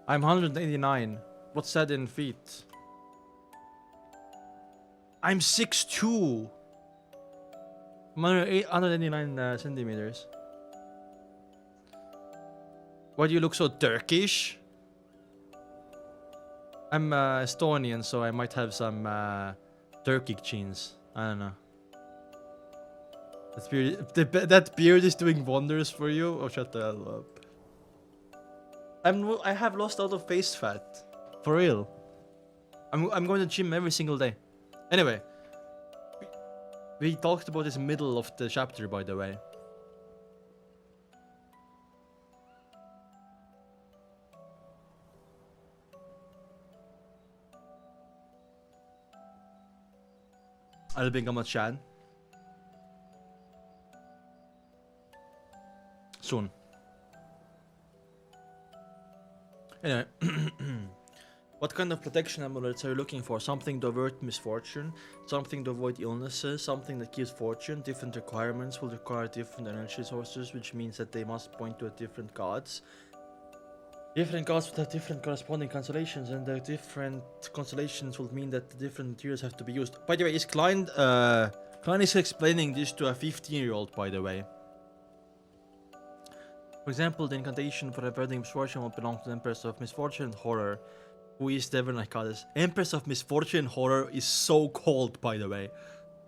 I'm 189. What's that in feet? I'm 6'2". I'm 189 centimeters. Why do you look so Turkish? I'm Estonian, so I might have some Turkic genes. I don't know. That beard is doing wonders for you. Oh, shut the hell up. I have lost a lot of face fat, for real. I'm going to the gym every single day. Anyway, we talked about this middle of the chapter, by the way. I'll become a Chan. Soon. Anyway. What kind of protection amulets are you looking for? Something to avert misfortune, something to avoid illnesses, something that gives fortune. Different requirements will require different energy sources, which means that they must point to different gods. Different gods will have different corresponding constellations, and the different constellations will mean that the different materials have to be used. By the way, is Klein is explaining this to a 15-year-old, by the way. For example, the incantation for averting misfortune will belong to the Empress of Misfortune and Horror, who is the Demoness Goddess. Empress of Misfortune and Horror is so cold, by the way.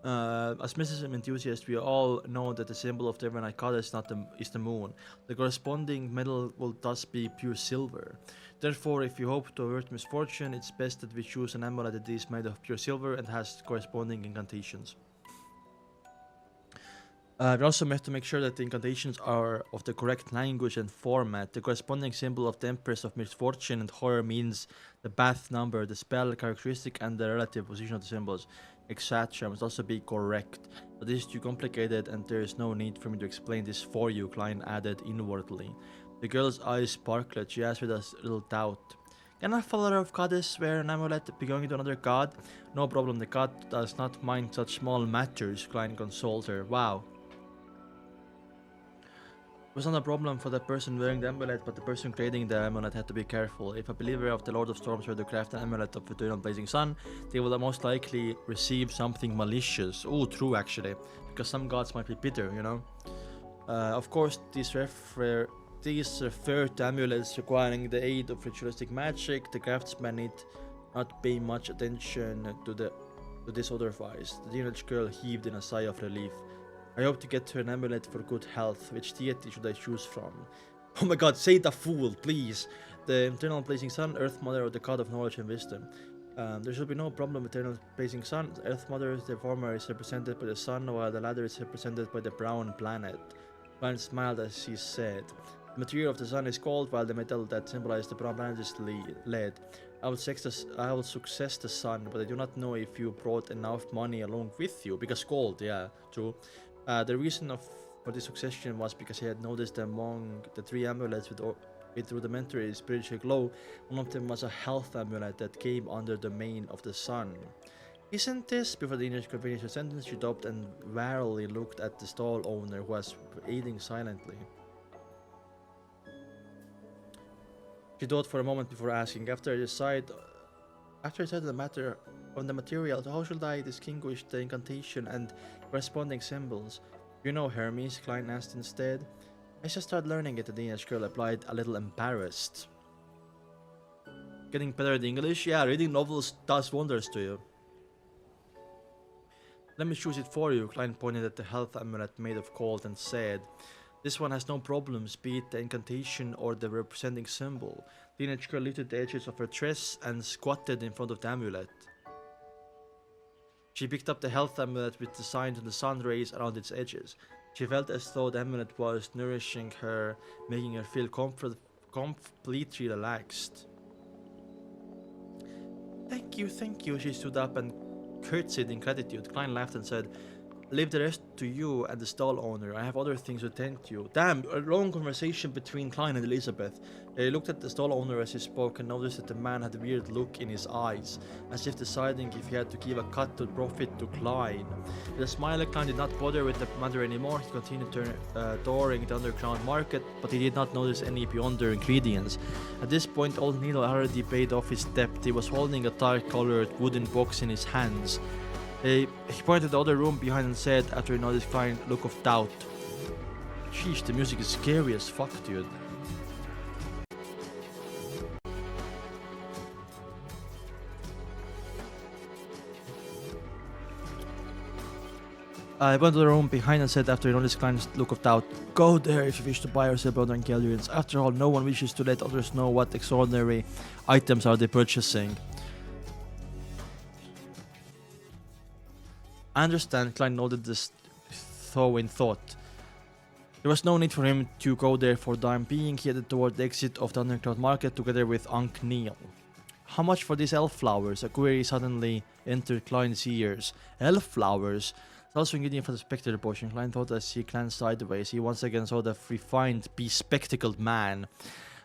As mysticism enthusiasts, we all know that the symbol of the Demoness Goddess is the moon. The corresponding metal will thus be pure silver. Therefore, if you hope to avert misfortune, it's best that we choose an amulet that is made of pure silver and has corresponding incantations. We also have to make sure that the incantations are of the correct language and format. The corresponding symbol of the Empress of Misfortune and Horror means the bath number, the spell characteristic, and the relative position of the symbols, etc. must also be correct. But this is too complicated, and there is no need for me to explain this for you, Klein added inwardly. The girl's eyes sparkled. She asked with a little doubt. Can a follower of goddess wear an amulet belonging to another god? No problem, the god does not mind such small matters, Klein consoled her. Wow. It was not a problem for the person wearing the amulet, but the person creating the amulet had to be careful. If a believer of the Lord of Storms were to craft an amulet of eternal blazing sun, they would most likely receive something malicious. Oh, true actually, because some gods might be bitter, you know. Of course, these refer to amulets requiring the aid of ritualistic magic. The craftsman need not pay much attention to this otherwise. The teenage girl heaved in a sigh of relief. I hope to get her an amulet for good health. Which deity should I choose from? Oh my god, say the fool, please. The eternal blazing sun, Earth Mother, or the god of knowledge and wisdom. There should be no problem with eternal blazing sun. Earth Mother, the former, is represented by the sun, while the latter is represented by the brown planet. Klein smiled as she said, the material of the sun is gold, while the metal that symbolizes the brown planet is lead. I will success the sun, but I do not know if you brought enough money along with you. Because gold, yeah, true. The reason for this succession was because he had noticed that among the 3 amulets with rudimentary spiritual glow, one of them was a health amulet that came under the domain of the sun. Isn't this? Before the English could finish her sentence, she stopped and warily looked at the stall owner, who was aiding silently. She thought for a moment before asking. After I decided the matter on the material, how should I distinguish the incantation and corresponding symbols? You know, Hermes, Klein asked instead. I just started learning it, the teenage girl replied, a little embarrassed. Getting better at English? Yeah, reading novels does wonders to you. Let me choose it for you, Klein pointed at the health amulet made of gold and said, this one has no problems, be it the incantation or the representing symbol. The teenage girl lifted the edges of her dress and squatted in front of the amulet. She picked up the health amulet with the sign to the sun rays around its edges. She felt as though the amulet was nourishing her, making her feel completely relaxed. Thank you, she stood up and curtsied in gratitude. Klein laughed and said, leave the rest to you and the stall owner. I have other things to tend to. Damn, a long conversation between Klein and Elizabeth. He looked at the stall owner as he spoke and noticed that the man had a weird look in his eyes, as if deciding if he had to give a cut to profit to Klein. With a smile, Klein did not bother with the matter anymore. He continued touring the underground market, but he did not notice any beyond their ingredients. At this point, old Neil already paid off his debt. He was holding a dark-colored wooden box in his hands. He pointed to the other room behind and said, after he noticed Klein look of doubt, "Sheesh, the music is scary as fuck, dude." I went to the room behind and said, after he noticed Klein's look of doubt, "Go there if you wish to buy or sell Blood and Galleons. After all, no one wishes to let others know what extraordinary items are they purchasing." I understand, Klein nodded this though in thought. There was no need for him to go there for the time being. He headed toward the exit of the underground market together with Unc Neil. "How much for these elf flowers?" A query suddenly entered Klein's ears. Elf flowers? It's also ingredient for the spectator potion. Klein thought as he glanced sideways. He once again saw the refined, bespectacled man.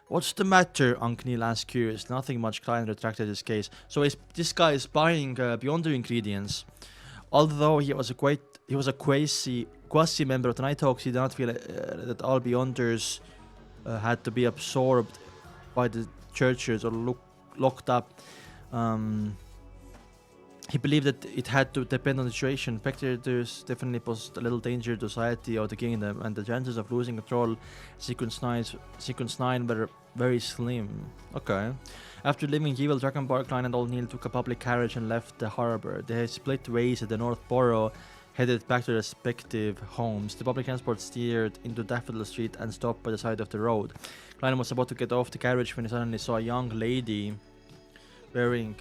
"What's the matter?" Unc Neil asked, curious. "Nothing much." Klein retracted his gaze. So this guy is buying beyond the ingredients. Although he was a quasi member of the Nighthawks, he did not feel that all Beyonders had to be absorbed by the churches or locked up. He believed that it had to depend on the situation. Spectators definitely posed a little danger to society or the kingdom, and the chances of losing control sequence 9 were very slim. Okay. After leaving Evil Dragon Bar, Klein and Old Neil took a public carriage and left the harbor. They split ways at the North Borough, headed back to their respective homes. The public transport steered into Daffodil Street and stopped by the side of the road. Klein was about to get off the carriage when he suddenly saw a young lady wearing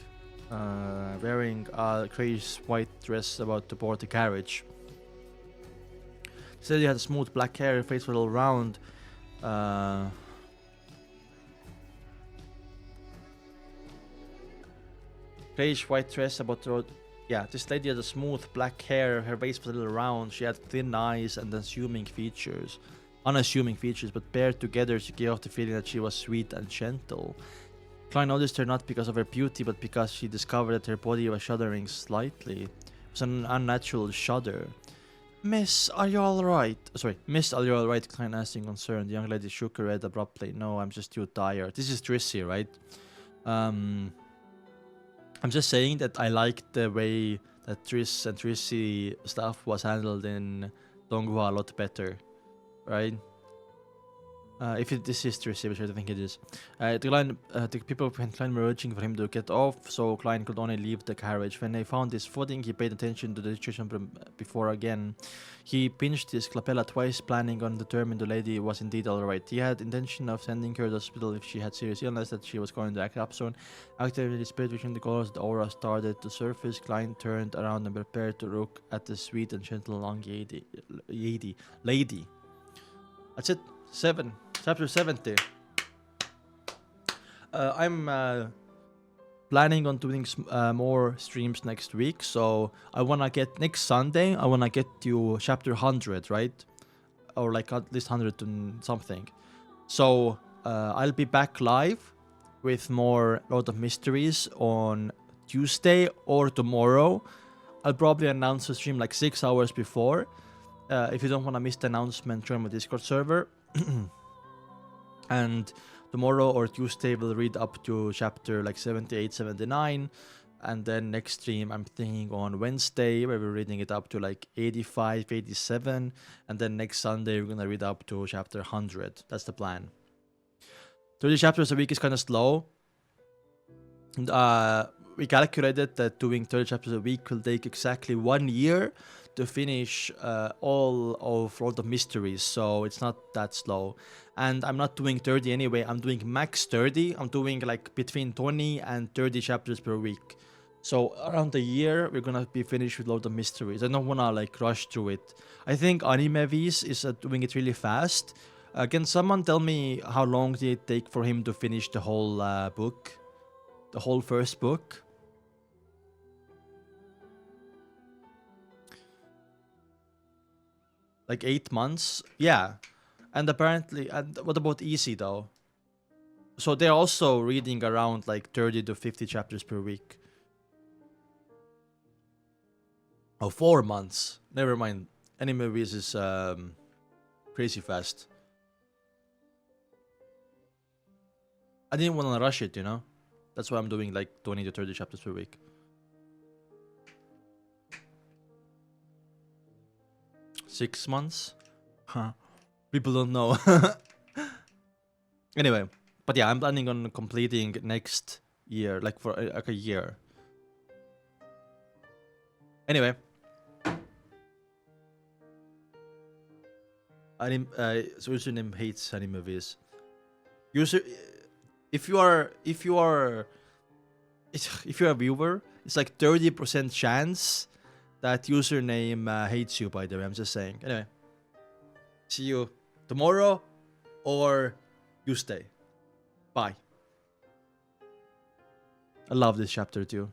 a grayish white dress about to board the carriage. She said he had smooth black hair, her face was a little round. Grayish white dress about the road. Yeah, this lady had a smooth black hair, her face was a little round, she had thin eyes and unassuming features, but paired together she gave off the feeling that she was sweet and gentle. Klein noticed her not because of her beauty, but because she discovered that her body was shuddering slightly. It was an unnatural shudder. Miss, are you alright? Miss, are you alright?" Klein asked in concern. The young lady shook her head abruptly. "No, I'm just too tired." This is Trissy, right? I'm just saying that I liked the way that Triss and Trissy stuff was handled in donghua a lot better, right? If this is Trissy, which I don't think it is. The people behind Klein were urging for him to get off, so Klein could only leave the carriage. When he found his footing, he paid attention to the situation before again. He pinched his lapella twice, planning on determining the lady was indeed alright. He had intention of sending her to the hospital if she had serious illness, that she was going to act up soon. Activating his spirit vision, the colors of the aura started to surface. Klein turned around and prepared to look at the sweet and gentle young lady. That's it. Chapter 70. I'm planning on doing more streams next week, so I wanna get next Sunday. I wanna get to chapter 100, right? Or like at least 100 and something. So I'll be back live with more Lord of Mysteries on Tuesday or tomorrow. I'll probably announce the stream like 6 hours before. If you don't want to miss the announcement, join my Discord server. And tomorrow or Tuesday we'll read up to chapter like 78, 79. And then next stream I'm thinking on Wednesday where we're reading it up to like 85, 87. And then next Sunday we're gonna read up to chapter 100. That's the plan. 30 chapters a week is kind of slow. And we calculated that doing 30 chapters a week will take exactly 1 year to finish all of Lord of Mysteries, so it's not that slow. And I'm not doing 30 anyway, I'm doing max 30. I'm doing like between 20 and 30 chapters per week. So around a year, we're gonna be finished with Lord of Mysteries. I don't wanna like rush through it. I think Animevis is doing it really fast. Can someone tell me how long did it take for him to finish the whole book? The whole first book? Like 8 months? Yeah. And apparently, and what about Easy though? So they're also reading around like 30 to 50 chapters per week. Oh, 4 months. Never mind. Animevis is crazy fast. I didn't want to rush it, you know? That's why I'm doing like 20 to 30 chapters per week. 6 months. Huh. People don't know. Anyway, but yeah, I'm planning on completing next year, like for like a year. Anyway, so username hates anime movies. User, if you are a viewer, it's like 30% chance that username hates you. By the way, I'm just saying. Anyway, see you tomorrow, or you stay. Bye. I love this chapter too.